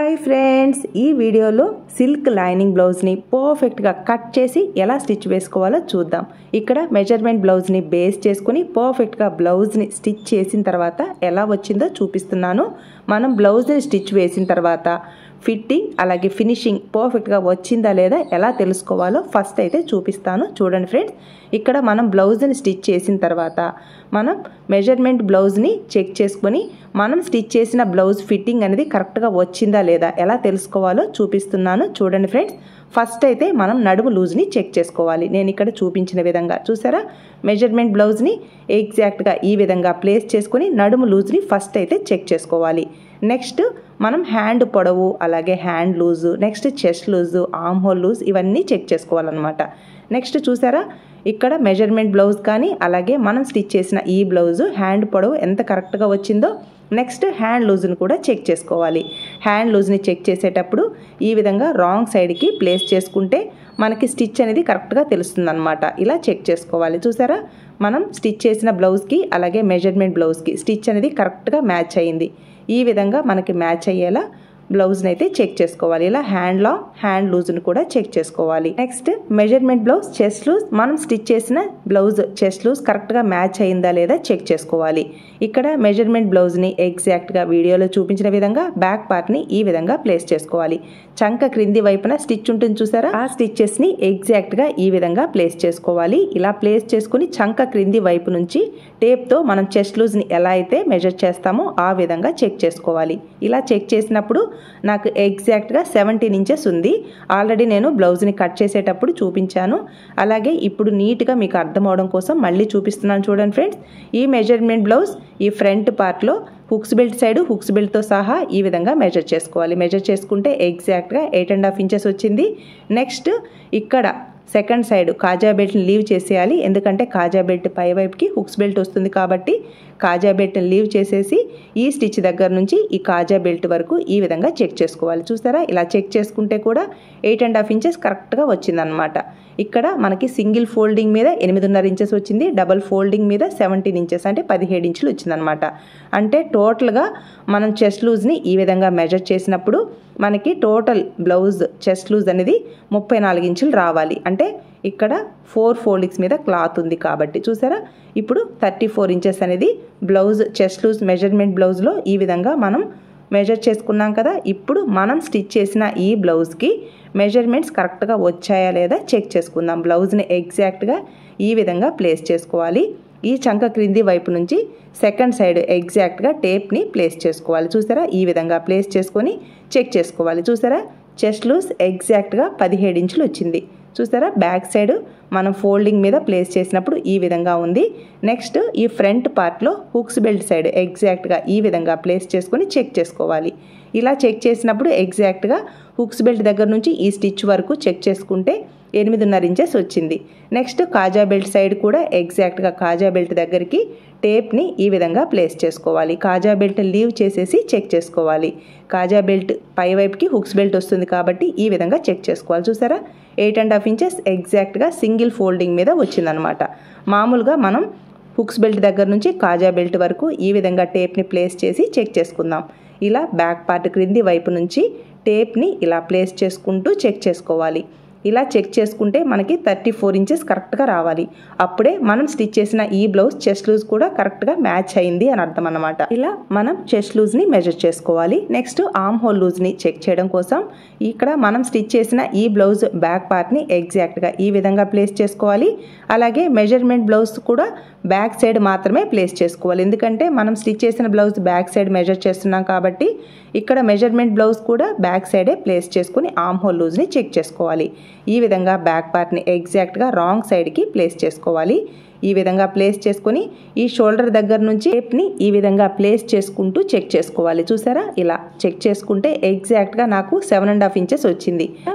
Hi friends, ఈ వీడియోలో silk lining బ్లౌజ్ని పర్ఫెక్ట్గా కట్ చేసి ఎలా స్టిచ్ వేసుకోవాలో చూద్దాం. ఇక్కడ మెజర్మెంట్ బ్లౌజ్ని బేస్ చేసుకుని పర్ఫెక్ట్గా బ్లౌజ్ని స్టిచ్ చేసిన తర్వాత ఎలా వచ్చిందో చూపిస్తున్నాను. మనం బ్లౌజ్ని స్టిచ్ వేసిన తర్వాత ఫిట్టింగ్ అలాగే ఫినిషింగ్ పర్ఫెక్ట్గా వచ్చిందా లేదా ఎలా తెలుసుకోవాలో ఫస్ట్ అయితే చూపిస్తాను. చూడండి ఫ్రెండ్స్, ఇక్కడ మనం బ్లౌజ్ని స్టిచ్ చేసిన తర్వాత మనం మెజర్మెంట్ బ్లౌజ్ని చెక్ చేసుకొని మనం స్టిచ్ చేసిన బ్లౌజ్ ఫిట్టింగ్ అనేది కరెక్ట్గా వచ్చిందా లేదా ఎలా తెలుసుకోవాలో చూపిస్తున్నాను. చూడండి ఫ్రెండ్స్, ఫస్ట్ అయితే మనం నడుము లూజ్ని చెక్ చేసుకోవాలి. నేను ఇక్కడ చూపించిన విధంగా చూసారా, మెజర్మెంట్ బ్లౌజ్ని ఎగ్జాక్ట్గా ఈ విధంగా ప్లేస్ చేసుకొని నడుము లూజ్ని ఫస్ట్ అయితే చెక్ చేసుకోవాలి. నెక్స్ట్ మనం హ్యాండ్ పొడవు అలాగే hand loose, next chest loose, arm hole loose ఇవన్నీ చెక్ చేసుకోవాలన్నమాట. నెక్స్ట్ చూసారా, ఇక్కడ మెజర్మెంట్ బ్లౌజ్ కానీ అలాగే మనం స్టిచ్ చేసిన ఈ బ్లౌజు హ్యాండ్ పొడవు ఎంత కరెక్ట్గా వచ్చిందో నెక్స్ట్ హ్యాండ్ లూజ్ని కూడా చెక్ చేసుకోవాలి. హ్యాండ్ లూజ్ని చెక్ చేసేటప్పుడు ఈ విధంగా రాంగ్ సైడ్కి ప్లేస్ చేసుకుంటే మనకి స్టిచ్ అనేది కరెక్ట్గా తెలుస్తుందన్నమాట. ఇలా చెక్ చేసుకోవాలి. చూసారా, మనం స్టిచ్ చేసిన బ్లౌజ్కి అలాగే మెజర్మెంట్ బ్లౌజ్కి స్టిచ్ అనేది కరెక్ట్గా మ్యాచ్ అయ్యింది. ఈ విధంగా మనకి మ్యాచ్ అయ్యేలా బ్లౌజ్ని అయితే చెక్ చేసుకోవాలి. ఇలా హ్యాండ్ లాంగ్ హ్యాండ్ లూజ్ని కూడా చెక్ చేసుకోవాలి. Next measurement blouse chest loose, మనం స్టిచ్ చేసిన బ్లౌజ్ చెస్ట్ లూజ్ కరెక్ట్గా మ్యాచ్ అయిందా లేదా చెక్ చేసుకోవాలి. ఇక్కడ మెజర్మెంట్ బ్లౌజ్ని ఎగ్జాక్ట్గా వీడియోలో చూపించిన విధంగా బ్యాక్ పార్ట్ని ఈ విధంగా ప్లేస్ చేసుకోవాలి. చంక క్రింది వైపున స్టిచ్ ఉంటుంది చూసారా, ఆ స్టిచ్చెస్ని ఎగ్జాక్ట్గా ఈ విధంగా ప్లేస్ చేసుకోవాలి. ఇలా ప్లేస్ చేసుకుని చంక క్రింది వైపు నుంచి టేప్తో మనం చెస్ట్ లూజ్ని ఎలా అయితే మెజర్ చేస్తామో ఆ విధంగా చెక్ చేసుకోవాలి. ఇలా చెక్ చేసినప్పుడు నాకు ఎగ్జాక్ట్గా 17 ఇంచెస్ ఉంది. ఆల్రెడీ నేను బ్లౌజ్ని కట్ చేసేటప్పుడు చూపించాను. అలాగే ఇప్పుడు నీట్గా మీకు అర్థం అవడం కోసం మళ్ళీ చూపిస్తున్నాను. చూడండి ఫ్రెండ్స్, ఈ మెజర్మెంట్ బ్లౌజ్ ఈ ఫ్రంట్ పార్ట్లో హుక్స్ బెల్ట్ సైడ్ హుక్స్ బెల్ట్తో సహా ఈ విధంగా మెజర్ చేసుకోవాలి. మెజర్ చేసుకుంటే ఎగ్జాక్ట్గా 8.5 ఇంచెస్ వచ్చింది. నెక్స్ట్ ఇక్కడ సెకండ్ సైడ్ కాజా బెల్ట్ని లీవ్ చేసేయాలి. ఎందుకంటే కాజా బెల్ట్ పై వైపుకి హుక్స్ బెల్ట్ వస్తుంది కాబట్టి కాజా బెల్ట్ని లీవ్ చేసేసి ఈ స్టిచ్ దగ్గర నుంచి ఈ కాజా బెల్ట్ వరకు ఈ విధంగా చెక్ చేసుకోవాలి. చూసారా, ఇలా చెక్ చేసుకుంటే కూడా 8.5 ఇంచెస్ కరెక్ట్గా వచ్చిందనమాట. ఇక్కడ మనకి సింగిల్ ఫోల్డింగ్ మీద 8.5 ఇంచెస్ వచ్చింది, డబల్ ఫోల్డింగ్ మీద 17 ఇంచెస్ అంటే 17 ఇంచులు వచ్చిందనమాట. అంటే టోటల్గా మనం చెస్ట్ లూజ్ని ఈ విధంగా మెజర్ చేసినప్పుడు మనకి టోటల్ బ్లౌజ్ చెస్ట్ లూజ్ అనేది 34 ఇంచులు రావాలి. అంటే ఇక్కడ 4 ఫోల్డింగ్స్ మీద క్లాత్ ఉంది కాబట్టి చూసారా, ఇప్పుడు 34 ఇంచెస్ అనేది బ్లౌజ్ చెస్ట్ లూజ్ మెజర్మెంట్ బ్లౌజ్లో ఈ విధంగా మనం మెజర్ చేసుకున్నాం కదా. ఇప్పుడు మనం స్టిచ్ చేసిన ఈ బ్లౌజ్కి మెజర్మెంట్స్ కరెక్ట్గా వచ్చాయా లేదా చెక్ చేసుకుందాం. బ్లౌజ్ని ఎగ్జాక్ట్గా ఈ విధంగా ప్లేస్ చేసుకోవాలి. ఈ చంక క్రింది వైపు నుంచి సెకండ్ సైడ్ ఎగ్జాక్ట్గా టేప్ని ప్లేస్ చేసుకోవాలి. చూసారా, ఈ విధంగా ప్లేస్ చేసుకొని చెక్ చేసుకోవాలి. చూసారా, చెస్ట్ లూజ్ ఎగ్జాక్ట్గా 17 ఇంచులు వచ్చింది. చూసారా, బ్యాక్ సైడ్ మనం ఫోల్డింగ్ మీద ప్లేస్ చేసినప్పుడు ఈ విధంగా ఉంది. నెక్స్ట్ ఈ ఫ్రంట్ పార్ట్లో హుక్స్ బెల్ట్ సైడ్ ఎగ్జాక్ట్గా ఈ విధంగా ప్లేస్ చేసుకొని చెక్ చేసుకోవాలి. ఇలా చెక్ చేసినప్పుడు ఎగ్జాక్ట్గా హుక్స్ బెల్ట్ దగ్గర నుంచి ఈ స్టిచ్ వరకు చెక్ చేసుకుంటే 8.5 ఇంచెస్ వచ్చింది. నెక్స్ట్ కాజా బెల్ట్ సైడ్ కూడా ఎగ్జాక్ట్గా కాజా బెల్ట్ దగ్గరికి టేప్ని ఈ విధంగా ప్లేస్ చేసుకోవాలి. కాజా బెల్ట్ లీవ్ చేసేసి చెక్ చేసుకోవాలి. కాజా బెల్ట్ పై వైపుకి హుక్స్ బెల్ట్ వస్తుంది కాబట్టి ఈ విధంగా చెక్ చేసుకోవాలి. చూసారా, 8.5 ఇంచెస్ ఎగ్జాక్ట్గా సింగిల్ ఫోల్డింగ్ మీద వచ్చిందనమాట. మామూలుగా మనం హుక్స్ బెల్ట్ దగ్గర నుంచి కాజా బెల్ట్ వరకు ఈ విధంగా టేప్ని ప్లేస్ చేసి చెక్ చేసుకుందాం. ఇలా బ్యాక్ పార్ట్ క్రింది వైపు నుంచి టేప్ని ఇలా ప్లేస్ చేసుకుంటూ చెక్ చేసుకోవాలి. ఇలా చెక్ చేసుకుంటే మనకి 34 ఇంచెస్ కరెక్ట్గా రావాలి. అప్పుడే మనం స్టిచ్ చేసిన ఈ బ్లౌజ్ చెస్ట్ లూజ్ కూడా కరెక్ట్గా మ్యాచ్ అయింది అని అర్థం అన్నమాట. ఇలా మనం చెస్ట్ లూజ్ని మెజర్ చేసుకోవాలి. నెక్స్ట్ ఆర్మ్ హోల్ లూజ్ని చెక్ చేయడం కోసం ఇక్కడ మనం స్టిచ్ చేసిన ఈ బ్లౌజ్ బ్యాక్ పార్ట్ని ఎగ్జాక్ట్గా ఈ విధంగా ప్లేస్ చేసుకోవాలి. అలాగే మెజర్మెంట్ బ్లౌజ్ కూడా బ్యాక్ సైడ్ మాత్రమే ప్లేస్ చేసుకోవాలి. ఎందుకంటే మనం స్టిచ్ చేసిన బ్లౌజ్ బ్యాక్ సైడ్ మెజర్ చేస్తున్నాం కాబట్టి ఇక్కడ మెజర్మెంట్ బ్లౌజ్ కూడా బ్యాక్ సైడే ప్లేస్ చేసుకుని ఆర్మ్ హోల్ లూజ్ని చెక్ చేసుకోవాలి. ఈ విధంగా బ్యాక్ పార్ట్ని ఎగ్జాక్ట్గా రాంగ్ సైడ్కి ప్లేస్ చేసుకోవాలి. ఈ విధంగా ప్లేస్ చేసుకొని ఈ షోల్డర్ దగ్గర నుంచి టేప్ని ఈ విధంగా ప్లేస్ చేసుకుంటూ చెక్ చేసుకోవాలి. చూసారా, ఇలా చెక్ చేసుకుంటే ఎగ్జాక్ట్గా నాకు 7.5 ఇంచెస్ వచ్చింది.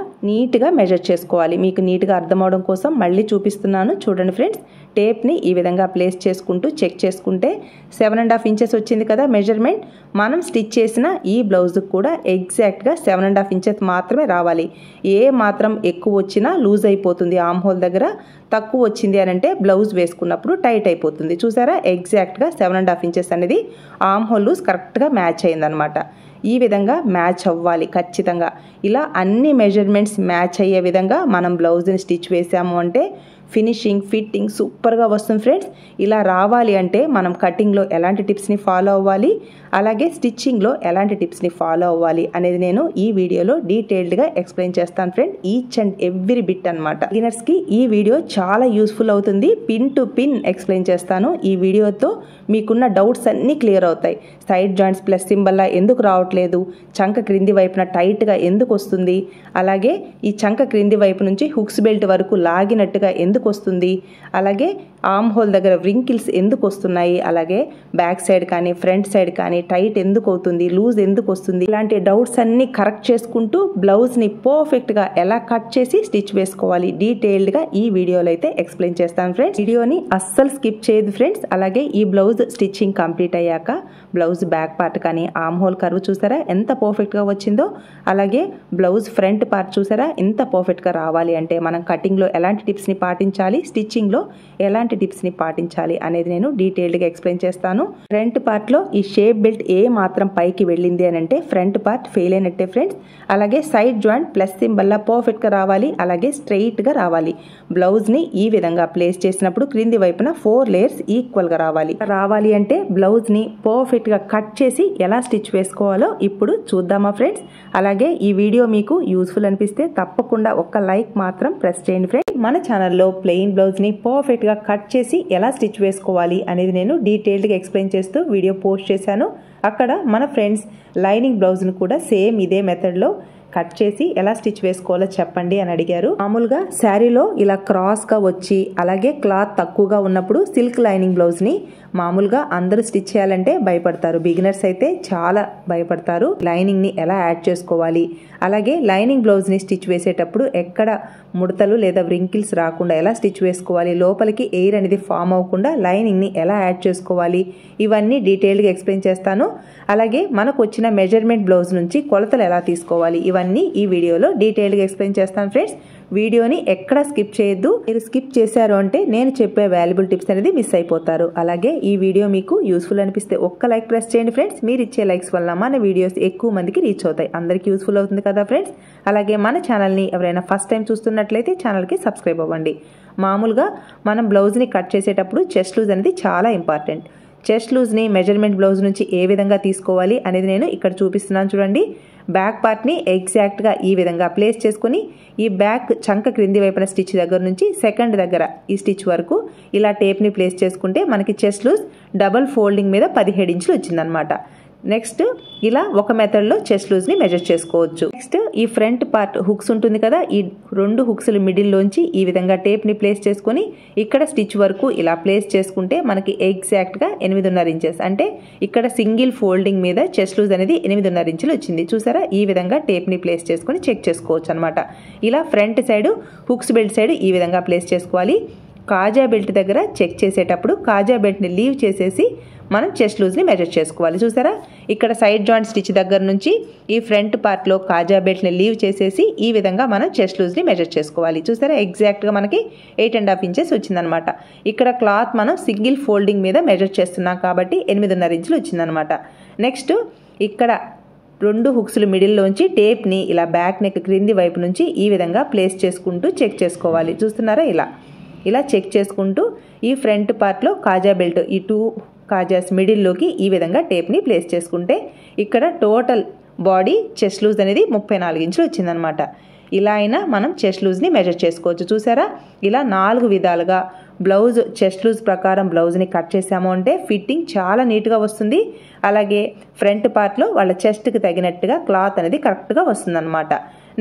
నీట్గా మెజర్ చేసుకోవాలి. మీకు నీట్గా అర్థం అవడం కోసం మళ్ళీ చూపిస్తున్నాను. చూడండి ఫ్రెండ్స్, టేప్ని ఈ విధంగా ప్లేస్ చేసుకుంటూ చెక్ చేసుకుంటే 7.5 ఇంచెస్ వచ్చింది కదా మెజర్మెంట్. మనం స్టిచ్ చేసిన ఈ బ్లౌజ్కి కూడా ఎగ్జాక్ట్గా 7.5 ఇంచెస్ మాత్రమే రావాలి. ఏ మాత్రం ఎక్కువ వచ్చినా లూజ్ అయిపోతుంది. ఆర్మ్ హోల్ దగ్గర తక్కువ వచ్చింది అని అంటే బ్లౌజ్ వేసుకున్నప్పుడు టైట్ అయిపోతుంది. చూసారా, ఎగ్జాక్ట్గా 7.5 ఇంచెస్ అనేది ఆర్మ్ హోల్ లూజ్ కరెక్ట్గా మ్యాచ్ అయిందనమాట. ఈ విధంగా మ్యాచ్ అవ్వాలి ఖచ్చితంగా. ఇలా అన్ని మెజర్మెంట్స్ మ్యాచ్ అయ్యే విధంగా మనం బ్లౌజ్ని స్టిచ్ వేసాము అంటే ఫినిషింగ్ ఫిట్టింగ్ సూపర్గా వస్తుంది ఫ్రెండ్స్. ఇలా రావాలి అంటే మనం కటింగ్లో ఎలాంటి టిప్స్ని ఫాలో అవ్వాలి, అలాగే స్టిచ్చింగ్లో ఎలాంటి టిప్స్ని ఫాలో అవ్వాలి అనేది నేను ఈ వీడియోలో డీటెయిల్డ్గా ఎక్స్ప్లెయిన్ చేస్తాను friend. Each and every bit అనమాట. బిగినర్స్కి ఈ వీడియో చాలా యూస్ఫుల్ అవుతుంది. పిన్ టు పిన్ ఎక్స్ప్లెయిన్ చేస్తాను. ఈ వీడియోతో మీకున్న డౌట్స్ అన్నీ క్లియర్ అవుతాయి. సైడ్ జాయింట్స్ ప్లస్ సింబల్లా ఎందుకు రావట్లేదు, చంక క్రింది వైపున టైట్గా ఎందుకు వస్తుంది, అలాగే ఈ చంక క్రింది వైపు నుంచి హుక్స్ బెల్ట్ వరకు లాగినట్టుగా ఎందుకు వస్తుంది, అలాగే ఆర్మ్ హోల్ దగ్గర వ్రింకిల్స్ ఎందుకు వస్తున్నాయి, అలాగే బ్యాక్ సైడ్ కానీ ఫ్రంట్ సైడ్ కానీ టైట్ ఎందుకు అవుతుంది, లూజ్ ఎందుకు వస్తుంది, ఇలాంటి డౌట్స్ అన్ని కరెక్ట్ చేసుకుంటూ బ్లౌజ్ని పర్ఫెక్ట్గా ఎలా కట్ చేసి స్టిచ్ వేసుకోవాలి డీటెయిల్డ్గా ఈ వీడియోలో అయితే ఎక్స్ప్లెయిన్ చేస్తాను ఫ్రెండ్స్. వీడియోని అస్సలు స్కిప్ చేయదు ఫ్రెండ్స్. అలాగే ఈ బ్లౌజ్ స్టిచ్చింగ్ కంప్లీట్ అయ్యాక బ్లౌజ్ బ్యాక్ పార్ట్ కానీ ఆర్మ్ హోల్ కర్వ్ చూసారా ఎంత పర్ఫెక్ట్గా వచ్చిందో, అలాగే బ్లౌజ్ ఫ్రంట్ పార్ట్ చూసారా ఎంత పర్ఫెక్ట్గా రావాలి అంటే మనం కటింగ్లో ఎలాంటి టిప్స్ని పాటించాలి, స్టిచ్చింగ్లో ఎలాంటి టిప్స్ని పాటించాలి అనేది నేను డీటెయిల్డ్గా ఎక్స్ప్లెయిన్ చేస్తాను. ఫ్రంట్ పార్ట్లో ఈ షేప్ బెల్ట్ ఏ మాత్రం పైకి వెళ్ళింది అని అంటే ఫ్రంట్ పార్ట్ ఫెయిల్ అయినట్టే ఫ్రెండ్స్. అలాగే సైడ్ జాయింట్ ప్లస్ సింబల్లా పర్ఫెక్ట్గా రావాలి, అలాగే స్ట్రెయిట్గా రావాలి. బ్లౌజ్ని ఈ విధంగా ప్లేస్ చేసినప్పుడు క్రింది వైపున 4 లేయర్స్ ఈక్వల్గా రావాలి అంటే బ్లౌజ్ని పర్ఫెక్ట్గా కట్ చేసి ఎలా స్టిచ్ వేసుకోవాలో ఇప్పుడు చూద్దామా ఫ్రెండ్స్. అలాగే ఈ వీడియో మీకు యూస్ఫుల్ అనిపిస్తే తప్పకుండా ఒక్క లైక్ మాత్రం ప్రెస్ చేయండి ఫ్రెండ్స్. మన ఛానల్లో ప్లెయిన్ బ్లౌజ్ని పర్ఫెక్ట్గా కట్ చేసి ఎలా స్టిచ్ వేసుకోవాలి అనేది నేను డీటెయిల్డ్గా ఎక్స్ప్లెయిన్ చేస్తూ వీడియో పోస్ట్ చేశాను. అక్కడ మన ఫ్రెండ్స్ లైనింగ్ బ్లౌజ్ను కూడా సేమ్ ఇదే మెథడ్లో కట్ చేసి ఎలా స్టిచ్ వేసుకోవాలో చెప్పండి అని అడిగారు. మామూలుగా శారీలో ఇలా క్రాస్గా వచ్చి అలాగే క్లాత్ తక్కువగా ఉన్నప్పుడు సిల్క్ లైనింగ్ బ్లౌజ్ని మామూలుగా అందరూ స్టిచ్ చేయాలంటే భయపడతారు. బిగినర్స్ అయితే చాలా భయపడతారు. లైనింగ్ని ఎలా యాడ్ చేసుకోవాలి, అలాగే లైనింగ్ బ్లౌజ్ని స్టిచ్ వేసేటప్పుడు ఎక్కడ ముడతలు లేదా వ్రింకిల్స్ రాకుండా ఎలా స్టిచ్ వేసుకోవాలి, లోపలికి ఎయిర్ అనేది ఫామ్ అవ్వకుండా లైనింగ్ని ఎలా యాడ్ చేసుకోవాలి, ఇవన్నీ డీటెయిల్డ్గా ఎక్స్ప్లెయిన్ చేస్తాను. అలాగే మనకు వచ్చిన మెజర్మెంట్ బ్లౌజ్ నుంచి కొలతలు ఎలా తీసుకోవాలి ఇవన్నీ ఈ వీడియోలో డీటెయిల్డ్గా ఎక్స్ప్లెయిన్ చేస్తాను ఫ్రెండ్స్. వీడియోని ఎక్కడ స్కిప్ చేయొద్దు. మీరు స్కిప్ చేశారు అంటే నేను చెప్పే వాల్యుబుల్ టిప్స్ అనేది మిస్ అయిపోతారు. అలాగే ఈ వీడియో మీకు యూస్ఫుల్ అనిపిస్తే ఒక్క లైక్ ప్రెస్ చేయండి ఫ్రెండ్స్. మీరు ఇచ్చే లైక్స్ వల్ల మన వీడియోస్ ఎక్కువ మందికి రీచ్ అవుతాయి, అందరికీ యూస్ఫుల్ అవుతుంది కదా ఫ్రెండ్స్. అలాగే మన ఛానల్ని ఎవరైనా ఫస్ట్ టైం చూస్తున్నట్లయితే ఛానల్కి సబ్స్క్రైబ్ అవ్వండి. మామూలుగా మనం బ్లౌజ్ని కట్ చేసేటప్పుడు చెస్ట్ లూజ్ అనేది చాలా ఇంపార్టెంట్. చెస్ట్ లూజ్ని మెజర్మెంట్ బ్లౌజ్ నుంచి ఏ విధంగా తీసుకోవాలి అనేది నేను ఇక్కడ చూపిస్తున్నాను చూడండి. బ్యాక్ పార్ట్ని ఎగ్జాక్ట్గా ఈ విధంగా ప్లేస్ చేసుకుని ఈ బ్యాక్ చంక క్రింది వైపున స్టిచ్ దగ్గర నుంచి సెకండ్ దగ్గర ఈ స్టిచ్ వరకు ఇలా టేప్ని ప్లేస్ చేసుకుంటే మనకి చెస్ట్ లూజ్ డబల్ ఫోల్డింగ్ మీద 17 ఇంచులు వచ్చిందనమాట. నెక్స్ట్ ఇలా ఒక మెథడ్లో చెస్ట్ లూజ్ని మెజర్ చేసుకోవచ్చు. నెక్స్ట్ ఈ ఫ్రంట్ పార్ట్ హుక్స్ ఉంటుంది కదా, ఈ 2 హుక్స్లు మిడిల్లోంచి ఈ విధంగా టేప్ని ప్లేస్ చేసుకుని ఇక్కడ స్టిచ్ వరకు ఇలా ప్లేస్ చేసుకుంటే మనకి ఎగ్జాక్ట్గా 8.5 ఇంచెస్ అంటే ఇక్కడ సింగిల్ ఫోల్డింగ్ మీద చెస్ట్ లూజ్ అనేది 8.5 ఇంచులు వచ్చింది. చూసారా ఈ విధంగా టేప్ని ప్లేస్ చేసుకుని చెక్ చేసుకోవచ్చు అనమాట. ఇలా front side hooks belt side ఈ విధంగా ప్లేస్ చేసుకోవాలి. కాజా బెల్ట్ దగ్గర చెక్ చేసేటప్పుడు కాజా బెల్ట్ని లీవ్ చేసేసి మనం చెస్ట్ లూజ్ని మెజర్ చేసుకోవాలి. చూసారా ఇక్కడ సైడ్ జాయింట్ స్టిచ్ దగ్గర నుంచి ఈ ఫ్రంట్ పార్ట్లో కాజా బెల్ట్ని లీవ్ చేసేసి ఈ విధంగా మనం చెస్ట్ లూజ్ని మెజర్ చేసుకోవాలి. చూసారా ఎగ్జాక్ట్గా మనకి 8.5 ఇంచెస్ వచ్చిందనమాట. ఇక్కడ క్లాత్ మనం సింగిల్ ఫోల్డింగ్ మీద మెజర్ చేస్తున్నాం కాబట్టి 8.5 ఇంచులు వచ్చిందనమాట. నెక్స్ట్ ఇక్కడ 2 హుక్స్లు మిడిల్లోంచి టేప్ని ఇలా బ్యాక్ నెక్ క్రింది వైపు నుంచి ఈ విధంగా ప్లేస్ చేసుకుంటూ చెక్ చేసుకోవాలి. చూస్తున్నారా ఇలా చెక్ చేసుకుంటూ ఈ ఫ్రంట్ పార్ట్లో కాజా బెల్ట్ ఈ 2 కాజాస్ మిడిల్లోకి ఈ విధంగా టేప్ని ప్లేస్ చేసుకుంటే ఇక్కడ టోటల్ బాడీ చెస్ట్ లూజ్ అనేది 34 ఇంచులు వచ్చిందనమాట. ఇలా అయినా మనం చెస్ట్ లూజ్ని మెజర్ చేసుకోవచ్చు. చూసారా ఇలా 4 విధాలుగా బ్లౌజ్ చెస్ట్ లూజ్ ప్రకారం బ్లౌజ్ని కట్ చేసాము అంటే ఫిట్టింగ్ చాలా నీట్గా వస్తుంది. అలాగే ఫ్రంట్ పార్ట్లో వాళ్ళ చెస్ట్కి తగినట్టుగా క్లాత్ అనేది కరెక్ట్గా వస్తుందన్నమాట.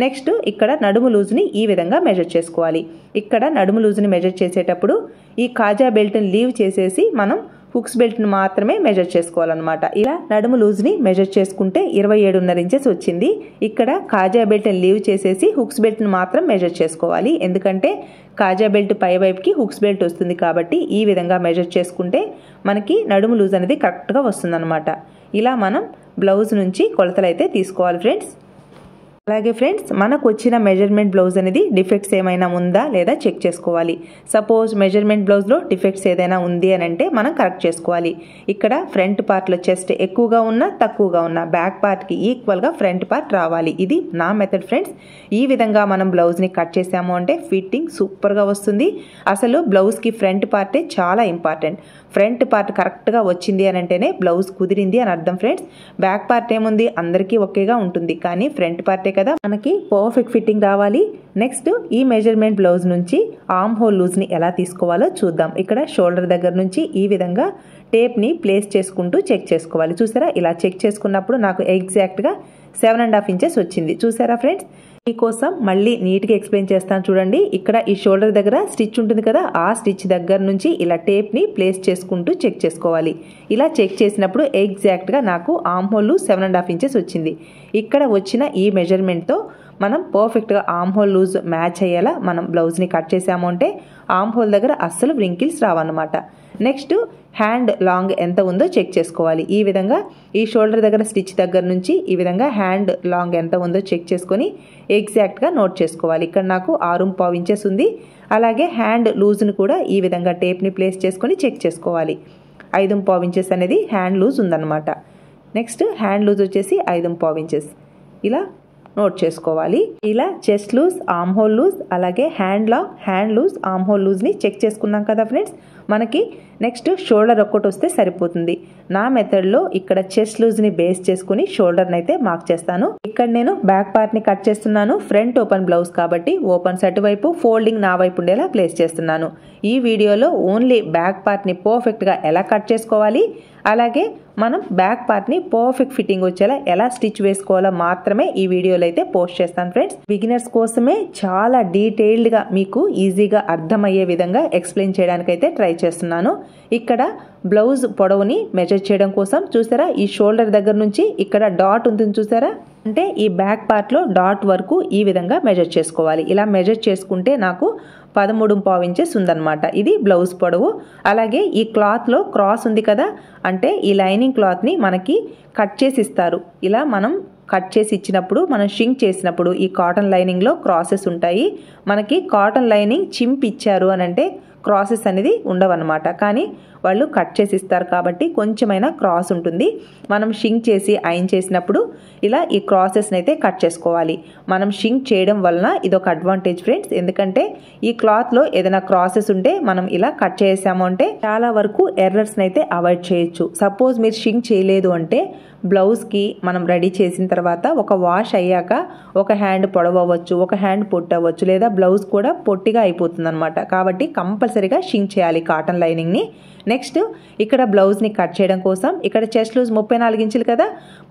నెక్స్ట్ ఇక్కడ నడుము లూజ్ని ఈ విధంగా మెజర్ చేసుకోవాలి. ఇక్కడ నడుము లూజ్ని మెజర్ చేసేటప్పుడు ఈ కాజా బెల్ట్ని లీవ్ చేసేసి మనం హుక్స్ బెల్ట్ని మాత్రమే మెజర్ చేసుకోవాలన్నమాట. ఇలా నడుము లూజ్ని మెజర్ చేసుకుంటే 27.5 ఇంచెస్ వచ్చింది. ఇక్కడ కాజా బెల్ట్ని లీవ్ చేసేసి హుక్స్ బెల్ట్ని మాత్రం మెజర్ చేసుకోవాలి. ఎందుకంటే కాజా బెల్ట్ పై వైపుకి హుక్స్ బెల్ట్ వస్తుంది కాబట్టి ఈ విధంగా మెజర్ చేసుకుంటే మనకి నడుము లూజ్ అనేది కరెక్ట్గా వస్తుందన్నమాట. ఇలా మనం బ్లౌజ్ నుంచి కొలతలు అయితే తీసుకోవాలి ఫ్రెండ్స్. అలాగే ఫ్రెండ్స్, మనకు వచ్చిన మెజర్మెంట్ బ్లౌజ్ అనేది డిఫెక్ట్స్ ఏమైనా ఉందా లేదా చెక్ చేసుకోవాలి. సపోజ్ మెజర్మెంట్ బ్లౌజ్లో డిఫెక్ట్స్ ఏదైనా ఉంది అని అంటే మనం కరెక్ట్ చేసుకోవాలి. ఇక్కడ ఫ్రంట్ పార్ట్లో చెస్ట్ ఎక్కువగా ఉన్నా తక్కువగా ఉన్నా బ్యాక్ పార్ట్కి ఈక్వల్గా ఫ్రంట్ పార్ట్ రావాలి. ఇది నా మెథడ్ ఫ్రెండ్స్. ఈ విధంగా మనం బ్లౌజ్ని కట్ చేసాము అంటే ఫిట్టింగ్ సూపర్గా వస్తుంది. అసలు బ్లౌజ్కి ఫ్రంట్ పార్టే చాలా ఇంపార్టెంట్. ఫ్రంట్ పార్ట్ కరెక్ట్గా వచ్చింది అని అంటేనే బ్లౌజ్ కుదిరింది అని అర్థం ఫ్రెండ్స్. బ్యాక్ పార్ట్ ఏముంది, అందరికీ ఒకేగా ఉంటుంది, కానీ ఫ్రంట్ పార్టే కదా మనకి పర్ఫెక్ట్ ఫిట్టింగ్ రావాలి. నెక్స్ట్ ఈ మెజర్మెంట్ బ్లౌజ్ నుంచి ఆర్మ్ హోల్ లూజ్ని ఎలా తీసుకోవాలో చూద్దాం. ఇక్కడ షోల్డర్ దగ్గర నుంచి ఈ విధంగా టేప్ని ప్లేస్ చేసుకుంటూ చెక్ చేసుకోవాలి. చూసారా, ఇలా చెక్ చేసుకున్నప్పుడు నాకు ఎగ్జాక్ట్గా 7.5 ఇంచెస్ వచ్చింది. చూసారా ఫ్రెండ్స్, మీకోసం మళ్ళీ నీట్గా ఎక్స్ప్లెయిన్ చేస్తాను చూడండి. ఇక్కడ ఈ షోల్డర్ దగ్గర స్టిచ్ ఉంటుంది కదా, ఆ స్టిచ్ దగ్గర నుంచి ఇలా టేప్ని ప్లేస్ చేసుకుంటూ చెక్ చేసుకోవాలి. ఇలా చెక్ చేసినప్పుడు ఎగ్జాక్ట్గా నాకు ఆర్మ్ హోల్ 7.5 ఇంచెస్ వచ్చింది. ఇక్కడ వచ్చిన ఈ మెజర్మెంట్తో మనం పర్ఫెక్ట్గా ఆర్మ్ హోల్ లూజ్ మ్యాచ్ అయ్యేలా మనం బ్లౌజ్ని కట్ చేసాము అంటే ఆర్మ్ హోల్ దగ్గర అస్సలు వ్రింకిల్స్ రావన్నమాట. నెక్స్ట్ హ్యాండ్ లాంగ్ ఎంత ఉందో చెక్ చేసుకోవాలి. ఈ విధంగా ఈ షోల్డర్ దగ్గర స్టిచ్ దగ్గర నుంచి ఈ విధంగా హ్యాండ్ లాంగ్ ఎంత ఉందో చెక్ చేసుకొని ఎగ్జాక్ట్గా నోట్ చేసుకోవాలి. ఇక్కడ నాకు 6.5 ఇంచెస్ ఉంది. అలాగే హ్యాండ్ లూజ్ను కూడా ఈ విధంగా టేప్ని ప్లేస్ చేసుకొని చెక్ చేసుకోవాలి. 5.5 ఇంచెస్ అనేది హ్యాండ్ లూజ్ ఉందన్నమాట. నెక్స్ట్ హ్యాండ్ లూజ్ వచ్చేసి 5.5 ఇంచెస్ ఇలా నోట్ చేసుకోవాలి. ఇలా chest loose, arm hole loose, అలాగే hand long, hand loose, arm hole లూజ్ని చెక్ చేసుకున్నాం కదా ఫ్రెండ్స్. మనకి నెక్స్ట్ షోల్డర్ ఒక్కటి వస్తే సరిపోతుంది. నా మెథడ్లో ఇక్కడ చెస్ట్ లూజ్ని బేస్ చేసుకుని షోల్డర్ని అయితే మార్క్ చేస్తాను. ఇక్కడ నేను బ్యాక్ పార్ట్ని కట్ చేస్తున్నాను. ఫ్రంట్ ఓపెన్ బ్లౌజ్ కాబట్టి ఓపెన్స్ అటువైపు, ఫోల్డింగ్ నా వైపు ఉండేలా ప్లేస్ చేస్తున్నాను. ఈ వీడియోలో ఓన్లీ బ్యాక్ పార్ట్ని పర్ఫెక్ట్గా ఎలా కట్ చేసుకోవాలి, అలాగే మనం బ్యాక్ పార్ట్ని పర్ఫెక్ట్ ఫిట్టింగ్ వచ్చేలా ఎలా స్టిచ్ వేసుకోవాలో మాత్రమే ఈ వీడియోలో అయితే పోస్ట్ చేస్తాను ఫ్రెండ్స్. బిగినర్స్ కోసమే చాలా డీటెయిల్డ్గా మీకు ఈజీగా అర్థమయ్యే విధంగా ఎక్స్ప్లెయిన్ చేయడానికి అయితే ట్రై చేస్తున్నాను. ఇక్కడ బ్లౌజ్ పొడవుని మెజర్ చేయడం కోసం చూసారా, ఈ షోల్డర్ దగ్గర నుంచి ఇక్కడ డాట్ ఉంటుంది చూసారా, అంటే ఈ బ్యాక్ పార్ట్లో డాట్ వరకు ఈ విధంగా మెజర్ చేసుకోవాలి. ఇలా మెజర్ చేసుకుంటే నాకు 13.5 ఇంచెస్ ఉందన్నమాట. ఇది బ్లౌజ్ పొడవు. అలాగే ఈ క్లాత్లో క్రాస్ ఉంది కదా, అంటే ఈ లైనింగ్ క్లాత్ని మనకి కట్ చేసి ఇస్తారు. ఇలా మనం కట్ చేసి ఇచ్చినప్పుడు, మనం షింక్ చేసినప్పుడు ఈ కాటన్ లైనింగ్లో క్రాసెస్ ఉంటాయి. మనకి కాటన్ లైనింగ్ చింపి ఇచ్చారు అని అంటే క్రాసెస్ అనేది ఉండవన్నమాట. కానీ వాళ్ళు కట్ చేసి ఇస్తారు కాబట్టి కొంచెమైనా క్రాస్ ఉంటుంది. మనం షింక్ చేసి ఐరన్ చేసినప్పుడు ఇలా ఈ క్రాసెస్ని అయితే కట్ చేసుకోవాలి. మనం షింక్ చేయడం వలన ఇదొక అడ్వాంటేజ్ ఫ్రెండ్స్. ఎందుకంటే ఈ క్లాత్లో ఏదైనా క్రాసెస్ ఉంటే మనం ఇలా కట్ చేసాము అంటే చాలా వరకు ఎర్రర్స్ని అయితే అవాయిడ్ చేయొచ్చు. సపోజ్ మీరు షింక్ చేయలేదు అంటే బ్లౌజ్కి మనం రెడీ చేసిన తర్వాత ఒక వాష్ అయ్యాక ఒక హ్యాండ్ పొడవు అవ్వచ్చు, ఒక హ్యాండ్ పొట్టు అవ్వచ్చు, లేదా బ్లౌజ్ కూడా పొట్టిగా అయిపోతుంది అనమాట. కాబట్టి కంపల్సరీగా షింక్ చేయాలి కాటన్ లైనింగ్ని. నెక్స్ట్ ఇక్కడ బ్లౌజ్ని కట్ చేయడం కోసం ఇక్కడ చెస్ట్ లూజ్ 34 ఇంచులు కదా,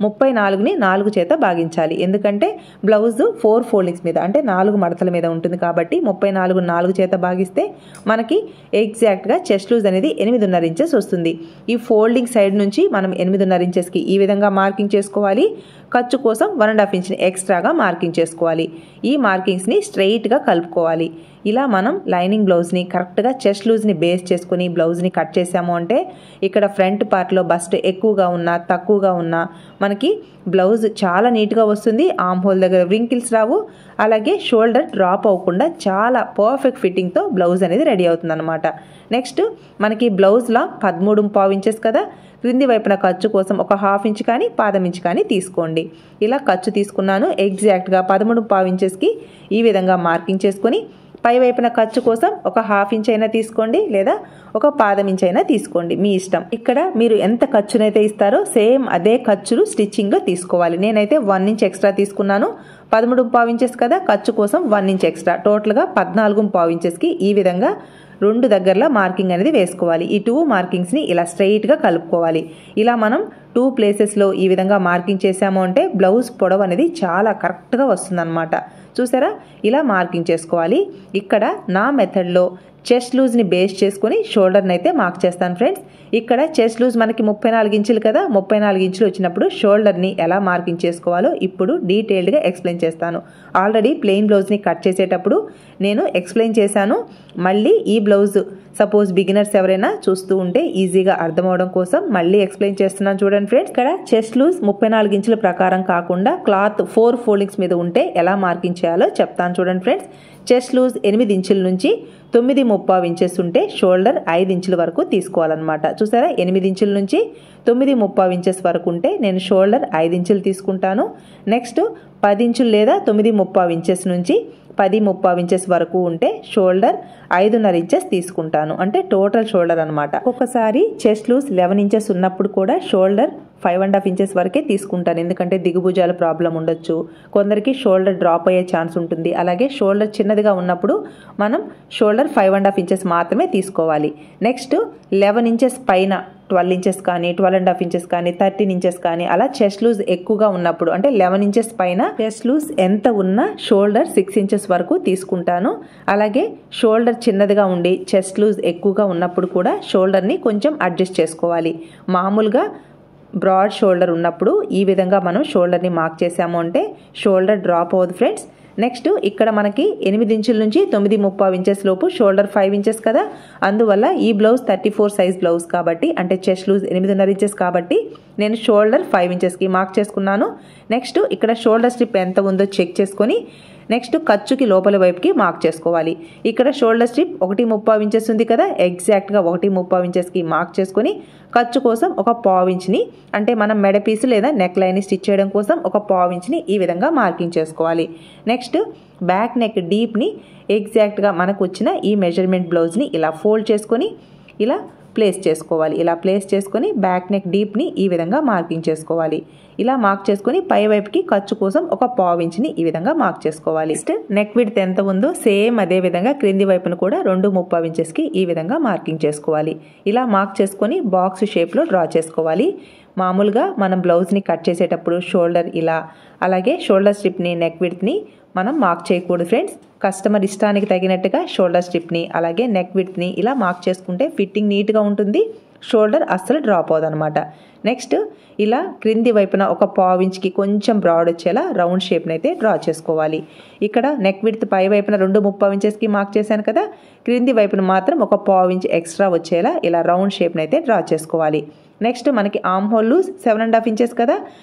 34ని 4 చేత భాగించాలి. ఎందుకంటే బ్లౌజ్ 4 ఫోల్డింగ్స్ మీద అంటే 4 మడతల మీద ఉంటుంది కాబట్టి 34 4 చేత భాగిస్తే మనకి ఎగ్జాక్ట్గా చెస్ట్ లూజ్ అనేది 8.5 ఇంచెస్ వస్తుంది. ఈ ఫోల్డింగ్ సైడ్ నుంచి మనం 8.5 ఇంచెస్కి ఈ విధంగా మార్కింగ్ చేసుకోవాలి. ఖర్చు కోసం 1.5 ఇంచ్ని ఎక్స్ట్రాగా మార్కింగ్ చేసుకోవాలి. ఈ మార్కింగ్స్ని స్ట్రెయిట్గా కలుపుకోవాలి. ఇలా మనం లైనింగ్ బ్లౌజ్ని కరెక్ట్గా చెస్ట్ లూజ్ని బేస్ చేసుకుని బ్లౌజ్ని కట్ చేసాము అంటే ఇక్కడ ఫ్రంట్ పార్ట్లో బస్ట్ ఎక్కువగా ఉన్నా తక్కువగా ఉన్నా మనకి బ్లౌజ్ చాలా నీట్గా వస్తుంది. ఆర్మ్ హోల్ దగ్గర వ్రింకిల్స్ రావు. అలాగే షోల్డర్ డ్రాప్ అవ్వకుండా చాలా పర్ఫెక్ట్ ఫిట్టింగ్తో బ్లౌజ్ అనేది రెడీ అవుతుంది అనమాట. నెక్స్ట్ మనకి బ్లౌజ్లా 13.5 ఇంచెస్ కదా, క్రింది వైపున ఖర్చు కోసం ఒక 1/2 ఇంచ్ కానీ 1/4 ఇంచ్ కానీ తీసుకోండి. ఇలా ఖర్చు తీసుకున్నాను. ఎగ్జాక్ట్గా 13.5 ఇంచెస్కి ఈ విధంగా మార్కింగ్ చేసుకొని పై వైపున ఖర్చు కోసం ఒక 1/2 ఇంచ్ అయినా తీసుకోండి, లేదా ఒక 1/4 ఇంచ్ అయినా తీసుకోండి, మీ ఇష్టం. ఇక్కడ మీరు ఎంత ఖర్చునైతే ఇస్తారో సేమ్ అదే ఖర్చులు స్టిచ్చింగ్లో తీసుకోవాలి. నేనైతే 1 ఇంచ్ ఎక్స్ట్రా తీసుకున్నాను. 13.5 ఇంచెస్ కదా, ఖర్చు కోసం 1 ఇంచ్ ఎక్స్ట్రా, టోటల్గా 14.5 ఇంచెస్కి ఈ విధంగా 2 దగ్గరలో మార్కింగ్ అనేది వేసుకోవాలి. ఈ 2 మార్కింగ్స్ని ఇలా స్ట్రైట్గా కలుపుకోవాలి. ఇలా మనం 2 ప్లేసెస్లో ఈ విధంగా మార్కింగ్ చేసాము అంటే బ్లౌజ్ పొడవు అనేది చాలా కరెక్ట్గా వస్తుందన్నమాట. చూసారా, ఇలా మార్కింగ్ చేసుకోవాలి. ఇక్కడ నా మెథడ్లో చెస్ట్ లూజ్ని బేస్ చేసుకొని షోల్డర్ని అయితే మార్క్ చేస్తాను ఫ్రెండ్స్. ఇక్కడ చెస్ట్ లూజ్ మనకి 34 ఇంచులు కదా, 34 ఇంచులు వచ్చినప్పుడు షోల్డర్ని ఎలా మార్కింగ్ చేసుకోవాలో ఇప్పుడు డీటెయిల్డ్గా ఎక్స్ప్లెయిన్ చేస్తాను. ఆల్రెడీ ప్లెయిన్ బ్లౌజ్ని కట్ చేసేటప్పుడు నేను ఎక్స్ప్లెయిన్ చేశాను. మళ్ళీ ఈ బ్లౌజ్ సపోజ్ బిగినర్స్ ఎవరైనా చూస్తూ ఉంటే ఈజీగా అర్థమవడం కోసం మళ్ళీ ఎక్స్ప్లెయిన్ చేస్తున్నాను చూడండి ఫ్రెండ్స్. ఇక్కడ చెస్ట్ లూజ్ 34 ఇంచుల ప్రకారం కాకుండా క్లాత్ 4 ఫోల్డింగ్స్ మీద ఉంటే ఎలా మార్కింగ్ చేయాలో చెప్తాను చూడండి ఫ్రెండ్స్. చెస్ట్ లూజ్ 8 ఇంచుల నుంచి 9.35 ఇంచెస్ ఉంటే షోల్డర్ 5 ఇంచుల వరకు తీసుకోవాలన్నమాట. చూసారా, 8 ఇంచుల నుంచి 9.35 ఇంచెస్ వరకు ఉంటే నేను షోల్డర్ 5 ఇంచులు తీసుకుంటాను. నెక్స్ట్ 10 ఇంచులు లేదా 9.35 ఇంచెస్ నుంచి 10.35 ఇంచెస్ వరకు ఉంటే షోల్డర్ 5.5 ఇంచెస్ తీసుకుంటాను. అంటే టోటల్ షోల్డర్ అనమాట. ఒక్కొక్కసారి చెస్ట్ లూజ్ 11 ఇంచెస్ ఉన్నప్పుడు కూడా షోల్డర్ 5.5 ఇంచెస్ వరకే తీసుకుంటాను. ఎందుకంటే దిగుభుజాల ప్రాబ్లం ఉండొచ్చు, కొందరికి షోల్డర్ డ్రాప్ అయ్యే ఛాన్స్ ఉంటుంది. అలాగే షోల్డర్ చిన్నదిగా ఉన్నప్పుడు మనం షోల్డర్ 5.5 ఇంచెస్ మాత్రమే తీసుకోవాలి. నెక్స్ట్ 11 ఇంచెస్ పైన 12 ఇంచెస్ కానీ 12.5 ఇంచెస్ కానీ 13 ఇంచెస్ కానీ అలా చెస్ట్ లూజ్ ఎక్కువగా ఉన్నప్పుడు అంటే 11 ఇంచెస్ పైన చెస్ట్ లూజ్ ఎంత ఉన్నా షోల్డర్ 6 ఇంచెస్ వరకు తీసుకుంటాను. అలాగే షోల్డర్ చిన్నదిగా ఉండి చెస్ట్ లూజ్ ఎక్కువగా ఉన్నప్పుడు కూడా షోల్డర్ని కొంచెం అడ్జస్ట్ చేసుకోవాలి. మామూలుగా బ్రాడ్ షోల్డర్ ఉన్నప్పుడు ఈ విధంగా మనం షోల్డర్ని మార్క్ చేసాము అంటే షోల్డర్ డ్రాప్ అవ్వదు ఫ్రెండ్స్. నెక్స్ట్ ఇక్కడ మనకి 8 ఇంచుల నుంచి 9.35 ఇంచెస్ లోపు షోల్డర్ 5 ఇంచెస్ కదా, అందువల్ల ఈ బ్లౌజ్ 34 సైజ్ బ్లౌజ్ కాబట్టి అంటే చెస్ట్ లూజ్ 8.5 ఇంచెస్ కాబట్టి నేను షోల్డర్ 5 ఇంచెస్కి మార్క్ చేసుకున్నాను. నెక్స్ట్ ఇక్కడ షోల్డర్ స్ట్రిప్ ఎంత ఉందో చెక్ చేసుకొని నెక్స్ట్ ఖర్చుకి లోపల వైపుకి మార్క్ చేసుకోవాలి. ఇక్కడ షోల్డర్ స్ట్రిప్ 1.35 ఇంచెస్ ఉంది కదా, ఎగ్జాక్ట్గా 1.35 ఇంచెస్కి మార్క్ చేసుకొని ఖర్చు కోసం ఒక పావు ఇంచ్ని అంటే మనం మెడ పీసు లేదా నెక్ లైన్ని స్టిచ్ చేయడం కోసం ఒక పావు ఇంచ్ని ఈ విధంగా మార్కింగ్ చేసుకోవాలి. నెక్స్ట్ బ్యాక్ నెక్ డీప్ని ఎగ్జాక్ట్గా మనకు వచ్చిన ఈ మెజర్మెంట్ బ్లౌజ్ని ఇలా ఫోల్డ్ చేసుకొని ఇలా ప్లేస్ చేసుకోవాలి. ఇలా ప్లేస్ చేసుకొని బ్యాక్ నెక్ డీప్ని ఈ విధంగా మార్కింగ్ చేసుకోవాలి. ఇలా మార్క్ చేసుకొని పై వైపుకి ఖర్చు కోసం ఒక పావు ఇంచ్ని ఈ విధంగా మార్క్ చేసుకోవాలి. నెక్స్ట్ నెక్ విడ్త్ ఎంత ఉందో సేమ్ అదే విధంగా క్రింది వైపును కూడా 2.35 ఇంచెస్కి ఈ విధంగా మార్కింగ్ చేసుకోవాలి. ఇలా మార్క్ చేసుకొని బాక్స్ షేప్లో డ్రా చేసుకోవాలి. మామూలుగా మనం బ్లౌజ్ని కట్ చేసేటప్పుడు షోల్డర్ ఇలా, అలాగే షోల్డర్ స్ట్రిప్ని నెక్ విడ్త్ని మనం మార్క్ చేయకూడదు ఫ్రెండ్స్. కస్టమర్ ఇష్టానికి తగినట్టుగా షోల్డర్ స్ట్రిప్ని అలాగే నెక్ విడ్త్ని ఇలా మార్క్ చేసుకుంటే ఫిట్టింగ్ నీట్గా ఉంటుంది, షోల్డర్ అస్సలు డ్రాప్ అవ్వదు అనమాట. నెక్స్ట్ ఇలా క్రింది వైపున ఒక పావు ఇంచ్కి కొంచెం బ్రాడ్ వచ్చేలా రౌండ్ షేప్ని అయితే డ్రా చేసుకోవాలి. ఇక్కడ నెక్ విడ్త్ పై వైపున 2.35 ఇంచెస్కి మార్క్ చేశాను కదా, క్రింది వైపున మాత్రం ఒక పావు ఇంచ్ ఎక్స్ట్రా వచ్చేలా ఇలా రౌండ్ షేప్ని అయితే డ్రా చేసుకోవాలి. నెక్స్ట్ మనకి ఆర్మ్ హోల్ లూజ్ 7.5 ఇంచెస్ కదా,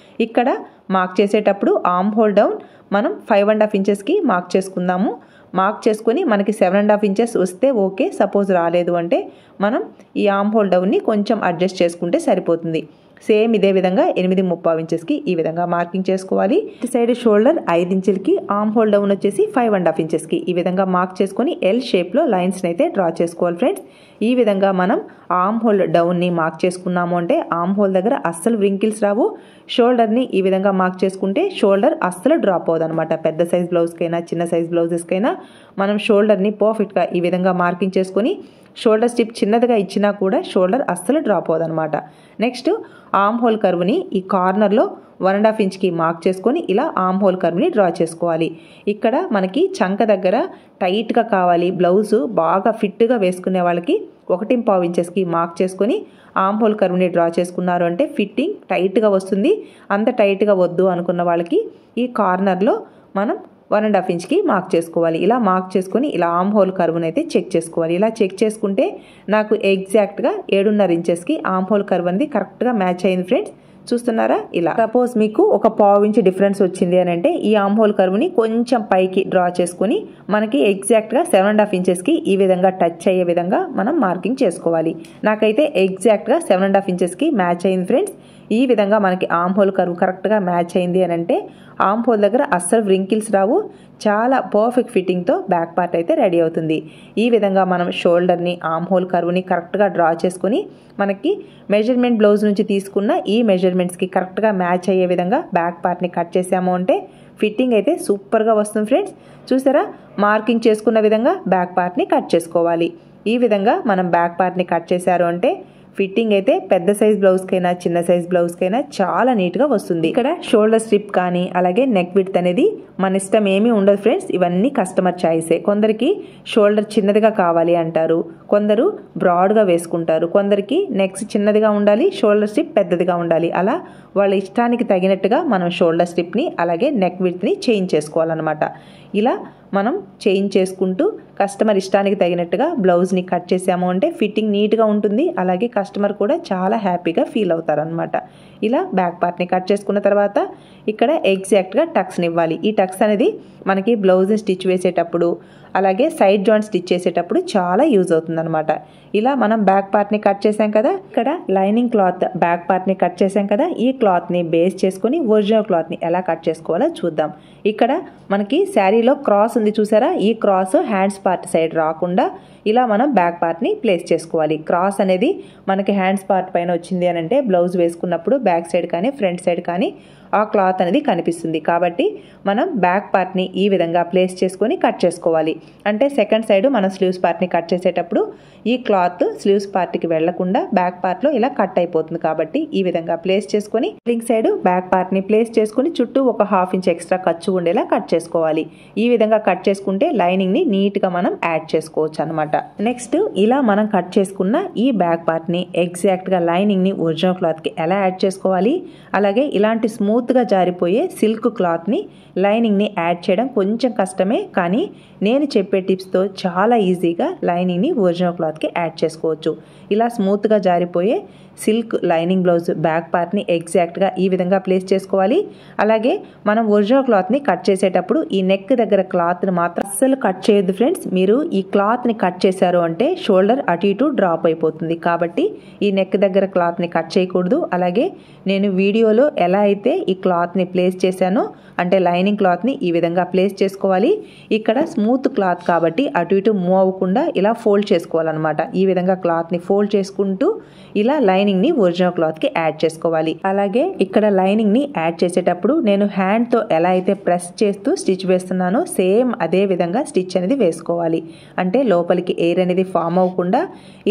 ఇక్కడ మార్క్ చేసేటప్పుడు ఆర్మ్ హోల్ డౌన్ మనం 5.5 ఇంచెస్కి మార్క్ చేసుకుందాము. మార్క్ చేసుకొని మనకి 7.5 ఇంచెస్ వస్తే ఓకే, సపోజ్ రాలేదు అంటే మనం ఈ ఆర్మ్ హోల్ డౌన్ని కొంచెం అడ్జస్ట్ చేసుకుంటే సరిపోతుంది. సేమ్ ఇదే విధంగా 8.35 ఇంచెస్కి ఈ విధంగా మార్కింగ్ చేసుకోవాలి. ఇటు సైడ్ షోల్డర్ 5 ఇంచులకి, ఆర్మ్ హోల్ డౌన్ వచ్చేసి 5.5 ఇంచెస్కి ఈ విధంగా మార్క్ చేసుకొని ఎల్ షేప్లో లైన్స్ని అయితే డ్రా చేసుకోవాలి ఫ్రెండ్స్. ఈ విధంగా మనం ఆర్మ్ హోల్ డౌన్ని మార్క్ చేసుకున్నాము అంటే ఆర్మ్ హోల్ దగ్గర అస్సలు వ్రింకిల్స్ రావు. షోల్డర్ని ఈ విధంగా మార్క్ చేసుకుంటే షోల్డర్ అస్సలు డ్రాప్ అవ్వదు అనమాట. పెద్ద సైజ్ బ్లౌజ్కైనా చిన్న సైజ్ బ్లౌజెస్కైనా మనం షోల్డర్ని పర్ఫెక్ట్గా ఈ విధంగా మార్కింగ్ చేసుకొని షోల్డర్ స్టిప్ చిన్నదిగా ఇచ్చినా కూడా షోల్డర్ అస్సలు డ్రాప్ అవ్వదు అనమాట. నెక్స్ట్ ఆర్మ్ హోల్ కర్వ్ని ఈ కార్నర్లో 1.5 ఇంచ్కి మార్క్ చేసుకొని ఇలా ఆర్మ్ హోల్ కర్వ్ని డ్రా చేసుకోవాలి. ఇక్కడ మనకి చంక దగ్గర టైట్గా కావాలి, బ్లౌజు బాగా ఫిట్గా వేసుకునే వాళ్ళకి 1.5 ఇంచెస్కి మార్క్ చేసుకొని ఆర్మ్ హోల్ కర్వ్ని డ్రా చేసుకున్నారు అంటే ఫిట్టింగ్ టైట్గా వస్తుంది. అంత టైట్గా వద్దు అనుకున్న వాళ్ళకి ఈ కార్నర్లో మనం 1.5 ఇంచ్కి మార్క్ చేసుకోవాలి. ఇలా మార్క్ చేసుకొని ఇలా ఆర్మ్ హోల్ కర్వ్ని అయితే చెక్ చేసుకోవాలి. ఇలా చెక్ చేసుకుంటే నాకు ఎగ్జాక్ట్గా 7.5 ఇంచెస్కి ఆర్మ్ హోల్ కర్వ్ అనేది కరెక్ట్గా మ్యాచ్ అయింది ఫ్రెండ్స్. చూస్తున్నారా, ఇలా సపోజ్ మీకు ఒక పావు ఇంచ్ డిఫరెన్స్ వచ్చింది అని అంటే ఈ ఆర్మ్ హోల్ కర్వ్ని కొంచెం పైకి డ్రా చేసుకొని మనకి ఎగ్జాక్ట్గా 7.5 ఇంచెస్కి ఈ విధంగా టచ్ అయ్యే విధంగా మనం మార్కింగ్ చేసుకోవాలి. నాకైతే ఎగ్జాక్ట్గా 7.5 ఇంచెస్కి మ్యాచ్ అయింది ఫ్రెండ్స్. ఈ విధంగా మనకి ఆర్మ్ హోల్ కర్వ్ కరెక్ట్గా మ్యాచ్ అయింది అని అంటే ఆర్మ్ హోల్ దగ్గర అస్సలు వ్రింకిల్స్ రావు, చాలా పర్ఫెక్ట్ ఫిట్టింగ్తో బ్యాక్ పార్ట్ అయితే రెడీ అవుతుంది. ఈ విధంగా మనం షోల్డర్ని ఆర్మ్ హోల్ కర్వ్ని కరెక్ట్గా డ్రా చేసుకొని మనకి మెజర్మెంట్ బ్లౌజ్ నుంచి తీసుకున్న ఈ మెజర్మెంట్స్కి కరెక్ట్గా మ్యాచ్ అయ్యే విధంగా బ్యాక్ పార్ట్ని కట్ చేసాము అంటే ఫిట్టింగ్ అయితే సూపర్గా వస్తుంది ఫ్రెండ్స్. చూసారా, మార్కింగ్ చేసుకున్న విధంగా బ్యాక్ పార్ట్ని కట్ చేసుకోవాలి. ఈ విధంగా మనం బ్యాక్ పార్ట్ని కట్ చేశారు అంటే ఫిట్టింగ్ అయితే పెద్ద సైజ్ బ్లౌజ్కైనా చిన్న సైజ్ బ్లౌజ్కైనా చాలా నీట్గా వస్తుంది. ఇక్కడ షోల్డర్ స్ట్రిప్ కానీ అలాగే నెక్ విడ్త్ అనేది మన ఇష్టం ఏమీ ఉండదు ఫ్రెండ్స్. ఇవన్నీ కస్టమర్ చాయిసే. కొందరికి షోల్డర్ చిన్నదిగా కావాలి అంటారు, కొందరు బ్రాడ్గా వేసుకుంటారు, కొందరికి నెక్స్ చిన్నదిగా ఉండాలి, షోల్డర్ స్ట్రిప్ పెద్దదిగా ఉండాలి. అలా వాళ్ళ ఇష్టానికి తగినట్టుగా మనం షోల్డర్ స్ట్రిప్ని అలాగే నెక్ విడ్త్ని చేంజ్ చేసుకోవాలన్నమాట. ఇలా మనం చేంజ్ చేసుకుంటూ కస్టమర్ ఇష్టానికి తగినట్టుగా బ్లౌజ్ని కట్ చేసాము అంటే ఫిట్టింగ్ నీట్గా ఉంటుంది. అలాగే కస్టమర్ కూడా చాలా హ్యాపీగా ఫీల్ అవుతారనమాట. ఇలా బ్యాక్ పార్ట్ని కట్ చేసుకున్న తర్వాత ఇక్కడ ఎగ్జాక్ట్గా టక్స్ని ఇవ్వాలి. ఈ టక్స్ అనేది మనకి బ్లౌజ్ని స్టిచ్ వేసేటప్పుడు అలాగే సైడ్ జాయింట్ స్టిచ్ చేసేటప్పుడు చాలా యూజ్ అవుతుందన్నమాట. ఇలా మనం బ్యాక్ పార్ట్ని కట్ చేసాం కదా, ఇక్కడ లైనింగ్ క్లాత్ బ్యాక్ పార్ట్ని కట్ చేసాం కదా, ఈ క్లాత్ని బేస్ చేసుకుని ఒరిజినల్ క్లాత్ని ఎలా కట్ చేసుకోవాలో చూద్దాం. ఇక్కడ మనకి శారీలో క్రాస్ ఉంది చూసారా, ఈ క్రాస్ హ్యాండ్స్ పార్ట్ సైడ్ రాకుండా ఇలా మనం బ్యాక్ పార్ట్ని ప్లేస్ చేసుకోవాలి. క్రాస్ అనేది మనకి హ్యాండ్స్ పార్ట్ పైన వచ్చింది అని అంటే బ్లౌజ్ వేసుకున్నప్పుడు బ్యాక్ సైడ్ కానీ ఫ్రంట్ సైడ్ కానీ ఆ క్లాత్ అనేది కనిపిస్తుంది. కాబట్టి మనం బ్యాక్ పార్ట్ని ఈ విధంగా ప్లేస్ చేసుకొని కట్ చేసుకోవాలి. అంటే సెకండ్ సైడ్ మనం స్లీవ్స్ పార్ట్ని కట్ చేసేటప్పుడు ఈ క్లాత్ స్లీవ్స్ పార్ట్కి వెళ్లకుండా బ్యాక్ పార్ట్లో ఇలా కట్ అయిపోతుంది. కాబట్టి ఈ విధంగా ప్లేస్ చేసుకొని లింక్ సైడ్ బ్యాక్ పార్ట్ని ప్లేస్ చేసుకొని చుట్టూ ఒక 1/2 ఇంచ్ ఎక్స్ట్రా ఖర్చు ఉండేలా కట్ చేసుకోవాలి. ఈ విధంగా కట్ చేసుకుంటే లైనింగ్ని నీట్గా మనం యాడ్ చేసుకోవచ్చు అనమాట. నెక్స్ట్ ఇలా మనం కట్ చేసుకున్న ఈ బ్యాక్ పార్ట్ని ఎగ్జాక్ట్గా లైనింగ్ని ఒరిజినల్ క్లాత్కి ఎలా యాడ్ చేసుకోవాలి, అలాగే ఇలాంటి స్మూత్గా జారిపోయే సిల్క్ క్లాత్ని లైనింగ్ని యాడ్ చేయడం కొంచెం కష్టమే, కానీ నేను చెప్పే టిప్స్తో చాలా ఈజీగా లైనింగ్ని ఒరిజినల్ క్లాత్కి యాడ్ చేసుకోవచ్చు. ఇలా స్మూత్గా జారిపోయే సిల్క్ లైనింగ్ బ్లౌజ్ బ్యాక్ పార్ట్ని ఎగ్జాక్ట్గా ఈ విధంగా ప్లేస్ చేసుకోవాలి. అలాగే మనం ఒరిజినల్ క్లాత్ని కట్ చేసేటప్పుడు ఈ నెక్ దగ్గర క్లాత్ని మాత్రం అస్సలు కట్ చేయొద్దు ఫ్రెండ్స్. మీరు ఈ క్లాత్ని కట్ చేశారు అంటే షోల్డర్ అటు ఇటు డ్రాప్ అయిపోతుంది. కాబట్టి ఈ నెక్ దగ్గర క్లాత్ని కట్ చేయకూడదు. అలాగే నేను వీడియోలో ఎలా అయితే ఈ క్లాత్ని ప్లేస్ చేశానో అంటే లైనింగ్ క్లాత్ని ఈ విధంగా ప్లేస్ చేసుకోవాలి. ఇక్కడ స్మూత్ క్లాత్ కాబట్టి అటు ఇటు మూవ్ అవ్వకుండా ఇలా ఫోల్డ్ చేసుకోవాలన్నమాట. ఈ విధంగా క్లాత్ని ఫోల్డ్ చేసుకుంటూ ఇలా లైనింగ్ని ఒరిజినల్ క్లాత్కి యాడ్ చేసుకోవాలి. అలాగే ఇక్కడ లైనింగ్ని యాడ్ చేసేటప్పుడు నేను హ్యాండ్తో ఎలా అయితే ప్రెస్ చేస్తూ స్టిచ్ వేస్తున్నానో సేమ్ అదే విధంగా స్టిచ్ అనేది వేసుకోవాలి. అంటే లోపలికి ఎయిర్ అనేది ఫామ్ అవ్వకుండా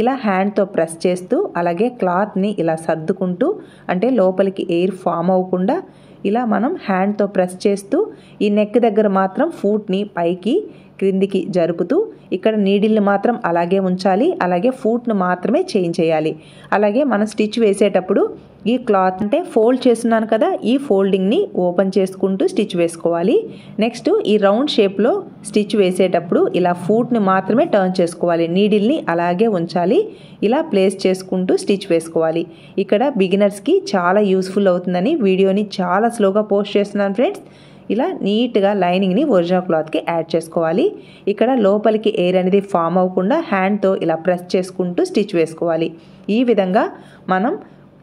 ఇలా హ్యాండ్తో ప్రెస్ చేస్తూ అలాగే క్లాత్ని ఇలా సర్దుకుంటూ అంటే లోపలికి ఎయిర్ ఫామ్ అవ్వకుండా ఇలా మనం హ్యాండ్తో ప్రెస్ చేస్తూ ఈ నెక్ దగ్గర మాత్రం ఫూట్ని పైకి క్రిందికి జరుపుతూ ఇక్కడ నీడిల్ని మాత్రం అలాగే ఉంచాలి. అలాగే ఫూట్ను మాత్రమే చేంజ్ చేయాలి. అలాగే మనం స్టిచ్ వేసేటప్పుడు ఈ క్లాత్ అంటే ఫోల్డ్ చేస్తున్నాను కదా, ఈ ఫోల్డింగ్ని ఓపెన్ చేసుకుంటూ స్టిచ్ వేసుకోవాలి. నెక్స్ట్ ఈ రౌండ్ షేప్లో స్టిచ్ వేసేటప్పుడు ఇలా ఫూట్ని మాత్రమే టర్న్ చేసుకోవాలి, నీడిల్ని అలాగే ఉంచాలి. ఇలా ప్లేస్ చేసుకుంటూ స్టిచ్ వేసుకోవాలి. ఇక్కడ బిగినర్స్కి చాలా యూస్ఫుల్ అవుతుందని వీడియోని చాలా స్లోగా పోస్ట్ చేస్తున్నాను ఫ్రెండ్స్. ఇలా నీట్గా లైనింగ్ని ఒరిజినల్ క్లాత్కి యాడ్ చేసుకోవాలి. ఇక్కడ లోపలికి ఎయిర్ అనేది ఫామ్ అవ్వకుండా హ్యాండ్తో ఇలా ప్రెస్ చేసుకుంటూ స్టిచ్ వేసుకోవాలి. ఈ విధంగా మనం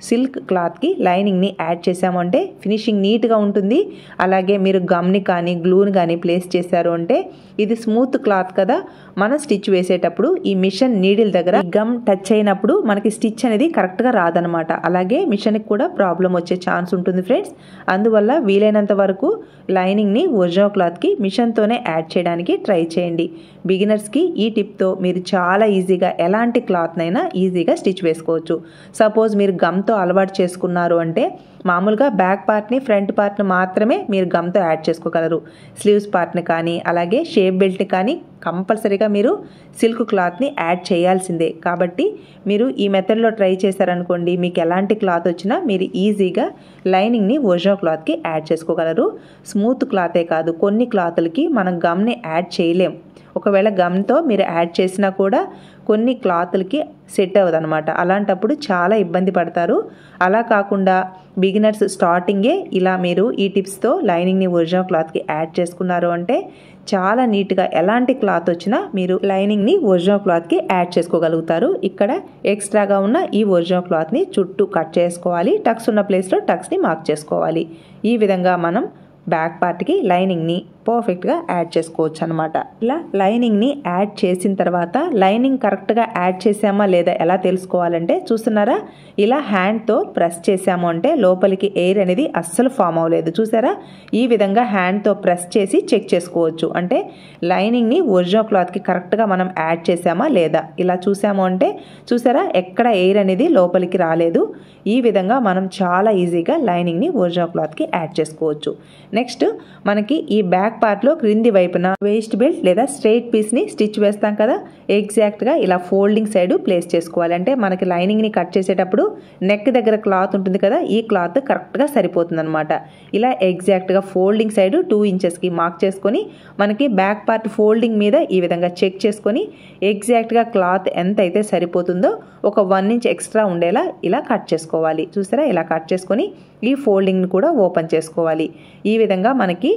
సిల్క్ క్లాత్కి లైనింగ్ని యాడ్ చేసామంటే ఫినిషింగ్ నీట్గా ఉంటుంది. అలాగే మీరు గమ్ని కానీ గ్లూని కానీ ప్లేస్ చేశారు అంటే ఇది స్మూత్ క్లాత్ కదా, మనం స్టిచ్ వేసేటప్పుడు ఈ మిషన్ నీడిల్ దగ్గర గమ్ టచ్ అయినప్పుడు మనకి స్టిచ్ అనేది కరెక్ట్గా రాదనమాట. అలాగే మిషన్కి కూడా ప్రాబ్లం వచ్చే ఛాన్స్ ఉంటుంది ఫ్రెండ్స్. అందువల్ల వీలైనంత వరకు లైనింగ్ని ఒరిజినల్ క్లాత్కి మిషన్తోనే యాడ్ చేయడానికి ట్రై చేయండి. బిగినర్స్కి ఈ టిప్తో మీరు చాలా ఈజీగా ఎలాంటి క్లాత్నైనా ఈజీగా స్టిచ్ వేసుకోవచ్చు. సపోజ్ మీరు గమ్తో అలవాటు చేసుకున్నారు అంటే మామూలుగా బ్యాక్ పార్ట్ని ఫ్రంట్ పార్ట్ని మాత్రమే మీరు గమ్తో యాడ్ చేసుకోగలరు. స్లీవ్స్ పార్ట్ని కానీ అలాగే షేప్ బెల్ట్ని కానీ కంపల్సరీగా మీరు సిల్క్ క్లాత్ని యాడ్ చేయాల్సిందే. కాబట్టి మీరు ఈ మెథడ్లో ట్రై చేశారనుకోండి, మీకు ఎలాంటి క్లాత్ వచ్చినా మీరు ఈజీగా లైనింగ్ని ఒరిజినల్ క్లాత్కి యాడ్ చేసుకోగలరు. స్మూత్ క్లాతే కాదు, కొన్ని క్లాతులకి మనం గమ్ని యాడ్ చేయలేం. ఒకవేళ గమ్తో మీరు యాడ్ చేసినా కూడా కొన్ని క్లాతులకి సెట్ అవ్వదు అనమాట. అలాంటప్పుడు చాలా ఇబ్బంది పడతారు. అలా కాకుండా బిగినర్స్ స్టార్టింగే ఇలా మీరు ఈ టిప్స్తో లైనింగ్ని ఒరిజినల్ క్లాత్కి యాడ్ చేసుకున్నారు అంటే చాలా నీట్గా ఎలాంటి క్లాత్ వచ్చినా మీరు లైనింగ్ని ఒరిజినల్ క్లాత్కి యాడ్ చేసుకోగలుగుతారు. ఇక్కడ ఎక్స్ట్రాగా ఉన్న ఈ ఒరిజినల్ క్లాత్ని చుట్టూ కట్ చేసుకోవాలి. టక్స్ ఉన్న ప్లేస్లో టక్స్ని మార్క్ చేసుకోవాలి. ఈ విధంగా మనం బ్యాక్ పార్ట్కి లైనింగ్ని పర్ఫెక్ట్గా యాడ్ చేసుకోవచ్చు అనమాట. ఇలా లైనింగ్ని యాడ్ చేసిన తర్వాత లైనింగ్ కరెక్ట్గా యాడ్ చేసామా లేదా ఎలా తెలుసుకోవాలంటే చూస్తున్నారా, ఇలా హ్యాండ్తో ప్రెస్ చేసాము అంటే లోపలికి ఎయిర్ అనేది అస్సలు ఫామ్ అవ్వలేదు. చూసారా, ఈ విధంగా హ్యాండ్తో ప్రెస్ చేసి చెక్ చేసుకోవచ్చు. అంటే లైనింగ్ని ఒరిజినల్ క్లాత్కి కరెక్ట్గా మనం యాడ్ చేసామా లేదా. ఇలా చూసాము అంటే చూసారా, ఎక్కడ ఎయిర్ అనేది లోపలికి రాలేదు. ఈ విధంగా మనం చాలా ఈజీగా లైనింగ్ని ఒరిజినల్ క్లాత్కి యాడ్ చేసుకోవచ్చు. నెక్స్ట్ మనకి ఈ బ్యాక్ పార్ట్లో క్రింది వైపున వేస్ట్ బెల్ట్ లేదా స్ట్రైట్ పీస్ని స్టిచ్ వేస్తాం కదా, ఎగ్జాక్ట్గా ఇలా ఫోల్డింగ్ సైడ్ ప్లేస్ చేసుకోవాలి. అంటే మనకి లైనింగ్ని కట్ చేసేటప్పుడు నెక్ దగ్గర క్లాత్ ఉంటుంది కదా, ఈ క్లాత్ కరెక్ట్గా సరిపోతుంది అనమాట. ఇలా ఎగ్జాక్ట్గా ఫోల్డింగ్ సైడ్ 2 ఇంచెస్కి మార్క్ చేసుకొని మనకి బ్యాక్ పార్ట్ ఫోల్డింగ్ మీద ఈ విధంగా చెక్ చేసుకొని ఎగ్జాక్ట్గా క్లాత్ ఎంత అయితే సరిపోతుందో ఒక 1 ఇంచ్ ఎక్స్ట్రా ఉండేలా ఇలా కట్ చేసుకోవాలి. చూసారా, ఇలా కట్ చేసుకొని ఈ ఫోల్డింగ్ని కూడా ఓపెన్ చేసుకోవాలి. ఈ విధంగా మనకి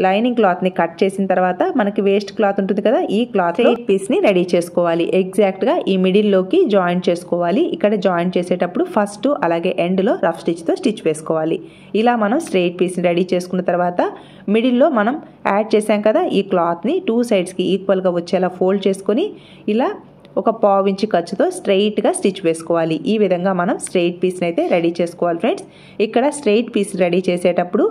లైనింగ్ క్లాత్ని కట్ చేసిన తర్వాత మనకి వేస్ట్ క్లాత్ ఉంటుంది కదా, ఈ క్లాత్ స్ట్రైట్ పీస్ని రెడీ చేసుకోవాలి. ఎగ్జాక్ట్గా ఈ మిడిల్లోకి జాయింట్ చేసుకోవాలి. ఇక్కడ జాయింట్ చేసేటప్పుడు ఫస్ట్ అలాగే ఎండ్లో రఫ్ స్టిచ్తో స్టిచ్ వేసుకోవాలి. ఇలా మనం స్ట్రైట్ పీస్ని రెడీ చేసుకున్న తర్వాత మిడిల్లో మనం యాడ్ చేసాం కదా, ఈ క్లాత్ని 2 సైడ్స్కి ఈక్వల్గా వచ్చేలా ఫోల్డ్ చేసుకొని ఇలా ఒక 1/2 ఇంచ్ ఖర్చుతో స్ట్రైట్గా స్టిచ్ వేసుకోవాలి. ఈ విధంగా మనం స్ట్రైట్ పీస్ని అయితే రెడీ చేసుకోవాలి ఫ్రెండ్స్. ఇక్కడ స్ట్రైట్ పీస్ రెడీ చేసేటప్పుడు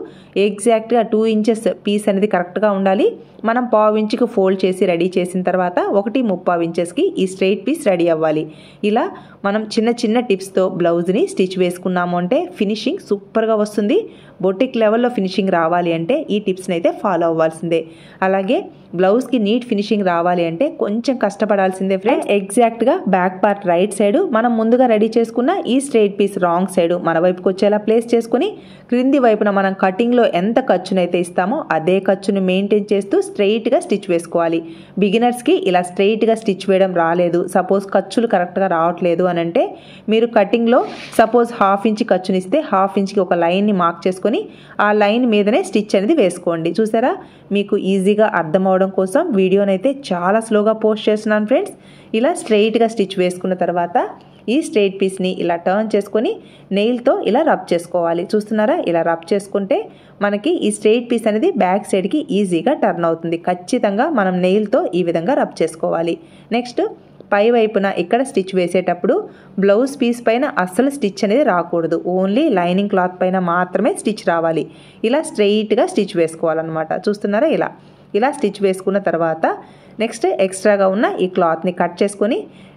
ఎగ్జాక్ట్గా 2 ఇంచెస్ పీస్ అనేది కరెక్ట్గా ఉండాలి. మనం 1/2 ఇంచుకి ఫోల్డ్ చేసి రెడీ చేసిన తర్వాత 1.75 ఇంచెస్కి ఈ స్ట్రైట్ పీస్ రెడీ అవ్వాలి. ఇలా మనం చిన్న చిన్న టిప్స్తో బ్లౌజ్ని స్టిచ్ వేసుకున్నాము అంటే ఫినిషింగ్ సూపర్గా వస్తుంది. బొటిక్ లెవెల్లో ఫినిషింగ్ రావాలి అంటే ఈ టిప్స్ని అయితే ఫాలో అవ్వాల్సిందే. అలాగే బ్లౌజ్కి నీట్ ఫినిషింగ్ రావాలి అంటే కొంచెం కష్టపడాల్సిందే ఫ్రెండ్స్. ఎగ్జాక్ట్గా బ్యాక్ పార్ట్ రైట్ సైడ్ మనం ముందుగా రెడీ చేసుకున్న ఈ స్ట్రైట్ పీస్ రాంగ్ సైడ్ మన వైపుకి వచ్చేలా ప్లేస్ చేసుకుని క్రింది వైపున మనం కటింగ్లో ఎంత ఖర్చునైతే ఇస్తామో అదే ఖర్చును మెయింటైన్ చేస్తూ స్ట్రైట్గా స్టిచ్ వేసుకోవాలి. బిగినర్స్కి ఇలా స్ట్రైట్గా స్టిచ్ వేయడం రాలేదు, సపోజ్ ఖర్చులు కరెక్ట్గా రావట్లేదు అని అంటే మీరు కటింగ్లో సపోజ్ 1/2 ఇంచ్ ఖర్చునిస్తే 1/2 ఇంచ్కి ఒక లైన్ని మార్క్ చేసుకొని ఆ లైన్ మీదనే స్టిచ్ అనేది వేసుకోండి. చూసారా, మీకు ఈజీగా అర్థం అవడం కోసం వీడియోనైతే చాలా స్లోగా పోస్ట్ చేస్తున్నాను ఫ్రెండ్స్. ఇలా స్ట్రైట్గా స్టిచ్ వేసుకున్న తర్వాత ఈ స్ట్రైట్ పీస్ని ఇలా టర్న్ చేసుకొని నెయిల్తో ఇలా రబ్ చేసుకోవాలి. చూస్తున్నారా, ఇలా రబ్ చేసుకుంటే మనకి ఈ స్ట్రైట్ పీస్ అనేది బ్యాక్ సైడ్కి ఈజీగా టర్న్ అవుతుంది. ఖచ్చితంగా మనం నెయిల్తో ఈ విధంగా రబ్ చేసుకోవాలి. నెక్స్ట్ పై వైపున ఇక్కడ స్టిచ్ వేసేటప్పుడు బ్లౌజ్ పీస్ పైన అస్సలు స్టిచ్ అనేది రాకూడదు, ఓన్లీ లైనింగ్ క్లాత్ పైన మాత్రమే స్టిచ్ రావాలి. ఇలా స్ట్రైట్గా స్టిచ్ వేసుకోవాలన్నమాట. చూస్తున్నారా, ఇలా స్టిచ్ వేసుకున్న తర్వాత నెక్స్ట్ ఎక్స్ట్రాగా ఉన్న ఈ క్లాత్ని కట్ చేసుకొని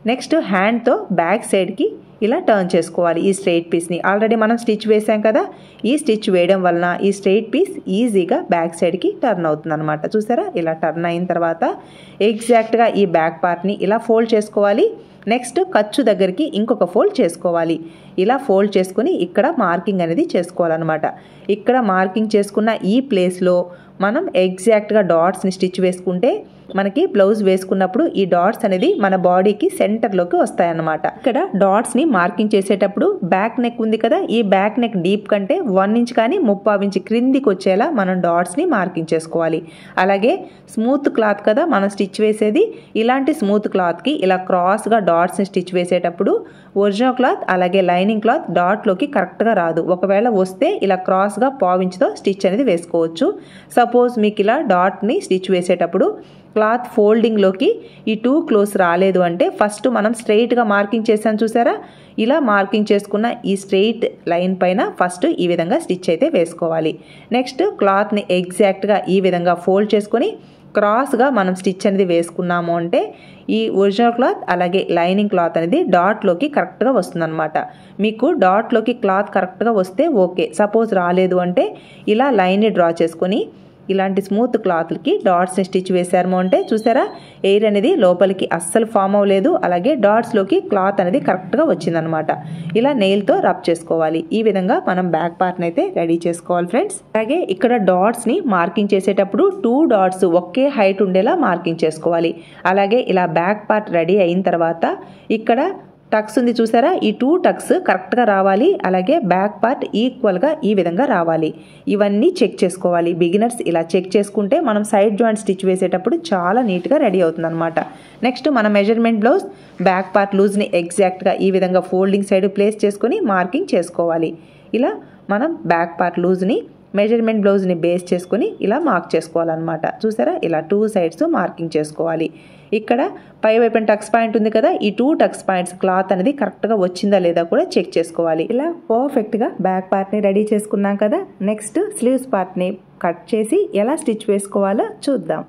నెక్స్ట్ హ్యాండ్తో బ్యాక్ సైడ్కి ఇలా టర్న్ చేసుకోవాలి. ఈ స్ట్రైట్ పీస్ని ఆల్రెడీ మనం స్టిచ్ వేసాం కదా, ఈ స్టిచ్ వేయడం వలన ఈ స్ట్రైట్ పీస్ ఈజీగా బ్యాక్ సైడ్కి టర్న్ అవుతుంది అనమాట. చూసారా, ఇలా టర్న్ అయిన తర్వాత ఎగ్జాక్ట్గా ఈ బ్యాక్ పార్ట్ని ఇలా ఫోల్డ్ చేసుకోవాలి. నెక్స్ట్ ఖర్చు దగ్గరికి ఇంకొక ఫోల్డ్ చేసుకోవాలి. ఇలా ఫోల్డ్ చేసుకుని ఇక్కడ మార్కింగ్ అనేది చేసుకోవాలన్నమాట. ఇక్కడ మార్కింగ్ చేసుకున్న ఈ ప్లేస్లో మనం ఎగ్జాక్ట్గా డాట్స్ని స్టిచ్ వేసుకుంటే మనకి బ్లౌజ్ వేసుకున్నప్పుడు ఈ డాట్స్ అనేది మన బాడీకి సెంటర్లోకి వస్తాయన్నమాట. ఇక్కడ డాట్స్ని మార్కింగ్ చేసేటప్పుడు బ్యాక్ నెక్ ఉంది కదా, ఈ బ్యాక్ నెక్ డీప్ కంటే 1 ఇంచ్ కానీ 3/4 ఇంచ్ క్రిందికి వచ్చేలా మనం డాట్స్ని మార్కింగ్ చేసుకోవాలి. అలాగే స్మూత్ క్లాత్ కదా మనం స్టిచ్ వేసేది, ఇలాంటి స్మూత్ క్లాత్కి ఇలా క్రాస్గా డాట్స్ని స్టిచ్ వేసేటప్పుడు ఒరిజినల్ క్లాత్ అలాగే లైనింగ్ క్లాత్ డాట్లోకి కరెక్ట్గా రాదు. ఒకవేళ వస్తే ఇలా క్రాస్గా 1/4 ఇంచ్తో స్టిచ్ అనేది వేసుకోవచ్చు. సపోజ్ మీకు ఇలా డాట్ని స్టిచ్ వేసేటప్పుడు క్లాత్ ఫోల్డింగ్లోకి ఈ 2 క్లోజ్ రాలేదు అంటే ఫస్ట్ మనం స్ట్రైట్గా మార్కింగ్ చేసాం చూసారా, ఇలా మార్కింగ్ చేసుకున్న ఈ స్ట్రెయిట్ లైన్ పైన ఫస్ట్ ఈ విధంగా స్టిచ్ అయితే వేసుకోవాలి. నెక్స్ట్ క్లాత్ని ఎగ్జాక్ట్గా ఈ విధంగా ఫోల్డ్ చేసుకొని క్రాస్గా మనం స్టిచ్ అనేది వేసుకున్నాము అంటే ఈ ఒరిజినల్ క్లాత్ అలాగే లైనింగ్ క్లాత్ అనేది డాట్లోకి కరెక్ట్గా వస్తుందన్నమాట. మీకు డాట్లోకి క్లాత్ కరెక్ట్గా వస్తే ఓకే, సపోజ్ రాలేదు అంటే ఇలా లైన్ని డ్రా చేసుకొని ఇలాంటి స్మూత్ క్లాత్లకి డాట్స్ని స్టిచ్ వేసాము అంటే చూసారా, ఎయిర్ అనేది లోపలికి అస్సలు ఫామ్ అవ్వలేదు. అలాగే డాట్స్లోకి క్లాత్ అనేది కరెక్ట్గా వచ్చిందనమాట. ఇలా నెయిల్తో రబ్ చేసుకోవాలి. ఈ విధంగా మనం బ్యాక్ పార్ట్ని అయితే రెడీ చేసుకోవాలి ఫ్రెండ్స్. అలాగే ఇక్కడ డాట్స్ని మార్కింగ్ చేసేటప్పుడు 2 డాట్స్ ఒకే హైట్ ఉండేలా మార్కింగ్ చేసుకోవాలి. అలాగే ఇలా బ్యాక్ పార్ట్ రెడీ అయిన తర్వాత ఇక్కడ టక్స్ ఉంది చూసారా, ఈ 2 టక్స్ కరెక్ట్గా రావాలి. అలాగే బ్యాక్ పార్ట్ ఈక్వల్గా ఈ విధంగా రావాలి. ఇవన్నీ చెక్ చేసుకోవాలి. బిగినర్స్ ఇలా చెక్ చేసుకుంటే మనం సైడ్ జాయింట్ స్టిచ్ వేసేటప్పుడు చాలా నీట్గా రెడీ అవుతుంది అనమాట. నెక్స్ట్ మన మెజర్మెంట్ బ్లౌజ్ బ్యాక్ పార్ట్ లూజ్ని ఎగ్జాక్ట్గా ఈ విధంగా ఫోల్డింగ్ సైడ్ ప్లేస్ చేసుకొని మార్కింగ్ చేసుకోవాలి. ఇలా మనం బ్యాక్ పార్ట్ లూజ్ని మెజర్మెంట్ బ్లౌజ్ని బేస్ చేసుకొని ఇలా మార్క్ చేసుకోవాలన్నమాట. చూసారా, ఇలా 2 సైడ్స్ మార్కింగ్ చేసుకోవాలి. ఇక్కడ పై వైపున టక్స్ పాయింట్ ఉంది కదా, ఈ 2 టక్స్ పాయింట్స్ క్లాత్ అనేది కరెక్ట్గా వచ్చిందా లేదా కూడా చెక్ చేసుకోవాలి. ఇలా పర్ఫెక్ట్గా బ్యాక్ పార్ట్ని రెడీ చేసుకున్నాం కదా. నెక్స్ట్ స్లీవ్స్ పార్ట్ని కట్ చేసి ఎలా స్టిచ్ వేసుకోవాలో చూద్దాం.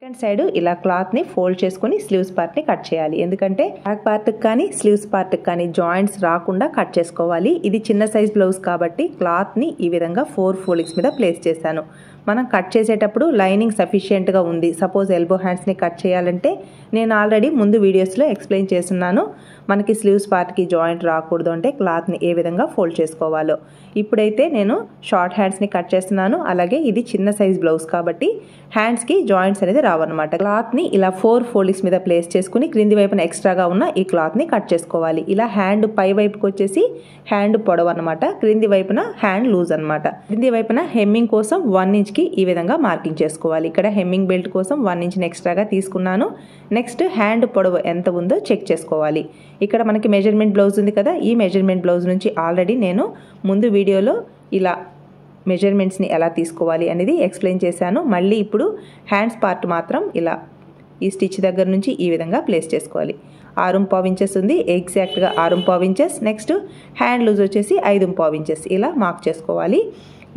సెకండ్ సైడ్ ఇలా క్లాత్ని ఫోల్డ్ చేసుకొని స్లీవ్స్ పార్ట్ని కట్ చేయాలి. ఎందుకంటే బ్యాక్ పార్ట్కి కానీ స్లీవ్స్ పార్ట్కి కానీ జాయింట్స్ రాకుండా కట్ చేసుకోవాలి. ఇది చిన్న సైజ్ బ్లౌజ్ కాబట్టి క్లాత్ని ఈ విధంగా 4 ఫోల్డింగ్స్ మీద ప్లేస్ చేశాను. మనం కట్ చేసేటప్పుడు లైనింగ్ సఫిషియెంట్గా ఉంది. సపోజ్ ఎల్బో హ్యాండ్స్ని కట్ చేయాలంటే నేను ఆల్రెడీ ముందు వీడియోస్లో ఎక్స్ప్లెయిన్ చేస్తున్నాను. మనకి స్లీవ్స్ పార్ట్కి జాయింట్ రాకూడదు అంటే క్లాత్ని ఏ విధంగా ఫోల్డ్ చేసుకోవాలో. ఇప్పుడైతే నేను షార్ట్ హ్యాండ్స్ని కట్ చేస్తున్నాను. అలాగే ఇది చిన్న సైజ్ బ్లౌజ్ కాబట్టి హ్యాండ్స్కి జాయింట్స్ అనేది రావన్నమాట. క్లాత్ని ఇలా 4 ఫోల్డింగ్స్ మీద ప్లేస్ చేసుకుని క్రింది వైపున ఎక్స్ట్రాగా ఉన్న ఈ క్లాత్ని కట్ చేసుకోవాలి. ఇలా హ్యాండ్ పై వైపుకి వచ్చేసి హ్యాండ్ పొడవు అనమాట, క్రింది వైపున హ్యాండ్ లూజ్ అనమాట. క్రింది వైపున హెమ్మింగ్ కోసం 1 ఇంచ్కి ఈ విధంగా మార్కింగ్ చేసుకోవాలి. ఇక్కడ హెమ్మింగ్ బెల్ట్ కోసం 1 ఇంచ్ని ఎక్స్ట్రాగా తీసుకున్నాను. నెక్స్ట్ హ్యాండ్ పొడవు ఎంత ఉందో చెక్ చేసుకోవాలి. ఇక్కడ మనకి మెజర్మెంట్ బ్లౌజ్ ఉంది కదా, ఈ మెజర్మెంట్ బ్లౌజ్ నుంచి ఆల్రెడీ నేను ముందు వీడియోలో ఇలా మెజర్మెంట్స్ని ఎలా తీసుకోవాలి అనేది ఎక్స్ప్లెయిన్ చేశాను. మళ్ళీ ఇప్పుడు హ్యాండ్స్ పార్ట్ మాత్రం ఇలా ఈ స్టిచ్ దగ్గర నుంచి ఈ విధంగా ప్లేస్ చేసుకోవాలి. 6.25 ఇంచెస్ ఉంది, ఎగ్జాక్ట్గా 6.25 ఇంచెస్. నెక్స్ట్ హ్యాండ్ లూజ్ వచ్చేసి 5.25 ఇంచెస్ ఇలా మార్క్ చేసుకోవాలి.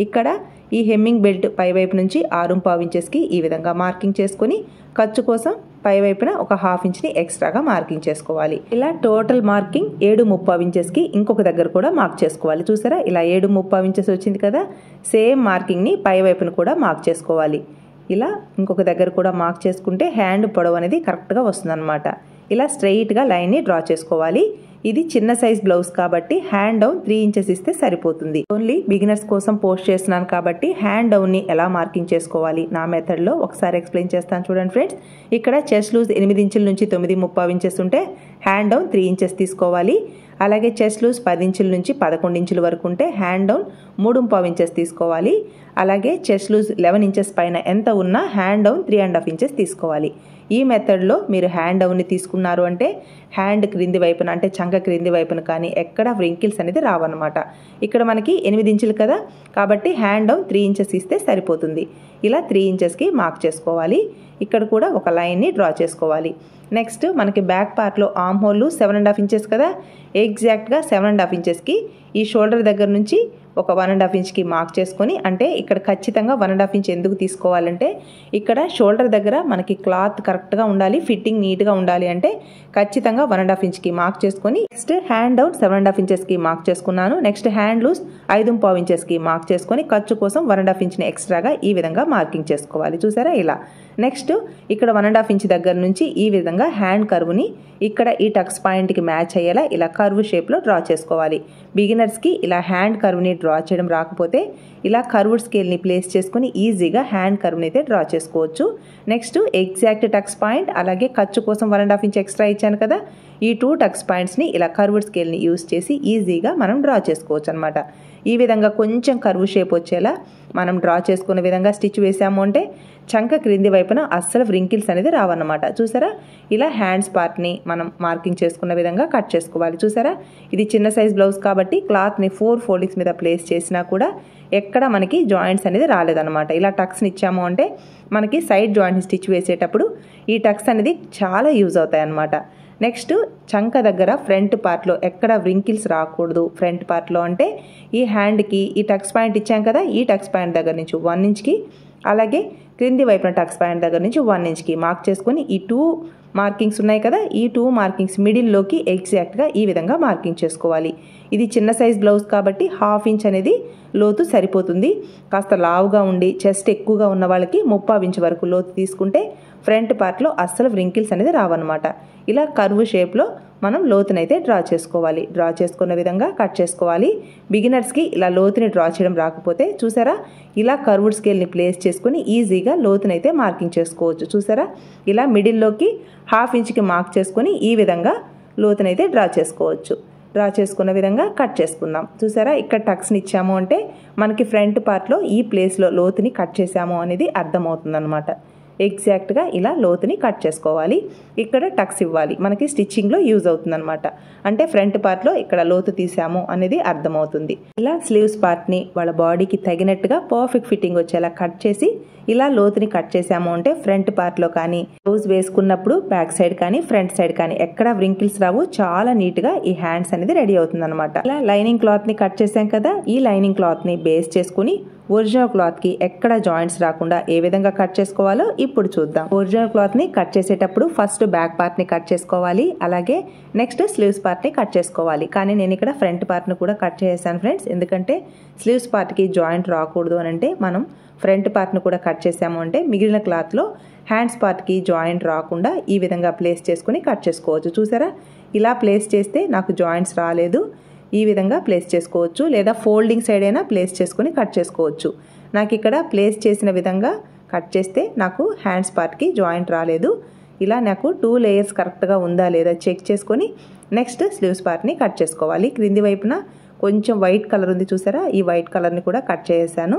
ఇక్కడ ఈ హెమ్మింగ్ బెల్ట్ పై వైపు నుంచి 6.25 ఇంచెస్కి ఈ విధంగా మార్కింగ్ చేసుకొని ఖర్చు కోసం పై వైపున ఒక 1/2 ఇంచ్ని ఎక్స్ట్రాగా మార్కింగ్ చేసుకోవాలి. ఇలా టోటల్ మార్కింగ్ 7.25 ఇంచెస్కి ఇంకొక దగ్గర కూడా మార్క్ చేసుకోవాలి. చూసారా, ఇలా 7.25 ఇంచెస్ వచ్చింది కదా, సేమ్ మార్కింగ్ని పై వైపున కూడా మార్క్ చేసుకోవాలి. ఇలా ఇంకొక దగ్గర కూడా మార్క్ చేసుకుంటే హ్యాండ్ పొడవు అనేది కరెక్ట్గా వస్తుందన్నమాట. ఇలా స్ట్రెయిట్గా లైన్ని డ్రా చేసుకోవాలి. ఇది చిన్న సైజ్ బ్లౌజ్ కాబట్టి హ్యాండ్ డౌన్ 3 ఇంచెస్ ఇస్తే సరిపోతుంది. ఓన్లీ బిగినర్స్ కోసం పోస్ట్ చేస్తున్నాను కాబట్టి హ్యాండ్ డౌన్ని ఎలా మార్కింగ్ చేసుకోవాలి నా మెథడ్లో ఒకసారి ఎక్స్ప్లెయిన్ చేస్తాను చూడండి ఫ్రెండ్స్. ఇక్కడ చెస్ట్ లూజ్ 8 ఇంచుల నుంచి 9.25 ఇంచెస్ ఉంటే హ్యాండ్ డౌన్ 3 ఇంచెస్ తీసుకోవాలి. అలాగే చెస్ట్ లూజ్ 10 ఇంచుల నుంచి 11 ఇంచుల వరకు ఉంటే హ్యాండ్ డౌన్ 3.25 ఇంచెస్ తీసుకోవాలి. అలాగే చెస్ట్ లూజ్ 11 ఇంచెస్ పైన ఎంత ఉన్నా హ్యాండ్ డౌన్ 3.5 ఇంచెస్ తీసుకోవాలి. ఈ మెథడ్లో మీరు హ్యాండ్ డౌన్ని తీసుకున్నారు అంటే హ్యాండ్ క్రింది వైపున అంటే చంక క్రింది వైపున కానీ ఎక్కడ వ్రింకిల్స్ అనేది రావన్నమాట. ఇక్కడ మనకి 8 ఇంచులు కదా కాబట్టి హ్యాండ్ డౌన్ 3 ఇంచెస్ ఇస్తే సరిపోతుంది. ఇలా 3 ఇంచెస్కి మార్క్ చేసుకోవాలి. ఇక్కడ కూడా ఒక లైన్ని డ్రా చేసుకోవాలి. నెక్స్ట్ మనకి బ్యాక్ పార్ట్లో ఆర్మ్ హోల్ 7.5 ఇంచెస్ కదా, ఎగ్జాక్ట్గా 7.5 ఇంచెస్కి ఈ షోల్డర్ దగ్గర నుంచి ఒక 1.5 ఇంచ్కి మార్క్ చేసుకొని, అంటే ఇక్కడ ఖచ్చితంగా 1.5 ఇంచ్ ఎందుకు తీసుకోవాలంటే ఇక్కడ షోల్డర్ దగ్గర మనకి క్లాత్ కరెక్ట్గా ఉండాలి, ఫిట్టింగ్ నీట్గా ఉండాలి అంటే ఖచ్చితంగా 1.5 ఇంచ్కి మార్క్ చేసుకొని నెక్స్ట్ హ్యాండ్ డౌన్ 7.5 ఇంచెస్కి మార్క్ చేసుకున్నాను. నెక్స్ట్ హ్యాండ్ లూజ్ 5.25 ఇంచెస్కి మార్క్ చేసుకొని ఖర్చు కోసం 1.5 ఇంచ్ని ఎక్స్ట్రాగా ఈ విధంగా మార్కింగ్ చేసుకోవాలి. చూసారా ఇలా. నెక్స్ట్ ఇక్కడ 1.5 ఇంచ్ దగ్గర నుంచి ఈ విధంగా హ్యాండ్ కర్వ్ని ఇక్కడ ఈ టక్స్ పాయింట్కి మ్యాచ్ అయ్యేలా ఇలా కర్వ్ షేప్లో డ్రా చేసుకోవాలి. బిగినర్స్కి ఇలా హ్యాండ్ కర్వ్ని డ్రా చేయడం రాకపోతే ఇలా కర్వ్డ్ స్కేల్ని ప్లేస్ చేసుకుని ఈజీగా హ్యాండ్ కర్వ్ని అయితే డ్రా చేసుకోవచ్చు. నెక్స్ట్ ఎగ్జాక్ట్ టక్స్ పాయింట్ అలాగే ఖర్చు కోసం 1.5 ఇంచ్ ఎక్స్ట్రా ఇచ్చాను కదా, ఈ 2 టక్స్ పాయింట్స్ని ఇలా కర్వ్డ్ స్కేల్ని యూజ్ చేసి ఈజీగా మనం డ్రా చేసుకోవచ్చు అనమాట. ఈ విధంగా కొంచెం కర్వ్ షేప్ వచ్చేలా మనం డ్రా చేసుకునే విధంగా స్టిచ్ వేసాము అంటే చంక క్రింది వైపున అస్సలు వ్రింకిల్స్ అనేది రావన్నమాట. చూసారా, ఇలా హ్యాండ్స్ పార్ట్ని మనం మార్కింగ్ చేసుకున్న విధంగా కట్ చేసుకోవాలి. చూసారా, ఇది చిన్న సైజ్ బ్లౌజ్ కాబట్టి క్లాత్ని 4 ఫోల్డింగ్స్ మీద ప్లేస్ చేసినా కూడా ఎక్కడ మనకి జాయింట్స్ అనేది రాలేదన్నమాట. ఇలా టక్స్ని ఇచ్చాము అంటే మనకి సైడ్ జాయింట్ని స్టిచ్ వేసేటప్పుడు ఈ టక్స్ అనేది చాలా యూజ్ అవుతాయి అన్నమాట. నెక్స్ట్ చంక దగ్గర ఫ్రంట్ పార్ట్లో ఎక్కడ వ్రింకిల్స్ రాకూడదు ఫ్రంట్ పార్ట్లో అంటే ఈ హ్యాండ్కి ఈ టక్స్ పాయింట్ ఇచ్చాం కదా, ఈ టక్స్ పాయింట్ దగ్గర నుంచి 1 ఇంచ్కి అలాగే క్రింది వైపున టక్స్ పాయింట్ దగ్గర నుంచి 1 ఇంచ్కి మార్క్ చేసుకొని ఈ 2 మార్కింగ్స్ ఉన్నాయి కదా, ఈ 2 మార్కింగ్స్ మిడిల్లోకి ఎగ్జాక్ట్గా ఈ విధంగా మార్కింగ్ చేసుకోవాలి. ఇది చిన్న సైజ్ బ్లౌజ్ కాబట్టి 1/2 ఇంచ్ అనేది లోతు సరిపోతుంది. కాస్త లావుగా ఉండి చెస్ట్ ఎక్కువగా ఉన్న వాళ్ళకి 3/4 ఇంచ్ వరకు లోతు తీసుకుంటే ఫ్రంట్ పార్ట్లో అస్సలు వ్రింకిల్స్ అనేది రావన్నమాట. ఇలా కర్వ్ షేప్లో మనం లోతునైతే డ్రా చేసుకోవాలి. డ్రా చేసుకున్న విధంగా కట్ చేసుకోవాలి. బిగినర్స్కి ఇలా లోతుని డ్రా చేయడం రాకపోతే చూసారా, ఇలా కర్వ్డ్ స్కేల్ని ప్లేస్ చేసుకుని ఈజీగా లోతునైతే మార్కింగ్ చేసుకోవచ్చు. చూసారా, ఇలా మిడిల్లోకి 1/2 ఇంచ్కి మార్క్ చేసుకొని ఈ విధంగా లోతునైతే డ్రా చేసుకోవచ్చు. డ్రా చేసుకున్న విధంగా కట్ చేసుకుందాం. చూసారా, ఇక్కడ టక్స్ని ఇచ్చాము అంటే మనకి ఫ్రంట్ పార్ట్లో ఈ ప్లేస్లో లోతుని కట్ చేసాము అనేది అర్థమవుతుందన్నమాట. ఎగ్జాక్ట్గా ఇలా లోతుని కట్ చేసుకోవాలి. ఇక్కడ టక్స్ ఇవ్వాలి, మనకి స్టిచ్చింగ్లో యూజ్ అవుతుంది అనమాట. అంటే ఫ్రంట్ పార్ట్లో ఇక్కడ లోతు తీసాము అనేది అర్థమవుతుంది. ఇలా స్లీవ్స్ పార్ట్ని వాళ్ళ బాడీకి తగినట్టుగా పర్ఫెక్ట్ ఫిట్టింగ్ వచ్చేలా కట్ చేసి ఇలా లోతుని కట్ చేసాము అంటే ఫ్రంట్ పార్ట్లో కానీ బ్లౌజ్ వేసుకున్నప్పుడు బ్యాక్ సైడ్ కానీ ఫ్రంట్ సైడ్ కానీ ఎక్కడ వ్రింకిల్స్ రావు. చాలా నీట్గా ఈ హ్యాండ్స్ అనేది రెడీ అవుతుంది అనమాట. ఇలా లైనింగ్ క్లాత్ని కట్ చేసాం కదా, ఈ లైనింగ్ క్లాత్ని బేస్ చేసుకుని ఒరిజినల్ క్లాత్కి ఎక్కడ జాయింట్స్ రాకుండా ఏ విధంగా కట్ చేసుకోవాలో ఇప్పుడు చూద్దాం. ఒరిజినల్ క్లాత్ని కట్ చేసేటప్పుడు ఫస్ట్ బ్యాక్ పార్ట్ని కట్ చేసుకోవాలి, అలాగే నెక్స్ట్ స్లీవ్స్ పార్ట్ని కట్ చేసుకోవాలి. కానీ నేను ఇక్కడ ఫ్రంట్ పార్ట్ని కూడా కట్ చేసాను ఫ్రెండ్స్, ఎందుకంటే స్లీవ్స్ పార్ట్కి జాయింట్ రాకూడదు అని అంటే మనం ఫ్రంట్ పార్ట్ని కూడా కట్ చేసాము అంటే మిగిలిన క్లాత్లో హ్యాండ్స్ పార్ట్కి జాయింట్ రాకుండా ఈ విధంగా ప్లేస్ చేసుకుని కట్ చేసుకోవచ్చు. చూసారా, ఇలా ప్లేస్ చేస్తే నాకు జాయింట్స్ రాలేదు. ఈ విధంగా ప్లేస్ చేసుకోవచ్చు, లేదా ఫోల్డింగ్ సైడ్ అయినా ప్లేస్ చేసుకుని కట్ చేసుకోవచ్చు. నాకు ఇక్కడ ప్లేస్ చేసిన విధంగా కట్ చేస్తే నాకు హ్యాండ్స్ పార్ట్కి జాయింట్ రాలేదు. ఇలా నాకు 2 లేయర్స్ కరెక్ట్గా ఉందా లేదా చెక్ చేసుకొని నెక్స్ట్ స్లీవ్స్ పార్ట్ని కట్ చేసుకోవాలి. క్రింది వైపున కొంచెం వైట్ కలర్ ఉంది చూసారా, ఈ వైట్ కలర్ని కూడా కట్ చేసాను.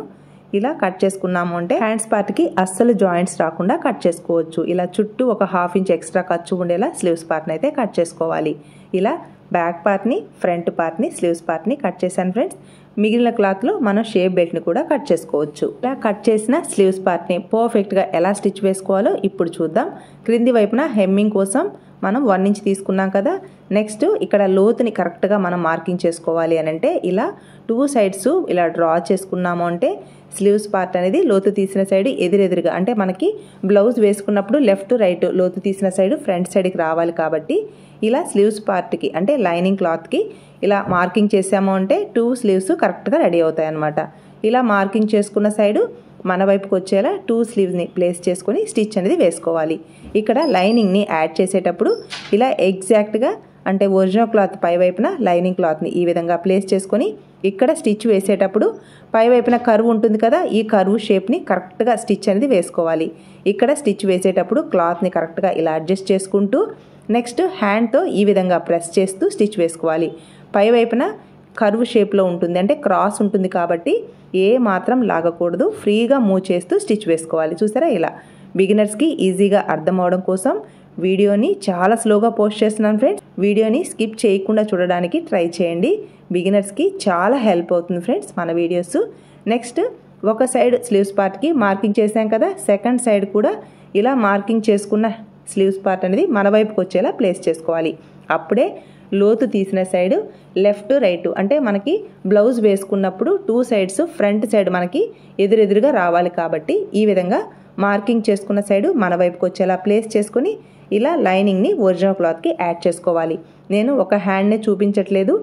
ఇలా కట్ చేసుకున్నాము అంటే హ్యాండ్స్ పార్ట్కి అస్సలు జాయింట్స్ రాకుండా కట్ చేసుకోవచ్చు. ఇలా చుట్టూ ఒక 1/2 ఇంచ్ ఎక్స్ట్రా ఖర్చు ఉండేలా స్లీవ్స్ పార్ట్ని అయితే కట్ చేసుకోవాలి. ఇలా బ్యాక్ పార్ట్ని ఫ్రంట్ పార్ట్ని స్లీవ్స్ పార్ట్ని కట్ చేశాను ఫ్రెండ్స్. మిగిలిన క్లాత్లో మనం షేప్ బెల్ట్ని కూడా కట్ చేసుకోవచ్చు. ఇలా కట్ చేసిన స్లీవ్స్ పార్ట్ని పర్ఫెక్ట్గా ఎలా స్టిచ్ వేసుకోవాలో ఇప్పుడు చూద్దాం. క్రింది వైపున హెమ్మింగ్ కోసం మనం 1 ఇంచ్ తీసుకున్నాం కదా, నెక్స్ట్ ఇక్కడ లోతుని కరెక్ట్గా మనం మార్కింగ్ చేసుకోవాలి అని అంటే ఇలా 2 సైడ్స్ ఇలా డ్రా చేసుకున్నాము అంటే స్లీవ్స్ పార్ట్ అనేది లోతు తీసిన సైడ్ ఎదురెదురుగా, అంటే మనకి బ్లౌజ్ వేసుకున్నప్పుడు లెఫ్ట్ రైట్ లోతు తీసిన సైడ్ ఫ్రంట్ సైడ్కి రావాలి. కాబట్టి ఇలా స్లీవ్స్ పార్ట్కి అంటే లైనింగ్ క్లాత్కి ఇలా మార్కింగ్ చేసాము అంటే 2 స్లీవ్స్ కరెక్ట్గా రెడీ అవుతాయి అన్నమాట. ఇలా మార్కింగ్ చేసుకున్న సైడు మన వైపుకి వచ్చేలా 2 స్లీవ్స్ని ప్లేస్ చేసుకొని స్టిచ్ అనేది వేసుకోవాలి. ఇక్కడ లైనింగ్ని యాడ్ చేసేటప్పుడు ఇలా ఎగ్జాక్ట్గా అంటే ఒరిజినల్ క్లాత్ పై వైపున లైనింగ్ క్లాత్ని ఈ విధంగా ప్లేస్ చేసుకొని ఇక్కడ స్టిచ్ వేసేటప్పుడు పై వైపున కర్వ్ ఉంటుంది కదా, ఈ కర్వ్ షేప్ని కరెక్ట్గా స్టిచ్ అనేది వేసుకోవాలి. ఇక్కడ స్టిచ్ వేసేటప్పుడు క్లాత్ని కరెక్ట్గా ఇలా అడ్జస్ట్ చేసుకుంటూ నెక్స్ట్ హ్యాండ్తో ఈ విధంగా ప్రెస్ చేస్తూ స్టిచ్ వేసుకోవాలి. పై వైపున కర్వ్ షేప్లో ఉంటుంది, అంటే క్రాస్ ఉంటుంది కాబట్టి ఏ మాత్రం లాగకూడదు, ఫ్రీగా మూవ్ చేస్తూ స్టిచ్ వేసుకోవాలి. చూసారా, ఇలా బిగినర్స్కి ఈజీగా అర్థం అవడం కోసం వీడియోని చాలా స్లోగా పోస్ట్ చేస్తున్నాను ఫ్రెండ్స్. వీడియోని స్కిప్ చేయకుండా చూడడానికి ట్రై చేయండి. బిగినర్స్కి చాలా హెల్ప్ అవుతుంది ఫ్రెండ్స్ మన వీడియోస్. నెక్స్ట్ ఒక సైడ్ స్లీవ్స్ పార్ట్కి మార్కింగ్ చేసాం కదా, సెకండ్ సైడ్ కూడా ఇలా మార్కింగ్ చేసుకున్న స్లీవ్స్ పార్ట్ అనేది మన వైపుకి వచ్చేలా ప్లేస్ చేసుకోవాలి. అప్పుడే లోతు తీసిన సైడ్ లెఫ్ట్ రైట్ అంటే మనకి బ్లౌజ్ వేసుకున్నప్పుడు 2 సైడ్స్ ఫ్రంట్ సైడ్ మనకి ఎదురెదురుగా రావాలి. కాబట్టి ఈ విధంగా మార్కింగ్ చేసుకున్న సైడు మన వైపుకి వచ్చేలా ప్లేస్ చేసుకొని ఇలా లైనింగ్ని ఒరిజినల్ క్లాత్కి యాడ్ చేసుకోవాలి. నేను ఒక హ్యాండ్నే చూపించట్లేదు,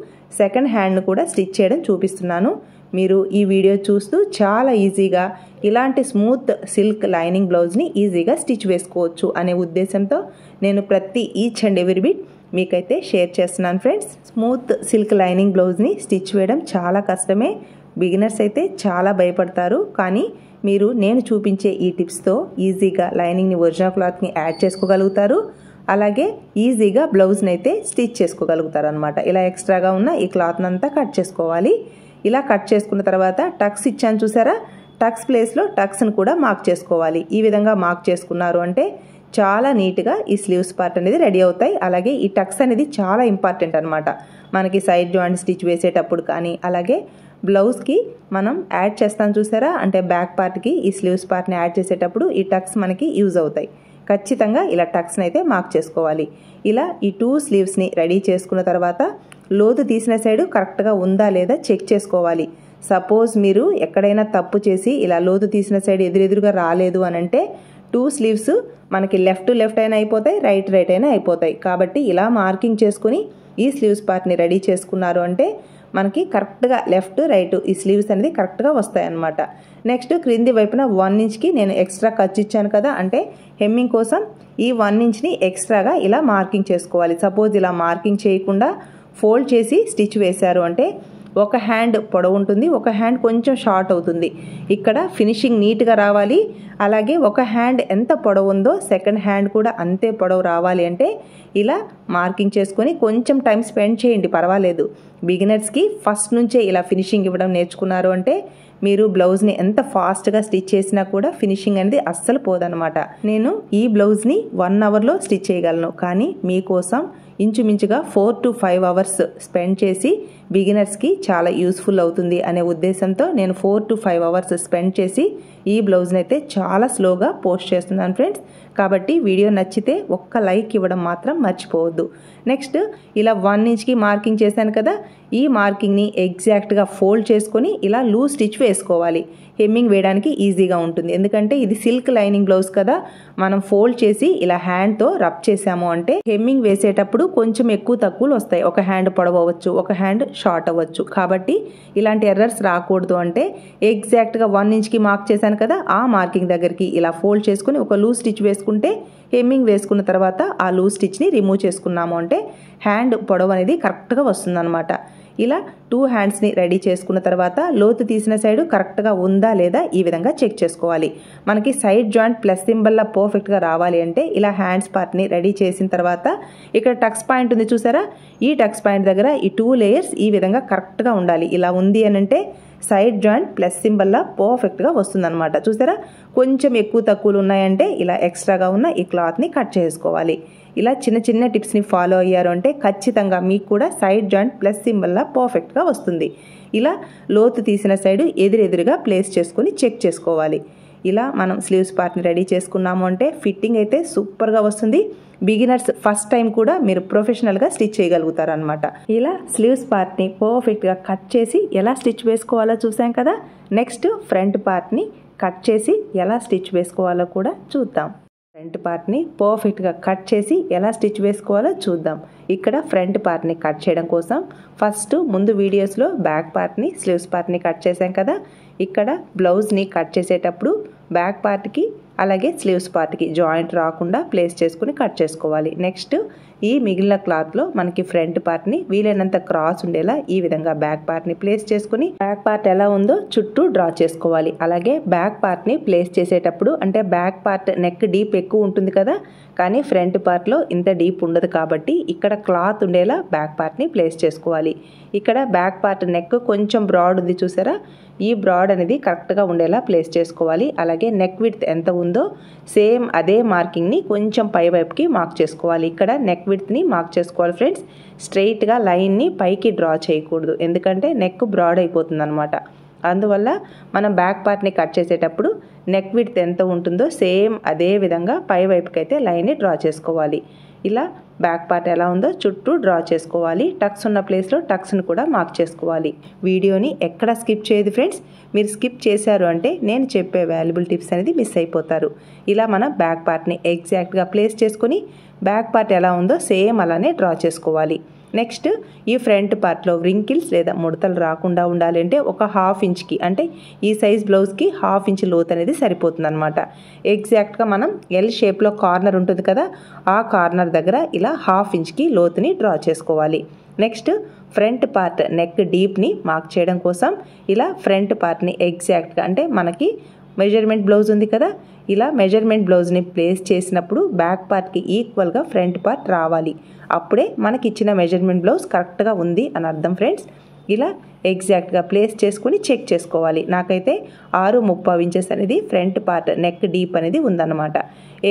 సెకండ్ హ్యాండ్ను కూడా స్టిచ్ చేయడం చూపిస్తున్నాను. మీరు ఈ వీడియో చూస్తూ చాలా ఈజీగా ఇలాంటి స్మూత్ సిల్క్ లైనింగ్ బ్లౌజ్ని ఈజీగా స్టిచ్ వేసుకోవచ్చు అనే ఉద్దేశంతో నేను ప్రతి ఈచ్ అండ్ ఎవ్రీ బిట్ మీకైతే షేర్ చేస్తున్నాను ఫ్రెండ్స్. స్మూత్ సిల్క్ లైనింగ్ బ్లౌజ్ని స్టిచ్ వేయడం చాలా కష్టమే, బిగినర్స్ అయితే చాలా భయపడతారు. కానీ మీరు నేను చూపించే ఈ టిప్స్తో ఈజీగా లైనింగ్ని ఒరిజినల్ క్లాత్ని యాడ్ చేసుకోగలుగుతారు, అలాగే ఈజీగా బ్లౌజ్ని అయితే స్టిచ్ చేసుకోగలుగుతారు అనమాట. ఇలా ఎక్స్ట్రాగా ఉన్న ఈ క్లాత్ని అంతా కట్ చేసుకోవాలి. ఇలా కట్ చేసుకున్న తర్వాత టక్స్ ఇచ్చాను చూసారా, టక్స్ ప్లేస్లో టక్స్ని కూడా మార్క్ చేసుకోవాలి. ఈ విధంగా మార్క్ చేసుకున్నారు అంటే చాలా నీట్గా ఈ స్లీవ్స్ పార్ట్ అనేది రెడీ అవుతాయి. అలాగే ఈ టక్స్ అనేది చాలా ఇంపార్టెంట్ అనమాట మనకి సైడ్ జాయింట్ స్టిచ్ వేసేటప్పుడు కానీ, అలాగే బ్లౌజ్కి మనం యాడ్ చేస్తాం చూసారా, అంటే బ్యాక్ పార్ట్కి ఈ స్లీవ్స్ పార్ట్ని యాడ్ చేసేటప్పుడు ఈ టక్స్ మనకి యూజ్ అవుతాయి. ఖచ్చితంగా ఇలా టక్స్ని అయితే మార్క్ చేసుకోవాలి. ఇలా ఈ 2 స్లీవ్స్ని రెడీ చేసుకున్న తర్వాత లోతు తీసిన సైడు కరెక్ట్గా ఉందా లేదా చెక్ చేసుకోవాలి. సపోజ్ మీరు ఎక్కడైనా తప్పు చేసి ఇలా లోతు తీసిన సైడ్ ఎదురెదురుగా రాలేదు అని అంటే 2 స్లీవ్స్ మనకి లెఫ్ట్ అయినా అయిపోతాయి, రైట్ అయినా అయిపోతాయి. కాబట్టి ఇలా మార్కింగ్ చేసుకుని ఈ స్లీవ్స్ పార్ట్ని రెడీ చేసుకున్నారు అంటే మనకి కరెక్ట్గా లెఫ్ట్ రైట్ ఈ స్లీవ్స్ అనేది కరెక్ట్గా వస్తాయి అన్నమాట. నెక్స్ట్ క్రింది వైపున 1 ఇంచ్కి నేను ఎక్స్ట్రా ఖర్చు ఇచ్చాను కదా, అంటే హెమ్మింగ్ కోసం ఈ 1 ఇంచ్ని ఎక్స్ట్రాగా ఇలా మార్కింగ్ చేసుకోవాలి. సపోజ్ ఇలా మార్కింగ్ చేయకుండా ఫోల్డ్ చేసి స్టిచ్ వేశారు అంటే ఒక హ్యాండ్ పొడవు ఉంటుంది, ఒక హ్యాండ్ కొంచెం షార్ట్ అవుతుంది. ఇక్కడ ఫినిషింగ్ నీట్గా రావాలి. అలాగే ఒక హ్యాండ్ ఎంత పొడవు ఉందో సెకండ్ హ్యాండ్ కూడా అంతే పొడవు రావాలి. అంటే ఇలా మార్కింగ్ చేసుకొని కొంచెం టైం స్పెండ్ చేయండి, పర్వాలేదు. బిగినర్స్కి ఫస్ట్ నుంచే ఇలా ఫినిషింగ్ ఇవ్వడం నేర్చుకున్నారు అంటే మీరు బ్లౌజ్ని ఎంత ఫాస్ట్గా స్టిచ్ చేసినా కూడా ఫినిషింగ్ అనేది అస్సలు పోదనమాట. నేను ఈ బ్లౌజ్ని 1 అవర్లో స్టిచ్ చేయగలను, కానీ మీకోసం ఇంచుమించుగా 4 to 5 అవర్స్ స్పెండ్ చేసి బిగినర్స్కి చాలా యూస్ఫుల్ అవుతుంది అనే ఉద్దేశంతో నేను 4 to 5 అవర్స్ స్పెండ్ చేసి ఈ బ్లౌజ్ని అయితే చాలా స్లోగా పోస్ట్ చేస్తున్నాను ఫ్రెండ్స్. కాబట్టి వీడియో నచ్చితే ఒక్క లైక్ ఇవ్వడం మాత్రం మర్చిపోవద్దు. నెక్స్ట్ ఇలా 1 ఇంచ్కి మార్కింగ్ చేశాను కదా, ఈ మార్కింగ్ని ఎగ్జాక్ట్గా ఫోల్డ్ చేసుకొని ఇలా లూజ్ స్టిచ్ వేసుకోవాలి. హెమ్మింగ్ వేయడానికి ఈజీగా ఉంటుంది, ఎందుకంటే ఇది సిల్క్ లైనింగ్ బ్లౌజ్ కదా. మనం ఫోల్డ్ చేసి ఇలా హ్యాండ్తో రబ్ చేసాము అంటే హెమ్మింగ్ వేసేటప్పుడు కొంచెం ఎక్కువ తక్కువలు వస్తాయి. ఒక హ్యాండ్ పొడవు అవ్వచ్చు, ఒక హ్యాండ్ షార్ట్ అవ్వచ్చు. కాబట్టి ఇలాంటి ఎర్రర్స్ రాకూడదు అంటే ఎగ్జాక్ట్గా 1 ఇంచ్కి మార్క్ చేశాను కదా, ఆ మార్కింగ్ దగ్గరికి ఇలా ఫోల్డ్ చేసుకుని ఒక లూజ్ స్టిచ్ వేసుకుంటే హెమ్మింగ్ వేసుకున్న తర్వాత ఆ లూజ్ స్టిచ్ని రిమూవ్ చేసుకున్నాము అంటే హ్యాండ్ పొడవు అనేది కరెక్ట్గా వస్తుందన్నమాట. ఇలా 2 హ్యాండ్స్ని రెడీ చేసుకున్న తర్వాత లోతు తీసిన సైడ్ కరెక్ట్గా ఉందా లేదా ఈ విధంగా చెక్ చేసుకోవాలి. మనకి సైడ్ జాయింట్ ప్లస్ సింబల్లా పర్ఫెక్ట్గా రావాలి అంటే ఇలా హ్యాండ్స్ పార్ట్ని రెడీ చేసిన తర్వాత ఇక్కడ టక్స్ పాయింట్ ఉంది చూసారా, ఈ టక్స్ పాయింట్ దగ్గర ఈ 2 లేయర్స్ ఈ విధంగా కరెక్ట్గా ఉండాలి. ఇలా ఉంది అని అంటే సైడ్ జాయింట్ ప్లస్ సింబల్లా పర్ఫెక్ట్గా వస్తుందన్నమాట. చూసారా, కొంచెం ఎక్కువ తక్కువలు ఉన్నాయంటే ఇలా ఎక్స్ట్రాగా ఉన్న ఈ క్లాత్ని కట్ చేసుకోవాలి. ఇలా చిన్న చిన్న టిప్స్ని ఫాలో అయ్యారు అంటే ఖచ్చితంగా మీకు కూడా సైడ్ జాయింట్ ప్లస్ సింబల్లా పర్ఫెక్ట్గా వస్తుంది. ఇలా లోతు తీసిన సైడ్ ఎదురెదురుగా ప్లేస్ చేసుకొని చెక్ చేసుకోవాలి. ఇలా మనం స్లీవ్స్ పార్ట్ని రెడీ చేసుకున్నాము అంటే ఫిట్టింగ్ అయితే సూపర్గా వస్తుంది. బిగినర్స్ ఫస్ట్ టైం కూడా మీరు ప్రొఫెషనల్గా స్టిచ్ చేయగలుగుతారు అనమాట. ఇలా స్లీవ్స్ పార్ట్ని పర్ఫెక్ట్గా కట్ చేసి ఎలా స్టిచ్ వేసుకోవాలో చూసాం కదా. నెక్స్ట్ ఫ్రంట్ పార్ట్ని కట్ చేసి ఎలా స్టిచ్ వేసుకోవాలో కూడా చూద్దాం. ఫ్రంట్ పార్ట్ని పర్ఫెక్ట్గా కట్ చేసి ఎలా స్టిచ్ వేసుకోవాలో చూద్దాం. ఇక్కడ ఫ్రంట్ పార్ట్ని కట్ చేయడం కోసం ఫస్ట్ ముందు వీడియోస్లో బ్యాక్ పార్ట్ని స్లీవ్స్ పార్ట్ని కట్ చేసాం కదా, ఇక్కడ బ్లౌజ్ని కట్ చేసేటప్పుడు బ్యాక్ పార్ట్కి అలాగే స్లీవ్స్ పార్ట్కి జాయింట్ రాకుండా ప్లేస్ చేసుకుని కట్ చేసుకోవాలి. నెక్స్ట్ ఈ మిగిలిన క్లాత్లో మనకి ఫ్రంట్ పార్ట్ని వీలైనంత క్రాస్ ఉండేలా ఈ విధంగా బ్యాక్ పార్ట్ని ప్లేస్ చేసుకుని బ్యాక్ పార్ట్ ఎలా ఉందో చుట్టూ డ్రా చేసుకోవాలి. అలాగే బ్యాక్ పార్ట్ని ప్లేస్ చేసేటప్పుడు అంటే బ్యాక్ పార్ట్ నెక్ డీప్ ఎక్కువ ఉంటుంది కదా, కానీ ఫ్రంట్ పార్ట్లో ఇంత డీప్ ఉండదు కాబట్టి ఇక్కడ క్లాత్ ఉండేలా బ్యాక్ పార్ట్ని ప్లేస్ చేసుకోవాలి. ఇక్కడ బ్యాక్ పార్ట్ నెక్ కొంచెం బ్రాడ్ ఉంది చూసారా, ఈ బ్రాడ్ అనేది కరెక్ట్గా ఉండేలా ప్లేస్ చేసుకోవాలి. అలాగే నెక్ విడ్త్ ఎంత ఉందో సేమ్ అదే మార్కింగ్ని కొంచెం పై వైపుకి మార్క్ చేసుకోవాలి. ఇక్కడ నెక్ విడ్త్ని మార్క్ చేసుకోవాలి ఫ్రెండ్స్. స్ట్రైట్గా లైన్ని పైకి డ్రా చేయకూడదు, ఎందుకంటే నెక్ బ్రాడ్ అయిపోతుంది అనమాట. అందువల్ల మనం బ్యాక్ పార్ట్ని కట్ చేసేటప్పుడు నెక్ విడ్త్ ఎంత ఉంటుందో సేమ్ అదే విధంగా పై వైపుకి అయితే లైన్ని డ్రా చేసుకోవాలి. ఇలా బ్యాక్ పార్ట్ ఎలా ఉందో చుట్టూ డ్రా చేసుకోవాలి. టక్స్ ఉన్న ప్లేస్లో టక్స్ని కూడా మార్క్ చేసుకోవాలి. వీడియోని ఎక్కడ స్కిప్ చేయదు ఫ్రెండ్స్. మీరు స్కిప్ చేశారు అంటే నేను చెప్పే వాల్యుబుల్ టిప్స్ అనేది మిస్ అయిపోతారు. ఇలా మనం బ్యాక్ పార్ట్ని ఎగ్జాక్ట్గా ప్లేస్ చేసుకొని బ్యాక్ పార్ట్ ఎలా ఉందో సేమ్ అలానే డ్రా చేసుకోవాలి. నెక్స్ట్ ఈ ఫ్రంట్ పార్ట్లో వ్రింకిల్స్ లేదా ముడతలు రాకుండా ఉండాలి అంటే ఒక 1/2 ఇంచ్కి అంటే ఈ సైజ్ బ్లౌజ్కి 1/2 ఇంచ్ లోత్ అనేది సరిపోతుంది అనమాట. ఎగ్జాక్ట్గా మనం ఎల్ షేప్లో కార్నర్ ఉంటుంది కదా, ఆ కార్నర్ దగ్గర ఇలా 1/2 ఇంచ్కి లోతుని డ్రా చేసుకోవాలి. నెక్స్ట్ ఫ్రంట్ పార్ట్ నెక్ డీప్ని మార్క్ చేయడం కోసం ఇలా ఫ్రంట్ పార్ట్ని ఎగ్జాక్ట్గా అంటే మనకి మెజర్మెంట్ బ్లౌజ్ ఉంది కదా, ఇలా మెజర్మెంట్ బ్లౌజ్ని ప్లేస్ చేసినప్పుడు బ్యాక్ పార్ట్కి ఈక్వల్గా ఫ్రంట్ పార్ట్ రావాలి. అప్పుడే మనకి ఇచ్చిన మెజర్మెంట్ బ్లౌజ్ కరెక్ట్గా ఉంది అని అర్థం ఫ్రెండ్స్. ఇలా ఎగ్జాక్ట్గా ప్లేస్ చేసుకుని చెక్ చేసుకోవాలి. నాకైతే 6/3 ఇంచెస్ అనేది ఫ్రంట్ పార్ట్ నెక్ డీప్ అనేది ఉందన్నమాట.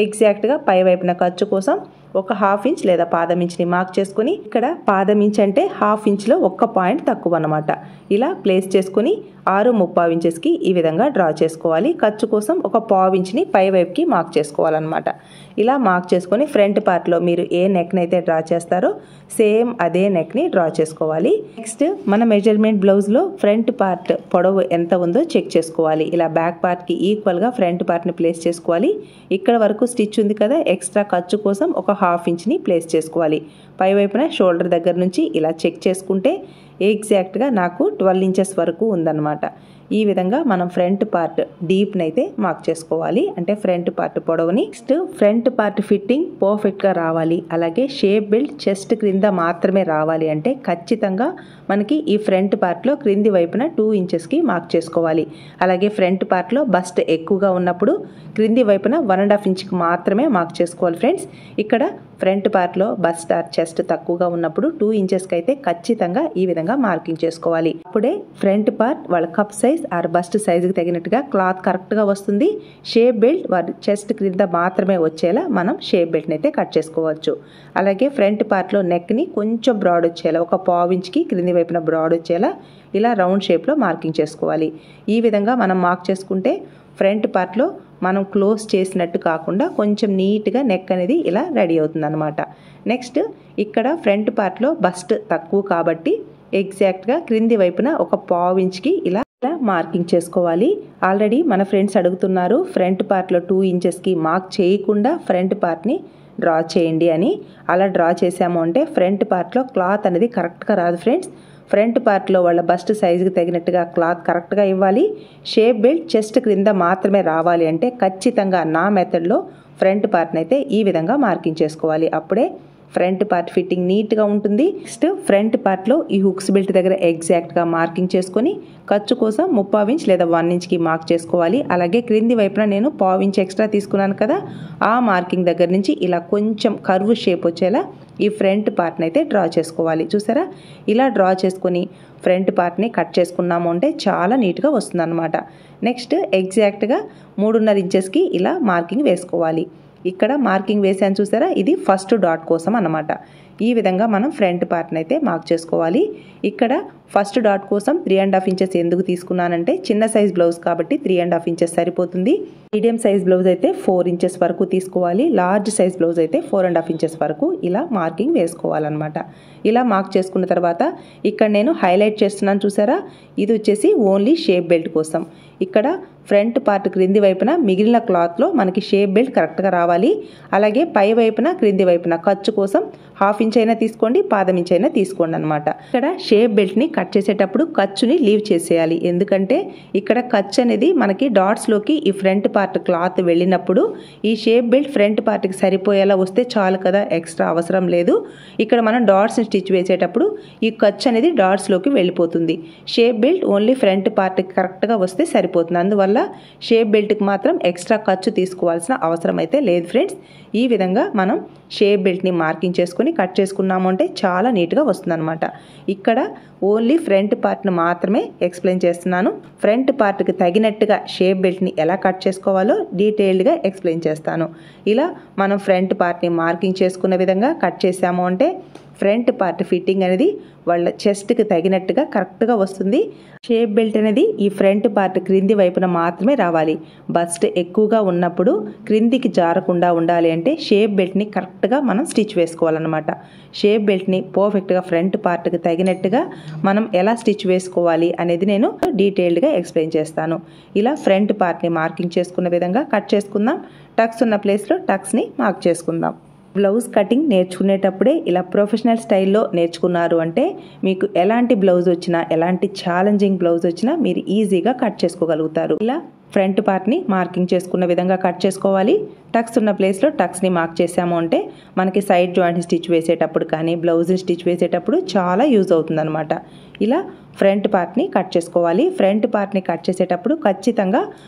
ఎగ్జాక్ట్గా పై వైపున ఖర్చు కోసం ఒక 1/2 ఇంచ్ లేదా పాదం ఇంచ్ని మార్క్ చేసుకుని ఇక్కడ పాదం ఇంచ్ అంటే 1/2 ఇంచ్లో 1 పాయింట్ తక్కువ అనమాట. ఇలా ప్లేస్ చేసుకుని 6/3 ఇంచెస్కి ఈ విధంగా డ్రా చేసుకోవాలి. ఖర్చు కోసం ఒక 1/4 ఇంచ్ని పై వైపుకి మార్క్ చేసుకోవాలన్నమాట. ఇలా మార్క్ చేసుకొని ఫ్రంట్ పార్ట్లో మీరు ఏ నెక్ని అయితే డ్రా చేస్తారో సేమ్ అదే నెక్ని డ్రా చేసుకోవాలి. నెక్స్ట్ మన మెజర్మెంట్ బ్లౌజ్లో ఫ్రంట్ పార్ట్ పొడవు ఎంత ఉందో చెక్ చేసుకోవాలి. ఇలా బ్యాక్ పార్ట్కి ఈక్వల్గా ఫ్రంట్ పార్ట్ని ప్లేస్ చేసుకోవాలి. ఇక్కడ వరకు స్టిచ్ ఉంది కదా, ఎక్స్ట్రా ఖర్చు కోసం ఒక 1/2 ఇంచ్ని ప్లేస్ చేసుకోవాలి. పై వైపున షోల్డర్ దగ్గర నుంచి ఇలా చెక్ చేసుకుంటే ఎగ్జాక్ట్గా నాకు 12 ఇంచెస్ వరకు ఉందన్నమాట. ఈ విధంగా మనం ఫ్రంట్ పార్ట్ డీప్ని అయితే మార్క్ చేసుకోవాలి, అంటే ఫ్రంట్ పార్ట్ పొడవుని. నెక్స్ట్ ఫ్రంట్ పార్ట్ ఫిట్టింగ్ పర్ఫెక్ట్గా రావాలి, అలాగే షేప్ బెల్ట్ చెస్ట్ క్రింద మాత్రమే రావాలి అంటే ఖచ్చితంగా మనకి ఈ ఫ్రంట్ పార్ట్లో క్రింది వైపున 2 ఇంచెస్కి మార్క్ చేసుకోవాలి. అలాగే ఫ్రంట్ పార్ట్లో బస్ట్ ఎక్కువగా ఉన్నప్పుడు క్రింది వైపున 1.5 ఇంచ్కి మాత్రమే మార్క్ చేసుకోవాలి ఫ్రెండ్స్. ఇక్కడ ఫ్రంట్ పార్ట్లో బస్ట్ ఆర్ చెస్ట్ చెస్ట్ తక్కువగా ఉన్నప్పుడు 2 ఇంచెస్కి అయితే ఖచ్చితంగా ఈ విధంగా మార్కింగ్ చేసుకోవాలి. అప్పుడే ఫ్రంట్ పార్ట్ వాళ్ళ కప్ సైజ్ ఆర్ బస్ట్ సైజుకి తగినట్టుగా క్లాత్ కరెక్ట్గా వస్తుంది. షేప్ బెల్ట్ వారి చెస్ట్ క్రింద మాత్రమే వచ్చేలా మనం షేప్ బెల్ట్ని అయితే కట్ చేసుకోవచ్చు. అలాగే ఫ్రంట్ పార్ట్లో నెక్ని కొంచెం బ్రాడ్ వచ్చేలా, ఒక పావు ఇంచ్కి క్రింది వైపున బ్రాడ్ వచ్చేలా ఇలా రౌండ్ షేప్లో మార్కింగ్ చేసుకోవాలి. ఈ విధంగా మనం మార్క్ చేసుకుంటే ఫ్రంట్ పార్ట్లో మనం క్లోజ్ చేసినట్టు కాకుండా కొంచెం నీట్గా నెక్ అనేది ఇలా రెడీ అవుతుంది అనమాట. నెక్స్ట్ ఇక్కడ ఫ్రంట్ పార్ట్లో బస్ట్ తక్కువ కాబట్టి ఎగ్జాక్ట్గా క్రింది వైపున ఒక పావు ఇంచ్కి ఇలా మార్కింగ్ చేసుకోవాలి. ఆల్రెడీ మన ఫ్రెండ్స్ అడుగుతున్నారు ఫ్రంట్ పార్ట్లో 2 ఇంచెస్కి మార్క్ చేయకుండా ఫ్రంట్ పార్ట్ని డ్రా చేయండి అని. అలా డ్రా చేసాము అంటే ఫ్రంట్ పార్ట్లో క్లాత్ అనేది కరెక్ట్గా రాదు ఫ్రెండ్స్. ఫ్రంట్ పార్ట్లో వాళ్ళ బస్ట్ సైజుకి తగినట్టుగా క్లాత్ కరెక్ట్గా ఇవ్వాలి. షేప్ బెల్ట్ చెస్ట్ క్రింద మాత్రమే రావాలి అంటే ఖచ్చితంగా నా మెథడ్లో ఫ్రంట్ పార్ట్ని అయితే ఈ విధంగా మార్కింగ్ చేసుకోవాలి. అప్పుడే ఫ్రంట్ పార్ట్ ఫిట్టింగ్ నీట్గా ఉంటుంది. నెక్స్ట్ ఫ్రంట్ పార్ట్లో ఈ హుక్స్ బెల్ట్ దగ్గర ఎగ్జాక్ట్గా మార్కింగ్ చేసుకొని ఖర్చు కోసం 3/4 ఇంచ్ లేదా 1 ఇంచ్కి మార్క్ చేసుకోవాలి. అలాగే క్రింది వైపున నేను 1/4 ఇంచ్ ఎక్స్ట్రా తీసుకున్నాను కదా, ఆ మార్కింగ్ దగ్గర నుంచి ఇలా కొంచెం కర్వ్ షేప్ వచ్చేలా ఈ ఫ్రంట్ పార్ట్ని అయితే డ్రా చేసుకోవాలి. చూసారా, ఇలా డ్రా చేసుకొని ఫ్రంట్ పార్ట్ని కట్ చేసుకున్నాము అంటే చాలా నీట్గా వస్తుంది అనమాట. నెక్స్ట్ ఎగ్జాక్ట్గా 3.5 ఇంచెస్కి ఇలా మార్కింగ్ వేసుకోవాలి. ఇక్కడ మార్కింగ్ వేసాను చూసారా, ఇది ఫస్ట్ డాట్ కోసం అన్నమాట. ఈ విధంగా మనం ఫ్రంట్ పార్ట్ని అయితే మార్క్ చేసుకోవాలి. ఇక్కడ ఫస్ట్ డాట్ కోసం 3.5 ఇంచెస్ ఎందుకు తీసుకున్నానంటే చిన్న సైజ్ బ్లౌజ్ కాబట్టి 3.5 ఇంచెస్ సరిపోతుంది. మీడియం సైజ్ బ్లౌజ్ అయితే 4 ఇంచెస్ వరకు తీసుకోవాలి. లార్జ్ సైజ్ బ్లౌజ్ అయితే 4.5 ఇంచెస్ వరకు ఇలా మార్కింగ్ వేసుకోవాలన్నమాట. ఇలా మార్క్ చేసుకున్న తర్వాత ఇక్కడ నేను హైలైట్ చేస్తున్నాను చూసారా, ఇది వచ్చేసి ఓన్లీ షేప్ బెల్ట్ కోసం. ఇక్కడ ఫ్రంట్ పార్ట్ క్రింది వైపున మిగిలిన క్లాత్లో మనకి షేప్ బెల్ట్ కరెక్ట్గా రావాలి. అలాగే పై వైపున క్రింది వైపున ఖర్చు కోసం 1/2 ఇంచ్ అయినా తీసుకోండి, 1/4 ఇంచ్ అయినా తీసుకోండి అనమాట. ఇక్కడ షేప్ బెల్ట్ని కట్ చేసేటప్పుడు ఖర్చుని లీవ్ చేసేయాలి. ఎందుకంటే ఇక్కడ ఖర్చు అనేది మనకి డాట్స్లోకి ఈ ఫ్రంట్ పార్ట్ క్లాత్ వెళ్ళినప్పుడు ఈ షేప్ బెల్ట్ ఫ్రంట్ పార్ట్కి సరిపోయేలా వస్తే చాలు కదా, ఎక్స్ట్రా అవసరం లేదు. ఇక్కడ మనం డాట్స్ని స్టిచ్ వేసేటప్పుడు ఈ ఖర్చు అనేది డాట్స్లోకి వెళ్ళిపోతుంది. షేప్ బెల్ట్ ఓన్లీ ఫ్రంట్ పార్ట్కి కరెక్ట్గా వస్తే సరిపోతుంది. అందువల్ల షేప్ బెల్ట్కి మాత్రం ఎక్స్ట్రా ఖర్చు తీసుకోవాల్సిన అవసరం అయితే లేదు ఫ్రెండ్స్. ఈ విధంగా మనం షేప్ బెల్ట్ని మార్కింగ్ చేసుకుని కట్ చేసుకున్నాము అంటే చాలా నీట్గా వస్తుంది అనమాట. ఇక్కడ ఓన్లీ ఫ్రంట్ పార్ట్ని మాత్రమే ఎక్స్ప్లెయిన్ చేస్తున్నాను. ఫ్రంట్ పార్ట్కి తగినట్టుగా షేప్ బెల్ట్ని ఎలా కట్ చేసుకోవాలో డీటెయిల్డ్గా ఎక్స్ప్లెయిన్ చేస్తాను. ఇలా మనం ఫ్రంట్ పార్ట్ని మార్కింగ్ చేసుకున్న విధంగా కట్ చేసాము అంటే ఫ్రంట్ పార్ట్ ఫిట్టింగ్ అనేది వాళ్ళ చెస్ట్కి తగినట్టుగా కరెక్ట్గా వస్తుంది. షేప్ బెల్ట్ అనేది ఈ ఫ్రంట్ పార్ట్ క్రింది వైపున మాత్రమే రావాలి. బస్ట్ ఎక్కువగా ఉన్నప్పుడు క్రిందికి జారకుండా ఉండాలి అంటే షేప్ బెల్ట్ని కరెక్ట్గా మనం స్టిచ్ వేసుకోవాలన్నమాట. షేప్ బెల్ట్ని పర్ఫెక్ట్గా ఫ్రంట్ పార్ట్కి తగినట్టుగా మనం ఎలా స్టిచ్ వేసుకోవాలి అనేది నేను డీటెయిల్డ్గా ఎక్స్ప్లెయిన్ చేస్తాను. ఇలా ఫ్రంట్ పార్ట్ని మార్కింగ్ చేసుకున్న విధంగా కట్ చేసుకుందాం. టక్స్ ఉన్న ప్లేస్లో టక్స్ని మార్క్ చేసుకుందాం. బ్లౌజ్ కటింగ్ నేర్చుకునేటప్పుడే ఇలా ప్రొఫెషనల్ స్టైల్లో నేర్చుకున్నారు అంటే మీకు ఎలాంటి బ్లౌజ్ వచ్చినా, ఎలాంటి ఛాలెంజింగ్ బ్లౌజ్ వచ్చినా మీరు ఈజీగా కట్ చేసుకోగలుగుతారు. ఇలా ఫ్రంట్ పార్ట్ని మార్కింగ్ చేసుకున్న విధంగా కట్ చేసుకోవాలి. టక్స్ ఉన్న ప్లేస్లో టక్స్ని మార్క్ చేసాము అంటే మనకి సైడ్ జాయింట్ స్టిచ్ వేసేటప్పుడు కానీ బ్లౌజ్ స్టిచ్ వేసేటప్పుడు చాలా యూజ్ అవుతుందన్నమాట. ఇలా ఫ్రంట్ పార్ట్ని కట్ చేసుకోవాలి. ఫ్రంట్ పార్ట్ని కట్ చేసేటప్పుడు ఖచ్చితంగా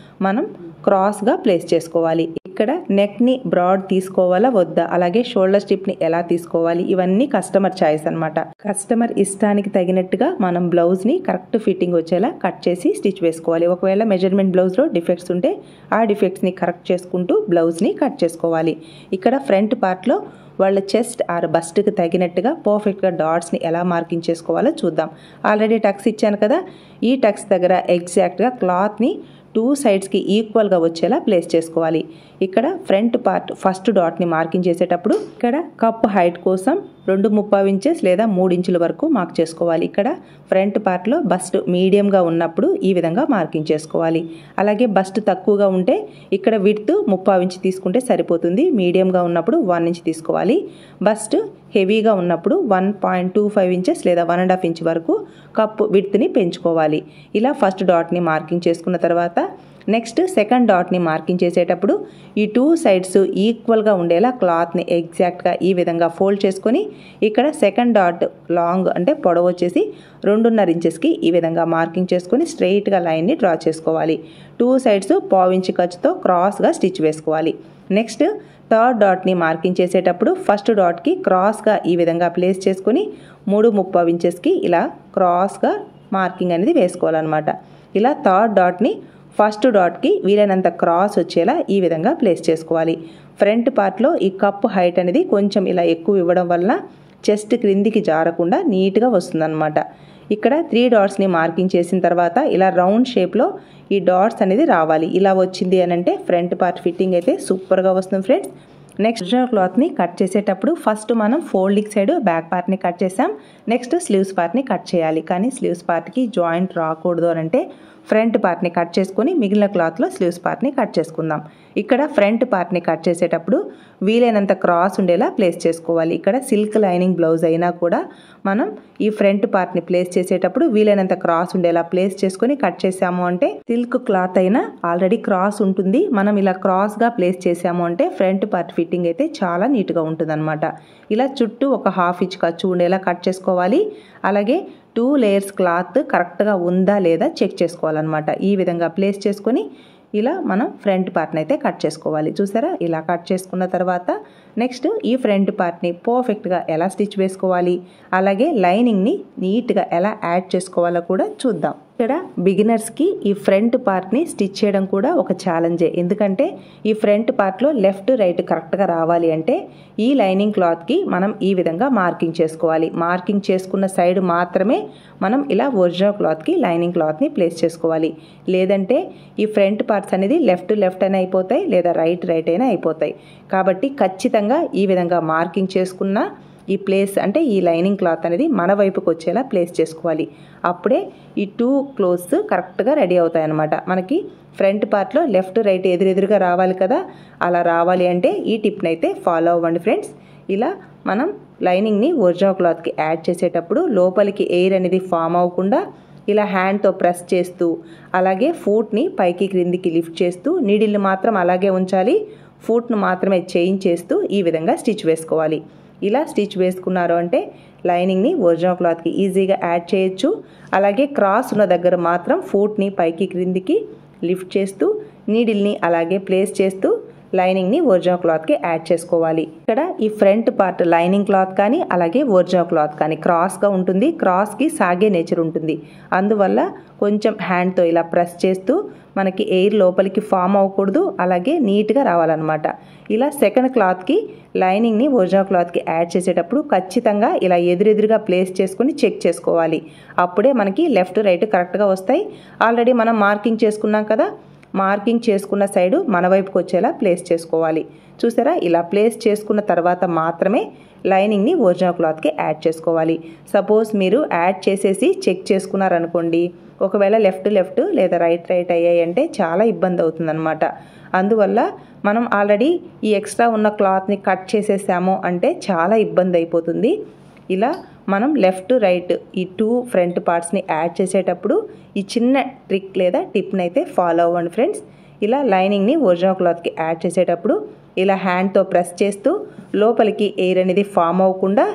మనం క్రాస్గా ప్లేస్ చేసుకోవాలి. ఇక్కడ నెక్ని బ్రాడ్ తీసుకోవాలా వద్దా, అలాగే షోల్డర్ స్ట్రిప్ని ఎలా తీసుకోవాలి, ఇవన్నీ కస్టమర్ చాయిస్ అనమాట. కస్టమర్ ఇష్టానికి తగినట్టుగా మనం బ్లౌజ్ని కరెక్ట్ ఫిట్టింగ్ వచ్చేలా కట్ చేసి స్టిచ్ వేసుకోవాలి. ఒకవేళ మెజర్మెంట్ బ్లౌజ్లో డిఫెక్ట్స్ ఉంటే ఆ డిఫెక్ట్స్ని కరెక్ట్ చేసుకుంటూ బ్లౌజ్ని కట్ చేసుకోవాలి. ఇక్కడ ఫ్రంట్ పార్ట్లో వాళ్ళ చెస్ట్ ఆర్ బస్ట్కి తగినట్టుగా పర్ఫెక్ట్గా డాట్స్ని ఎలా మార్కింగ్ చేసుకోవాలో చూద్దాం. ఆల్రెడీ టక్స్ ఇచ్చాను కదా, ఈ టక్స్ దగ్గర ఎగ్జాక్ట్గా క్లాత్ని 2 సైడ్స్కి ఈక్వల్గా వచ్చేలా ప్లేస్ చేసుకోవాలి. ఇక్కడ ఫ్రంట్ పార్ట్ ఫస్ట్ డాట్ని మార్కింగ్ చేసేటప్పుడు ఇక్కడ కప్ హైట్ కోసం 2.5 ఇంచెస్ లేదా 3 ఇంచుల వరకు మార్క్ చేసుకోవాలి. ఇక్కడ ఫ్రంట్ పార్ట్లో బస్ట్ మీడియంగా ఉన్నప్పుడు ఈ విధంగా మార్కింగ్ చేసుకోవాలి. అలాగే బస్ట్ తక్కువగా ఉంటే ఇక్కడ విడ్త్ 3.5 ఇంచ్ తీసుకుంటే సరిపోతుంది. మీడియంగా ఉన్నప్పుడు 1 ఇంచ్ తీసుకోవాలి. బస్ట్ హెవీగా ఉన్నప్పుడు 1.25 ఇంచెస్ లేదా 1.5 ఇంచ్ వరకు కప్ విడ్త్ని పెంచుకోవాలి. ఇలా ఫస్ట్ డాట్ని మార్కింగ్ చేసుకున్న తర్వాత నెక్స్ట్ సెకండ్ డాట్ని మార్కింగ్ చేసేటప్పుడు ఈ 2 సైడ్స్ ఈక్వల్గా ఉండేలా క్లాత్ని ఎగ్జాక్ట్గా ఈ విధంగా ఫోల్డ్ చేసుకొని ఇక్కడ సెకండ్ డాట్ లాంగ్ అంటే పొడవు వచ్చేసి 2.5 ఇంచెస్కి ఈ విధంగా మార్కింగ్ చేసుకొని స్ట్రెయిట్గా లైన్ని డ్రా చేసుకోవాలి. 2 సైడ్స్ పావించి ఖర్చుతో క్రాస్గా స్టిచ్ వేసుకోవాలి. నెక్స్ట్ థర్డ్ డాట్ని మార్కింగ్ చేసేటప్పుడు ఫస్ట్ డాట్కి క్రాస్గా ఈ విధంగా ప్లేస్ చేసుకొని 3.25 ఇంచెస్కి ఇలా క్రాస్గా మార్కింగ్ అనేది వేసుకోవాలన్నమాట. ఇలా థర్డ్ డాట్ని ఫస్ట్ డాట్కి వీలైనంత క్రాస్ వచ్చేలా ఈ విధంగా ప్లేస్ చేసుకోవాలి. ఫ్రంట్ పార్ట్లో ఈ కప్ హైట్ అనేది కొంచెం ఇలా ఎక్కువ ఇవ్వడం వల్ల చెస్ట్ క్రిందికి జారకుండా నీట్గా వస్తుందన్నమాట. ఇక్కడ 3 డాట్స్ని మార్కింగ్ చేసిన తర్వాత ఇలా రౌండ్ షేప్లో ఈ డాట్స్ అనేది రావాలి. ఇలా వచ్చింది అని అంటే ఫ్రంట్ పార్ట్ ఫిట్టింగ్ అయితే సూపర్గా వస్తుంది ఫ్రెండ్స్. నెక్స్ట్ క్లాత్ని కట్ చేసేటప్పుడు ఫస్ట్ మనం ఫోల్డింగ్ సైడ్ బ్యాక్ పార్ట్ని కట్ చేసాం. నెక్స్ట్ స్లీవ్స్ పార్ట్ని కట్ చేయాలి. కానీ స్లీవ్స్ పార్ట్కి జాయింట్ రాకూడదు అని అంటే ఫ్రంట్ పార్ట్ని కట్ చేసుకొని మిగిలిన క్లాత్లో స్లీవ్స్ పార్ట్ని కట్ చేసుకుందాం. ఇక్కడ ఫ్రంట్ పార్ట్ని కట్ చేసేటప్పుడు వీలైనంత క్రాస్ ఉండేలా ప్లేస్ చేసుకోవాలి. ఇక్కడ సిల్క్ లైనింగ్ బ్లౌజ్ అయినా కూడా మనం ఈ ఫ్రంట్ పార్ట్ని ప్లేస్ చేసేటప్పుడు వీలైనంత క్రాస్ ఉండేలా ప్లేస్ చేసుకొని కట్ చేసాము అంటే సిల్క్ క్లాత్ అయినా ఆల్రెడీ క్రాస్ ఉంటుంది. మనం ఇలా క్రాస్గా ప్లేస్ చేసాము అంటే ఫ్రంట్ పార్ట్ ఫిట్టింగ్ అయితే చాలా నీట్గా ఉంటుంది అనమాట. ఇలా చుట్టూ ఒక 1/2 ఇంచ్ ఖర్చు ఉండేలా కట్ చేసుకోవాలి. అలాగే 2 లేయర్స్ క్లాత్ కరెక్ట్గా ఉందా లేదా చెక్ చేసుకోవాలన్నమాట. ఈ విధంగా ప్లేస్ చేసుకొని ఇలా మనం ఫ్రంట్ పార్ట్ని అయితే కట్ చేసుకోవాలి. చూసారా, ఇలా కట్ చేసుకున్న తర్వాత నెక్స్ట్ ఈ ఫ్రంట్ పార్ట్ని పర్ఫెక్ట్గా ఎలా స్టిచ్ వేసుకోవాలి, అలాగే లైనింగ్ని నీట్గా ఎలా యాడ్ చేసుకోవాలో కూడా చూద్దాం. ఇక్కడ బిగినర్స్కి ఈ ఫ్రంట్ పార్ట్ని స్టిచ్ చేయడం కూడా ఒక ఛాలెంజే. ఎందుకంటే ఈ ఫ్రంట్ పార్ట్లో లెఫ్ట్ రైట్ కరెక్ట్గా రావాలి అంటే ఈ లైనింగ్ క్లాత్కి మనం ఈ విధంగా మార్కింగ్ చేసుకోవాలి. మార్కింగ్ చేసుకున్న సైడ్ మాత్రమే మనం ఇలా ఒరిజినల్ క్లాత్కి లైనింగ్ క్లాత్ని ప్లేస్ చేసుకోవాలి. లేదంటే ఈ ఫ్రంట్ పార్ట్స్ అనేది లెఫ్ట్ అయినా అయిపోతాయి, లేదా రైట్ అయినా అయిపోతాయి. కాబట్టి ఖచ్చితంగా ఈ విధంగా మార్కింగ్ చేసుకున్న ఈ ప్లేస్ అంటే ఈ లైనింగ్ క్లాత్ అనేది మన వైపుకి వచ్చేలా ప్లేస్ చేసుకోవాలి. అప్పుడే ఈ 2 క్లోత్స్ కరెక్ట్గా రెడీ అవుతాయి అన్నమాట. మనకి ఫ్రంట్ పార్ట్లో లెఫ్ట్ రైట్ ఎదురెదురుగా రావాలి కదా, అలా రావాలి అంటే ఈ టిప్ని అయితే ఫాలో అవ్వండి ఫ్రెండ్స్. ఇలా మనం లైనింగ్ని ఒరిజినల్ క్లాత్కి యాడ్ చేసేటప్పుడు లోపలికి ఎయిర్ అనేది ఫామ్ అవ్వకుండా ఇలా హ్యాండ్తో ప్రెస్ చేస్తూ అలాగే ఫూట్ని పైకి క్రిందికి లిఫ్ట్ చేస్తూ నీడిల్ని మాత్రం అలాగే ఉంచాలి. ఫూట్ను మాత్రమే చేంజ్ చేస్తూ ఈ విధంగా స్టిచ్ వేసుకోవాలి. ఇలా స్టిచ్ వేసుకున్నారు అంటే లైనింగ్ని ఒరిజినల్ క్లాత్కి ఈజీగా యాడ్ చేయొచ్చు. అలాగే క్రాస్ ఉన్న దగ్గర మాత్రం ఫూట్ని పైకి క్రిందికి లిఫ్ట్ చేస్తూ నీడిల్ని అలాగే ప్లేస్ చేస్తూ లైనింగ్ని ఒరిజినల్ క్లాత్కి యాడ్ చేసుకోవాలి. ఇక్కడ ఈ ఫ్రంట్ పార్ట్ లైనింగ్ క్లాత్ కానీ అలాగే ఒరిజినల్ క్లాత్ కానీ క్రాస్గా ఉంటుంది. క్రాస్కి సాగే నేచర్ ఉంటుంది. అందువల్ల కొంచెం హ్యాండ్తో ఇలా ప్రెస్ చేస్తూ మనకి ఎయిర్ లోపలికి ఫామ్ అవ్వకూడదు, అలాగే నీట్గా రావాలన్నమాట. ఇలా సెకండ్ క్లాత్కి లైనింగ్ని ఒరిజినల్ క్లాత్కి యాడ్ చేసేటప్పుడు ఖచ్చితంగా ఇలా ఎదురెదురుగా ప్లేస్ చేసుకుని చెక్ చేసుకోవాలి. అప్పుడే మనకి లెఫ్ట్ రైట్ కరెక్ట్గా వస్తాయి. ఆల్రెడీ మనం మార్కింగ్ చేసుకున్నాం కదా, మార్కింగ్ చేసుకున్న సైడు మన వైపుకి వచ్చేలా ప్లేస్ చేసుకోవాలి. చూసారా, ఇలా ప్లేస్ చేసుకున్న తర్వాత మాత్రమే లైనింగ్ని ఒరిజినల్ క్లాత్కి యాడ్ చేసుకోవాలి. సపోజ్ మీరు యాడ్ చేసేసి చెక్ చేసుకున్నారనుకోండి, ఒకవేళ లెఫ్ట్ లేదా రైట్ అయ్యాయి అంటే చాలా ఇబ్బంది అవుతుందన్నమాట. అందువల్ల మనం ఆల్రెడీ ఈ ఎక్స్ట్రా ఉన్న క్లాత్ని కట్ చేసేసాము అంటే చాలా ఇబ్బంది అయిపోతుంది. ఇలా మనం లెఫ్ట్ రైట్ ఈ 2 ఫ్రంట్ పార్ట్స్ని యాడ్ చేసేటప్పుడు ఈ చిన్న ట్రిక్ లేదా టిప్ని అయితే ఫాలో అవ్వండి ఫ్రెండ్స్. ఇలా లైనింగ్ని ఒరిజినల్ క్లాత్కి యాడ్ చేసేటప్పుడు ఇలా హ్యాండ్తో ప్రెస్ చేస్తూ లోపలికి ఎయిర్ అనేది ఫామ్ అవ్వకుండా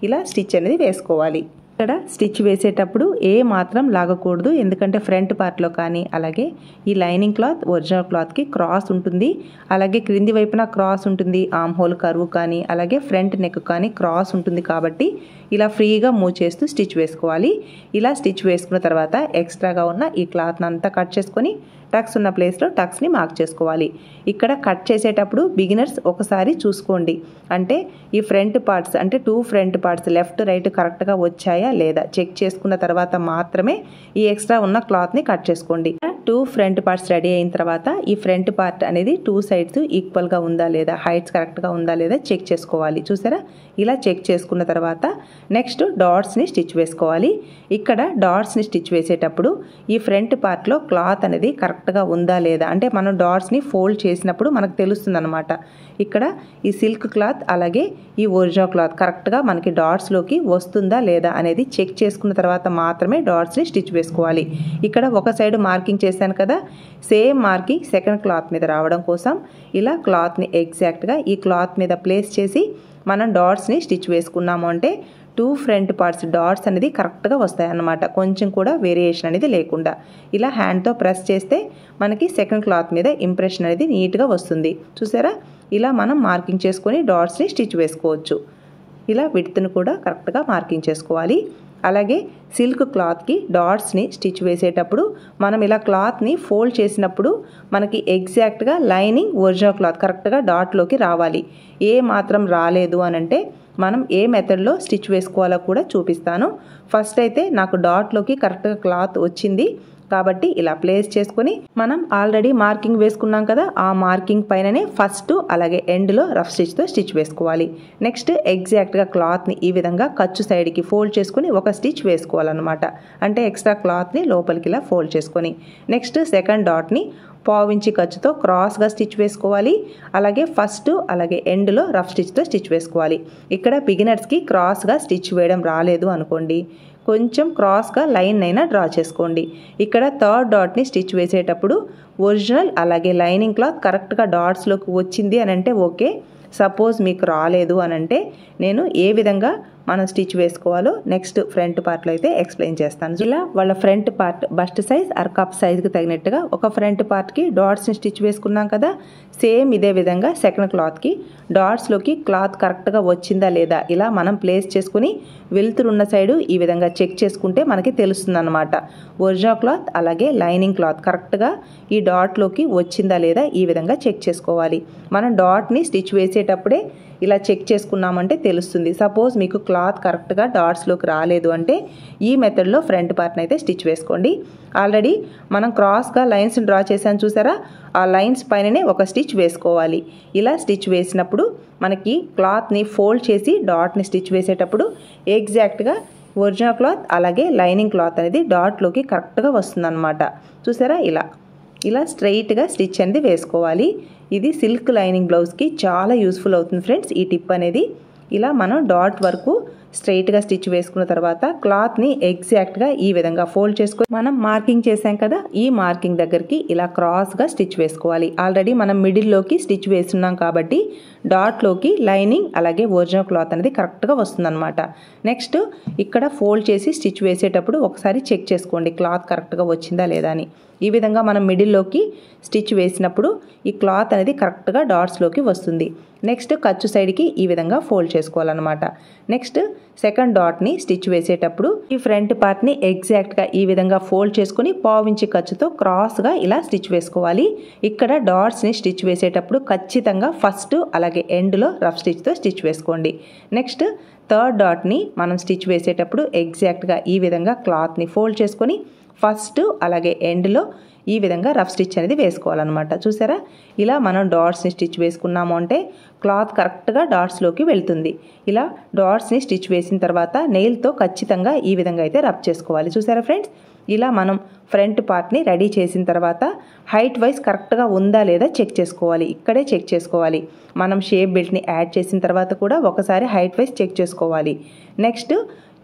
ఇలా స్టిచ్ అనేది వేసుకోవాలి. ఇక్కడ స్టిచ్ వేసేటప్పుడు ఏ మాత్రం లాగకూడదు. ఎందుకంటే ఫ్రంట్ పార్ట్లో కానీ అలాగే ఈ లైనింగ్ క్లాత్ ఒరిజినల్ క్లాత్కి క్రాస్ ఉంటుంది, అలాగే క్రింది వైపున క్రాస్ ఉంటుంది. ఆర్మ్ హోల్ కర్వ్ కానీ అలాగే ఫ్రంట్ నెక్ కానీ క్రాస్ ఉంటుంది. కాబట్టి ఇలా ఫ్రీగా మూవ్ చేస్తూ స్టిచ్ వేసుకోవాలి. ఇలా స్టిచ్ వేసుకున్న తర్వాత ఎక్స్ట్రాగా ఉన్న ఈ క్లాత్ని అంతా కట్ చేసుకొని టక్స్ ఉన్న ప్లేస్లో టక్స్ని మార్క్ చేసుకోవాలి. ఇక్కడ కట్ చేసేటప్పుడు బిగినర్స్ ఒకసారి చూసుకోండి. అంటే ఈ ఫ్రంట్ పార్ట్స్ అంటే 2 ఫ్రంట్ పార్ట్స్ లెఫ్ట్ రైట్ కరెక్ట్గా వచ్చాయా లేదా చెక్ చేసుకున్న తర్వాత మాత్రమే ఈ ఎక్స్ట్రా ఉన్న క్లాత్ని కట్ చేసుకోండి. 2 ఫ్రంట్ పార్ట్స్ రెడీ అయిన తర్వాత ఈ ఫ్రంట్ పార్ట్ అనేది 2 సైడ్స్ ఈక్వల్గా ఉందా లేదా, హైట్స్ కరెక్ట్గా ఉందా లేదా చెక్ చేసుకోవాలి. చూసారా, ఇలా చెక్ చేసుకున్న తర్వాత నెక్స్ట్ డాట్స్ని స్టిచ్ వేసుకోవాలి. ఇక్కడ డాట్స్ని స్టిచ్ వేసేటప్పుడు ఈ ఫ్రంట్ పార్ట్లో క్లాత్ అనేది కరెక్ట్గా ఉందా లేదా అంటే మనం డాట్స్ని ఫోల్డ్ చేసినప్పుడు మనకు తెలుస్తుంది అనమాట. ఇక్కడ ఈ సిల్క్ క్లాత్ అలాగే ఈ ఒరిజినల్ క్లాత్ కరెక్ట్గా మనకి డాట్స్లోకి వస్తుందా లేదా అనేది చెక్ చేసుకున్న తర్వాత మాత్రమే డాట్స్ని స్టిచ్ వేసుకోవాలి. ఇక్కడ ఒక సైడ్ మార్కింగ్ చేశాను కదా, సేమ్ మార్కింగ్ సెకండ్ క్లాత్ మీద రావడం కోసం ఇలా క్లాత్ని ఎగ్జాక్ట్గా ఈ క్లాత్ మీద ప్లేస్ చేసి మనం డాట్స్ని స్టిచ్ వేసుకున్నాము అంటే 2 ఫ్రంట్ పార్ట్స్ డాట్స్ అనేది కరెక్ట్గా వస్తాయి అన్నమాట, కొంచెం కూడా వేరియేషన్ అనేది లేకుండా. ఇలా హ్యాండ్తో ప్రెస్ చేస్తే మనకి సెకండ్ క్లాత్ మీద ఇంప్రెషన్ అనేది నీట్గా వస్తుంది. చూసారా, ఇలా మనం మార్కింగ్ చేసుకొని డాట్స్ని స్టిచ్ వేసుకోవచ్చు. ఇలా విడ్త్ను కూడా కరెక్ట్గా మార్కింగ్ చేసుకోవాలి. అలాగే సిల్క్ క్లాత్కి డాట్స్ని స్టిచ్ వేసేటప్పుడు మనం ఇలా క్లాత్ని ఫోల్డ్ చేసినప్పుడు మనకి ఎగ్జాక్ట్గా లైనింగ్ ఒరిజినల్ క్లాత్ కరెక్ట్గా డాట్లోకి రావాలి. ఏ మాత్రం రాలేదు అనంటే మనం ఏ మెథడ్లో స్టిచ్ వేసుకోవాలో కూడా చూపిస్తాను. ఫస్ట్ అయితే నాకు డాట్లోకి కరెక్ట్గా క్లాత్ వచ్చింది కాబట్టి ఇలా ప్లేస్ చేసుకొని మనం ఆల్రెడీ మార్కింగ్ వేసుకున్నాం కదా, ఆ మార్కింగ్ పైననే ఫస్ట్ అలాగే ఎండ్లో రఫ్ స్టిచ్తో స్టిచ్ వేసుకోవాలి. నెక్స్ట్ ఎగ్జాక్ట్గా క్లాత్ని ఈ విధంగా ఖర్చు సైడ్కి ఫోల్డ్ చేసుకొని ఒక స్టిచ్ వేసుకోవాలన్నమాట. అంటే ఎక్స్ట్రా క్లాత్ని లోపలికి ఇలా ఫోల్డ్ చేసుకొని నెక్స్ట్ సెకండ్ డాట్ని పావించి ఖర్చుతో క్రాస్గా స్టిచ్ వేసుకోవాలి. అలాగే ఫస్ట్ అలాగే ఎండ్లో రఫ్ స్టిచ్తో స్టిచ్ వేసుకోవాలి. ఇక్కడ బిగినర్స్కి క్రాస్గా స్టిచ్ వేయడం రాలేదు అనుకోండి, కొంచెం క్రాస్గా లైన్ అయినా డ్రా చేసుకోండి. ఇక్కడ థర్డ్ డాట్ని స్టిచ్ వేసేటప్పుడు ఒరిజినల్ అలాగే లైనింగ్ క్లాత్ కరెక్ట్గా డాట్స్లోకి వచ్చింది అని అంటే ఓకే. సపోజ్ మీకు రాలేదు అని అంటే నేను ఏ విధంగా మనం స్టిచ్ వేసుకోవాలో నెక్స్ట్ ఫ్రంట్ పార్ట్లో అయితే ఎక్స్ప్లెయిన్ చేస్తాను. ఇలా వాళ్ళ front part bust size or cup సైజ్కి తగినట్టుగా ఒక ఫ్రంట్ పార్ట్కి డాట్స్ని స్టిచ్ వేసుకున్నాం కదా, సేమ్ ఇదే విధంగా సెకండ్ క్లాత్కి డాట్స్లోకి క్లాత్ కరెక్ట్గా వచ్చిందా లేదా ఇలా మనం ప్లేస్ చేసుకుని వెళ్తురున్న సైడు ఈ విధంగా చెక్ చేసుకుంటే మనకి తెలుస్తుంది అన్నమాట. ఒరిజినల్ క్లాత్ అలాగే లైనింగ్ క్లాత్ కరెక్ట్గా ఈ డాట్లోకి వచ్చిందా లేదా ఈ విధంగా చెక్ చేసుకోవాలి. మనం డాట్ని స్టిచ్ వేసేటప్పుడే ఇలా చెక్ చేసుకున్నామంటే తెలుస్తుంది. సపోజ్ మీకు క్లాత్ కరెక్ట్గా డాట్స్లోకి రాలేదు అంటే ఈ మెథడ్లో ఫ్రంట్ పార్ట్ని అయితే స్టిచ్ వేసుకోండి. ఆల్రెడీ మనం క్రాస్గా లైన్స్ డ్రా చేసాను చూసారా, ఆ లైన్స్ పైననే ఒక స్టిచ్ వేసుకోవాలి. ఇలా స్టిచ్ వేసినప్పుడు మనకి క్లాత్ని ఫోల్డ్ చేసి డాట్ని స్టిచ్ వేసేటప్పుడు ఎగ్జాక్ట్గా ఒరిజినల్ క్లాత్ అలాగే లైనింగ్ క్లాత్ అనేది డాట్లోకి కరెక్ట్గా వస్తుందన్నమాట. చూసారా, ఇలా స్ట్రైట్గా స్టిచ్ అనేది వేసుకోవాలి. ఇది సిల్క్ లైనింగ్ బ్లౌజ్కి చాలా యూస్ఫుల్ అవుతుంది ఫ్రెండ్స్ ఈ టిప్ అనేది. ఇలా మనం డాట్ వరకు స్ట్రైట్గా స్టిచ్ వేసుకున్న తర్వాత క్లాత్ని ఎగ్జాక్ట్గా ఈ విధంగా ఫోల్డ్ చేసుకొని మనం మార్కింగ్ చేసాం కదా, ఈ మార్కింగ్ దగ్గరికి ఇలా క్రాస్గా స్టిచ్ వేసుకోవాలి. ఆల్రెడీ మనం మిడిల్లోకి స్టిచ్ వేస్తున్నాం కాబట్టి డాట్లోకి లైనింగ్ అలాగే ఒరిజినల్ క్లాత్ అనేది కరెక్ట్గా వస్తుందన్నమాట. నెక్స్ట్ ఇక్కడ ఫోల్డ్ చేసి స్టిచ్ వేసేటప్పుడు ఒకసారి చెక్ చేసుకోండి క్లాత్ కరెక్ట్గా వచ్చిందా లేదా అని. ఈ విధంగా మనం మిడిల్లోకి స్టిచ్ వేసినప్పుడు ఈ క్లాత్ అనేది కరెక్ట్గా డాట్స్లోకి వస్తుంది. నెక్స్ట్ ఖర్చు సైడ్కి ఈ విధంగా ఫోల్డ్ చేసుకోవాలన్నమాట. నెక్స్ట్ సెకండ్ డాట్ని స్టిచ్ వేసేటప్పుడు ఈ ఫ్రంట్ పార్ట్ని ఎగ్జాక్ట్గా ఈ విధంగా ఫోల్డ్ చేసుకుని పావించి ఖర్చుతో క్రాస్గా ఇలా స్టిచ్ వేసుకోవాలి. ఇక్కడ డాట్స్ని స్టిచ్ వేసేటప్పుడు ఖచ్చితంగా ఫస్ట్ అలాగే ఎండ్లో రఫ్ స్టిచ్తో స్టిచ్ వేసుకోండి. నెక్స్ట్ థర్డ్ డాట్ని మనం స్టిచ్ వేసేటప్పుడు ఎగ్జాక్ట్గా ఈ విధంగా క్లాత్ని ఫోల్డ్ చేసుకొని ఫస్ట్ అలాగే ఎండ్లో ఈ విధంగా రఫ్ స్టిచ్ అనేది వేసుకోవాలన్నమాట. చూసారా, ఇలా మనం డాట్స్ని స్టిచ్ వేసుకున్నాము అంటే క్లాత్ కరెక్ట్గా డాట్స్లోకి వెళ్తుంది. ఇలా డాట్స్ని స్టిచ్ వేసిన తర్వాత నెయిల్తో ఖచ్చితంగా ఈ విధంగా అయితే రబ్ చేసుకోవాలి. చూసారా ఫ్రెండ్స్, ఇలా మనం ఫ్రంట్ పార్ట్ని రెడీ చేసిన తర్వాత హైట్ వైజ్ కరెక్ట్గా ఉందా లేదా చెక్ చేసుకోవాలి. ఇక్కడే చెక్ చేసుకోవాలి. మనం షేప్ బెల్ట్ని యాడ్ చేసిన తర్వాత కూడా ఒకసారి హైట్ వైజ్ చెక్ చేసుకోవాలి. నెక్స్ట్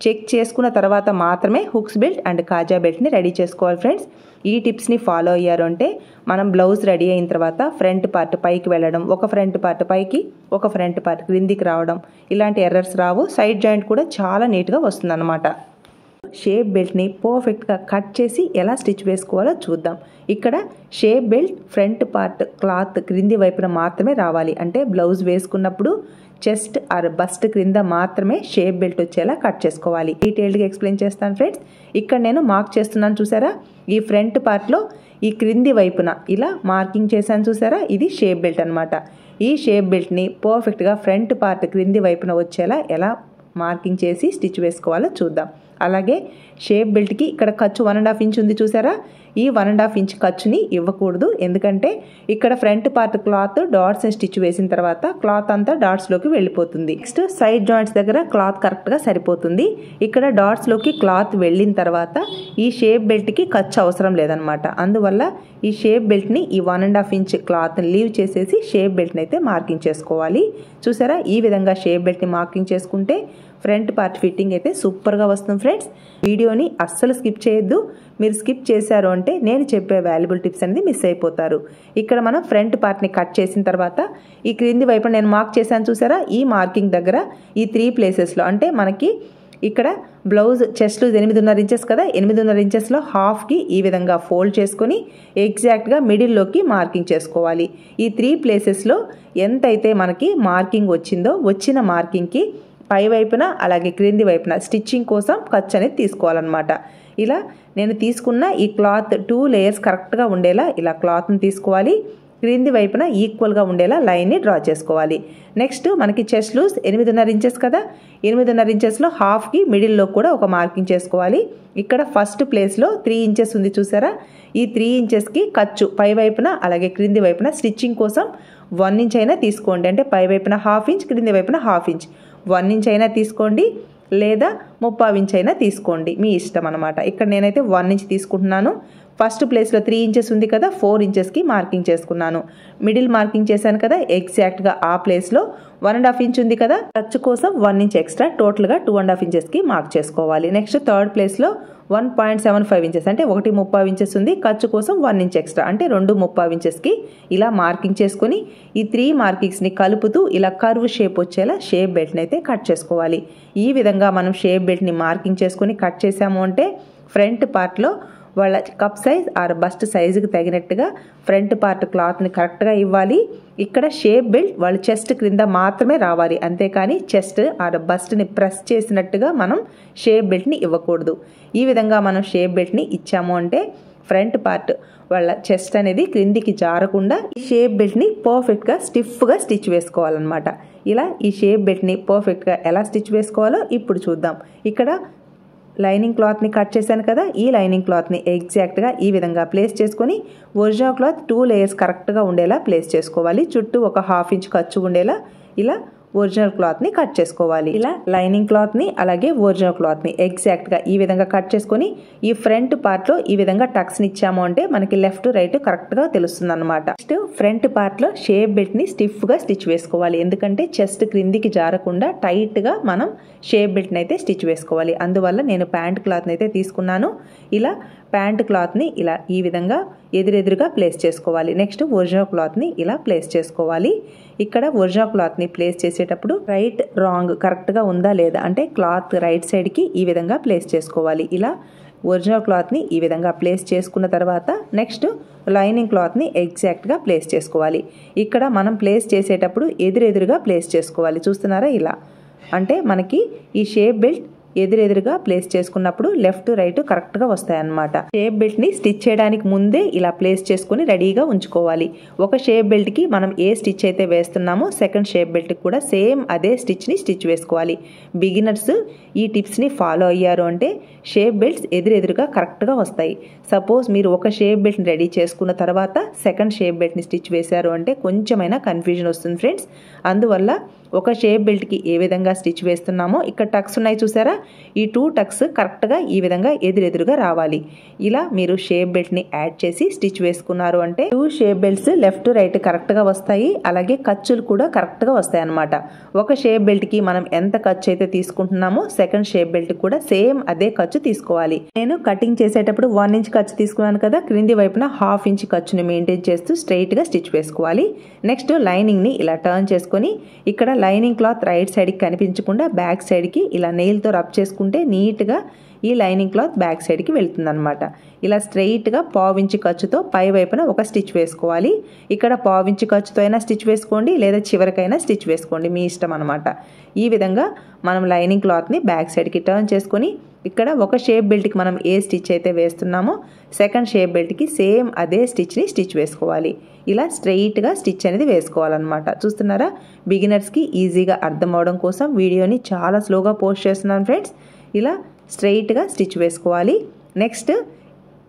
చెక్ చేసుకున్న తర్వాత మాత్రమే హుక్స్ బెల్ట్ అండ్ కాజా బెల్ట్ని రెడీ చేసుకోవాలి ఫ్రెండ్స్. ఈ టిప్స్ని ఫాలో అయ్యారు అంటే మనం బ్లౌజ్ రెడీ అయిన తర్వాత ఫ్రంట్ పార్ట్ పైకి వెళ్ళడం, ఒక ఫ్రంట్ పార్ట్ పైకి ఒక ఫ్రంట్ పార్ట్ క్రిందికి రావడం, ఇలాంటి ఎర్రర్స్ రావు. సైడ్ జాయింట్ కూడా చాలా నీట్గా వస్తుందన్నమాట. షేప్ బెల్ట్ని పర్ఫెక్ట్గా కట్ చేసి ఎలా స్టిచ్ వేసుకోవాలో చూద్దాం. ఇక్కడ shape belt front part cloth క్రింది వైపున మాత్రమే రావాలి. అంటే బ్లౌజ్ వేసుకున్నప్పుడు చెస్ట్ ఆర్ బస్ట్ క్రింద మాత్రమే షేప్ బెల్ట్ వచ్చేలా కట్ చేసుకోవాలి. డీటెయిల్డ్గా ఎక్స్ప్లెయిన్ చేస్తాను ఫ్రెండ్స్. ఇక్కడ నేను మార్క్ చేస్తున్నాను చూసారా, ఈ ఫ్రంట్ పార్ట్లో ఈ క్రింది వైపున ఇలా మార్కింగ్ చేశాను చూసారా, ఇది షేప్ బెల్ట్ అనమాట. ఈ షేప్ బెల్ట్ని పర్ఫెక్ట్గా ఫ్రంట్ పార్ట్ క్రింది వైపున వచ్చేలా ఎలా మార్కింగ్ చేసి స్టిచ్ వేసుకోవాలో చూద్దాం. అలాగే షేప్ బెల్ట్కి ఇక్కడ ఖర్చు 1.5 ఇంచ్ ఉంది చూసారా, ఈ 1.5 ఇంచ్ ఖర్చుని ఇవ్వకూడదు. ఎందుకంటే ఇక్కడ front part cloth dots stitch వేసిన తర్వాత క్లాత్ అంతా డాట్స్లోకి వెళ్ళిపోతుంది. నెక్స్ట్ సైడ్ జాయింట్స్ దగ్గర క్లాత్ కరెక్ట్గా సరిపోతుంది. ఇక్కడ డాట్స్లోకి క్లాత్ వెళ్ళిన తర్వాత ఈ షేప్ బెల్ట్కి ఖర్చు అవసరం లేదనమాట. అందువల్ల ఈ షేప్ బెల్ట్ని ఈ 1.5 ఇంచ్ క్లాత్ని లీవ్ చేసేసి షేప్ బెల్ట్ని అయితే మార్కింగ్ చేసుకోవాలి. చూసారా, ఈ విధంగా షేప్ బెల్ట్ని మార్కింగ్ చేసుకుంటే ఫ్రంట్ పార్ట్ ఫిట్టింగ్ అయితే సూపర్గా వస్తుంది ఫ్రెండ్స్. వీడియోని అస్సలు స్కిప్ చేయొద్దు. మీరు స్కిప్ చేశారు అంటే అంటే నేను చెప్పే వాల్యుబుల్ టిప్స్ అనేది మిస్ అయిపోతారు. ఇక్కడ మనం ఫ్రంట్ పార్ట్ని కట్ చేసిన తర్వాత ఈ క్రింది వైపు నేను మార్క్ చేశాను చూసారా, ఈ మార్కింగ్ దగ్గర ఈ 3 ప్లేసెస్లో అంటే మనకి ఇక్కడ బ్లౌజ్ చెస్ట్ లూజ్ 8.5 ఇంచెస్ కదా, 8.5 ఇంచెస్లో హాఫ్కి ఈ విధంగా ఫోల్డ్ చేసుకొని ఎగ్జాక్ట్గా మిడిల్లోకి మార్కింగ్ చేసుకోవాలి. ఈ 3 ప్లేసెస్లో ఎంతైతే మనకి మార్కింగ్ వచ్చిందో వచ్చిన మార్కింగ్కి పై వైపున అలాగే క్రింది వైపున స్టిచ్చింగ్ కోసం ఖర్చు అనేది తీసుకోవాలన్నమాట. ఇలా నేను తీసుకున్న ఈ క్లాత్ 2 లేయర్స్ కరెక్ట్గా ఉండేలా ఇలా క్లాత్ని తీసుకోవాలి. క్రింది వైపున ఈక్వల్గా ఉండేలా లైన్ని డ్రా చేసుకోవాలి. నెక్స్ట్ మనకి చెస్ట్ లూజ్ 8.5 ఇంచెస్ కదా, 8.5 ఇంచెస్లో హాఫ్కి మిడిల్లో కూడా ఒక మార్కింగ్ చేసుకోవాలి. ఇక్కడ ఫస్ట్ ప్లేస్లో 3 ఇంచెస్ ఉంది చూసారా, ఈ 3 ఇంచెస్కి ఖర్చు పై వైపున అలాగే క్రింది వైపున స్టిచ్చింగ్ కోసం 1 ఇంచ్ అయినా తీసుకోండి. అంటే పై వైపున 1/2 ఇంచ్, క్రింది వైపున 1/2 ఇంచ్, 1 ఇంచ్ అయినా తీసుకోండి లేదా 3/4 ఇంచ్ అయినా తీసుకోండి, మీ ఇష్టం అనమాట. ఇక్కడ నేనైతే 1 ఇంచ్ తీసుకుంటున్నాను. ఫస్ట్ ప్లేస్లో 3 ఇంచెస్ ఉంది కదా, 4 ఇంచెస్కి మార్కింగ్ చేసుకున్నాను. మిడిల్ మార్కింగ్ చేశాను కదా, ఎగ్జాక్ట్గా ఆ ప్లేస్లో 1.5 ఇంచ్ ఉంది కదా, ఖర్చు కోసం 1 ఇంచ్ ఎక్స్ట్రా, టోటల్గా 2.5 ఇంచెస్కి మార్క్ చేసుకోవాలి. నెక్స్ట్ థర్డ్ ప్లేస్లో 1.75 ఇంచెస్ అంటే 1.3 ఇంచెస్ ఉంది, ఖర్చు కోసం 1 ఇంచ్ ఎక్స్ట్రా అంటే 2.3 ఇంచెస్కి ఇలా మార్కింగ్ చేసుకొని ఈ 3 మార్కింగ్స్ని కలుపుతూ ఇలా కర్వ్ షేప్ వచ్చేలా షేప్ బెల్ట్ని అయితే కట్ చేసుకోవాలి. ఈ విధంగా మనం షేప్ బెల్ట్ని మార్కింగ్ చేసుకొని కట్ చేసాము అంటే ఫ్రంట్ పార్ట్లో వాళ్ళ కప్ సైజ్ ఆర్ బస్ట్ సైజుకి తగినట్టుగా ఫ్రంట్ పార్ట్ క్లాత్ని కరెక్ట్గా ఇవ్వాలి. ఇక్కడ షేప్ బెల్ట్ వాళ్ళ చెస్ట్ క్రింద మాత్రమే రావాలి, అంతేకాని చెస్ట్ ఆర్ బస్ట్ని ప్రెస్ చేసినట్టుగా మనం షేప్ బెల్ట్ని ఇవ్వకూడదు. ఈ విధంగా మనం షేప్ బెల్ట్ని ఇచ్చాము అంటే ఫ్రంట్ పార్ట్ వాళ్ళ చెస్ట్ అనేది క్రిందికి జారకుండా ఈ షేప్ బెల్ట్ని పర్ఫెక్ట్గా స్టిఫ్గా స్టిచ్ వేసుకోవాలన్నమాట. ఇలా ఈ షేప్ బెల్ట్ని పర్ఫెక్ట్గా ఎలా స్టిచ్ వేసుకోవాలో ఇప్పుడు చూద్దాం. ఇక్కడ లైనింగ్ క్లాత్ని కట్ చేశాను కదా, ఈ లైనింగ్ క్లాత్ని ఎగ్జాక్ట్గా ఈ విధంగా ప్లేస్ చేసుకొని ఒరిజినల్ క్లాత్ 2 లేయర్స్ కరెక్ట్గా ఉండేలా ప్లేస్ చేసుకోవాలి. చుట్టూ ఒక 1/2 ఇంచ్ ఖర్చు ఉండేలా ఇలా ఒరిజినల్ క్లాత్ని కట్ చేసుకోవాలి. ఇలా లైనింగ్ క్లాత్ని అలాగే ఒరిజినల్ క్లాత్ని ఎగ్జాక్ట్గా ఈ విధంగా కట్ చేసుకొని ఈ ఫ్రంట్ పార్ట్లో ఈ విధంగా టక్స్ని ఇచ్చాము అంటే మనకి లెఫ్ట్ రైట్ కరెక్ట్గా తెలుస్తుంది అనమాట. నెక్స్ట్ ఫ్రంట్ పార్ట్లో షేప్ బెల్ట్ని స్టిఫ్గా స్టిచ్ వేసుకోవాలి. ఎందుకంటే చెస్ట్ క్రిందికి జారకుండా టైట్గా మనం షేప్ బెల్ట్ని అయితే స్టిచ్ వేసుకోవాలి. అందువల్ల నేను ప్యాంట్ క్లాత్ని అయితే తీసుకున్నాను. ఇలా ప్యాంట్ క్లాత్ని ఇలా ఈ విధంగా ఎదురెదురుగా ప్లేస్ చేసుకోవాలి. నెక్స్ట్ ఒరిజినల్ క్లాత్ని ఇలా ప్లేస్ చేసుకోవాలి. ఇక్కడ ఒరిజినల్ క్లాత్ని ప్లేస్ చేసేటప్పుడు రైట్ రాంగ్ కరెక్ట్గా ఉందా లేదా అంటే క్లాత్ రైట్ సైడ్కి ఈ విధంగా ప్లేస్ చేసుకోవాలి. ఇలా ఒరిజినల్ క్లాత్ని ఈ విధంగా ప్లేస్ చేసుకున్న తర్వాత నెక్స్ట్ లైనింగ్ క్లాత్ని ఎగ్జాక్ట్గా ప్లేస్ చేసుకోవాలి. ఇక్కడ మనం ప్లేస్ చేసేటప్పుడు ఎదురెదురుగా ప్లేస్ చేసుకోవాలి. చూస్తున్నారా, ఇలా అంటే మనకి ఈ షేప్ బెల్ట్ ఎదురెదురుగా ప్లేస్ చేసుకున్నప్పుడు లెఫ్ట్ రైట్ కరెక్ట్గా వస్తాయన్నమాట. షేప్ బెల్ట్ని స్టిచ్ చేయడానికి ముందే ఇలా ప్లేస్ చేసుకుని రెడీగా ఉంచుకోవాలి. ఒక షేప్ బెల్ట్కి మనం ఏ స్టిచ్ అయితే వేస్తున్నామో సెకండ్ షేప్ బెల్ట్కి కూడా సేమ్ అదే స్టిచ్ని స్టిచ్ వేసుకోవాలి. బిగినర్స్ ఈ టిప్స్ని ఫాలో అయ్యారు అంటే షేప్ బెల్ట్స్ ఎదురెదురుగా కరెక్ట్గా వస్తాయి. సపోజ్ మీరు ఒక షేప్ బెల్ట్ని రెడీ చేసుకున్న తర్వాత సెకండ్ షేప్ బెల్ట్ని స్టిచ్ వేశారు అంటే కొంచెమైనా కన్ఫ్యూజన్ వస్తుంది ఫ్రెండ్స్. అందువల్ల ఒక షేప్ బెల్ట్కి ఏ విధంగా స్టిచ్ వేస్తున్నామో ఇక్కడ టక్స్ ఉన్నాయి చూసారా, ఈ 2 టక్స్ కరెక్ట్గా ఈ విధంగా ఎదురెదురుగా రావాలి. ఇలా మీరు షేప్ బెల్ట్ని యాడ్ చేసి స్టిచ్ వేసుకున్నారు అంటే 2 షేప్ బెల్ట్స్ లెఫ్ట్ రైట్ కరెక్ట్గా వస్తాయి. అలాగే ఖర్చులు కూడా కరెక్ట్గా వస్తాయి అన్నమాట. ఒక షేప్ బెల్ట్కి మనం ఎంత ఖర్చు అయితే తీసుకుంటున్నామో సెకండ్ షేప్ బెల్ట్ కూడా సేమ్ అదే ఖర్చు తీసుకోవాలి. నేను కటింగ్ చేసేటప్పుడు 1 ఇంచ్ ఖర్చు తీసుకున్నాను కదా, క్రింది వైపున 1/2 ఇంచ్ ఖర్చుని మెయింటైన్ చేస్తూ స్ట్రైట్గా స్టిచ్ వేసుకోవాలి. నెక్స్ట్ లైనింగ్ని ఇలా టర్న్ చేసుకొని ఇక్కడ లైనింగ్ క్లాత్ రైట్ సైడ్కి కనిపించకుండా బ్యాక్ సైడ్కి ఇలా నెయిల్తో రబ్ చేసుకుంటే నీట్గా ఈ లైనింగ్ క్లాత్ బ్యాక్ సైడ్కి వెళ్తుంది అనమాట. ఇలా స్ట్రైట్గా 1/4 ఇంచ్ ఖర్చుతో పై వైపున ఒక స్టిచ్ వేసుకోవాలి. ఇక్కడ 1/4 ఇంచ్ ఖర్చుతో అయినా స్టిచ్ వేసుకోండి లేదా చివరికైనా స్టిచ్ వేసుకోండి, మీ ఇష్టం అనమాట. ఈ విధంగా మనం లైనింగ్ క్లాత్ని బ్యాక్ సైడ్కి టర్న్ చేసుకొని ఇక్కడ ఒక షేప్ బెల్ట్కి మనం ఏ స్టిచ్ అయితే వేస్తున్నామో సెకండ్ షేప్ బెల్ట్కి సేమ్ అదే స్టిచ్ని స్టిచ్ వేసుకోవాలి. ఇలా స్ట్రెయిట్గా స్టిచ్ అనేది వేసుకోవాలన్నమాట. చూస్తున్నారా, బిగినర్స్కి ఈజీగా అర్థం అవడం కోసం వీడియోని చాలా స్లోగా పోస్ట్ చేస్తున్నాను ఫ్రెండ్స్. ఇలా స్ట్రెయిట్గా స్టిచ్ వేసుకోవాలి. నెక్స్ట్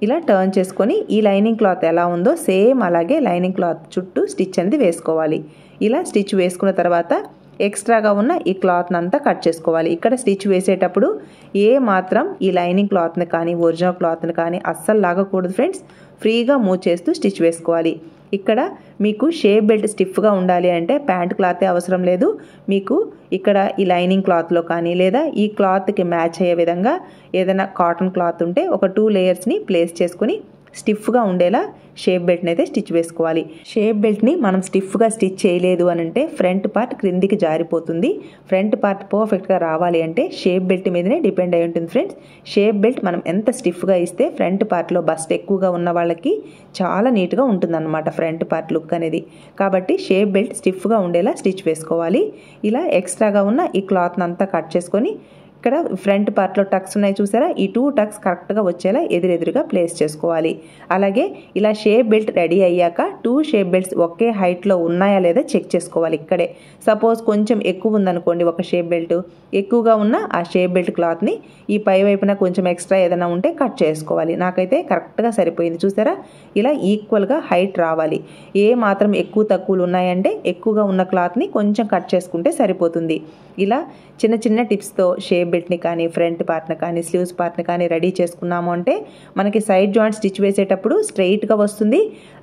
ఇలా టర్న్ చేసుకొని ఈ లైనింగ్ క్లాత్ ఎలా ఉందో సేమ్ అలాగే లైనింగ్ క్లాత్ చుట్టూ స్టిచ్ అనేది వేసుకోవాలి. ఇలా స్టిచ్ వేసుకున్న తర్వాత ఎక్స్ట్రాగా ఉన్న ఈ క్లాత్ని అంతా కట్ చేసుకోవాలి. ఇక్కడ స్టిచ్ వేసేటప్పుడు ఏ మాత్రం ఈ లైనింగ్ క్లాత్ని కానీ ఒరిజినల్ క్లాత్ని కానీ అస్సలు లాగకూడదు ఫ్రెండ్స్. ఫ్రీగా మూవ్ చేస్తూ స్టిచ్ వేసుకోవాలి. ఇక్కడ మీకు షేప్ బెల్ట్ స్టిఫ్గా ఉండాలి అంటే ప్యాంట్ క్లాతే అవసరం లేదు. మీకు ఇక్కడ ఈ లైనింగ్ క్లాత్లో కానీ లేదా ఈ క్లాత్కి మ్యాచ్ అయ్యే విధంగా ఏదైనా కాటన్ క్లాత్ ఉంటే ఒక 2 లేయర్స్ని ప్లేస్ చేసుకుని స్టిఫ్గా ఉండేలా షేప్ బెల్ట్ని అయితే స్టిచ్ వేసుకోవాలి. షేప్ బెల్ట్ని మనం స్టిఫ్గా స్టిచ్ చేయలేదు అని అంటే ఫ్రంట్ పార్ట్ క్రిందికి జారిపోతుంది. ఫ్రంట్ పార్ట్ పర్ఫెక్ట్గా రావాలి అంటే షేప్ బెల్ట్ మీదనే డిపెండ్ అయి ఉంటుంది ఫ్రెండ్స్. షేప్ బెల్ట్ మనం ఎంత స్టిఫ్గా ఇస్తే ఫ్రంట్ పార్ట్లో బస్ట్ ఎక్కువగా ఉన్న వాళ్ళకి చాలా నీట్గా ఉంటుందన్నమాట ఫ్రంట్ పార్ట్ లుక్ అనేది. కాబట్టి షేప్ బెల్ట్ స్టిఫ్గా ఉండేలా స్టిచ్ వేసుకోవాలి. ఇలా ఎక్స్ట్రాగా ఉన్న ఈ క్లాత్ని అంతా కట్ చేసుకొని ఇక్కడ ఫ్రంట్ పార్ట్లో టక్స్ ఉన్నాయి చూసారా, ఈ 2 టక్స్ కరెక్ట్గా వచ్చేలా ఎదురెదురుగా ప్లేస్ చేసుకోవాలి. అలాగే ఇలా షేప్ బెల్ట్ రెడీ అయ్యాక 2 షేప్ బెల్ట్స్ ఒకే హైట్లో ఉన్నాయా లేదా చెక్ చేసుకోవాలి. ఇక్కడే సపోజ్ కొంచెం ఎక్కువ ఉందనుకోండి, ఒక షేప్ బెల్ట్ ఎక్కువగా ఉన్న ఆ షేప్ బెల్ట్ క్లాత్ని ఈ పై వైపున కొంచెం ఎక్స్ట్రా ఏదైనా ఉంటే కట్ చేసుకోవాలి. నాకైతే కరెక్ట్గా సరిపోయింది చూసారా. ఇలా ఈక్వల్గా హైట్ రావాలి. ఏ మాత్రం ఎక్కువ తక్కువలు ఉన్నాయంటే ఎక్కువగా ఉన్న క్లాత్ని కొంచెం కట్ చేసుకుంటే సరిపోతుంది. ఇలా చిన్న చిన్న టిప్స్తో షేప్ బెల్ట్ని కానీ ఫ్రంట్ పార్ట్ని కానీ స్లీవ్స్ పార్ట్ని కానీ రెడీ చేసుకున్నాము అంటే మనకి సైడ్ జాయింట్ స్టిచ్ వేసేటప్పుడు స్ట్రైట్గా వస్తుంది.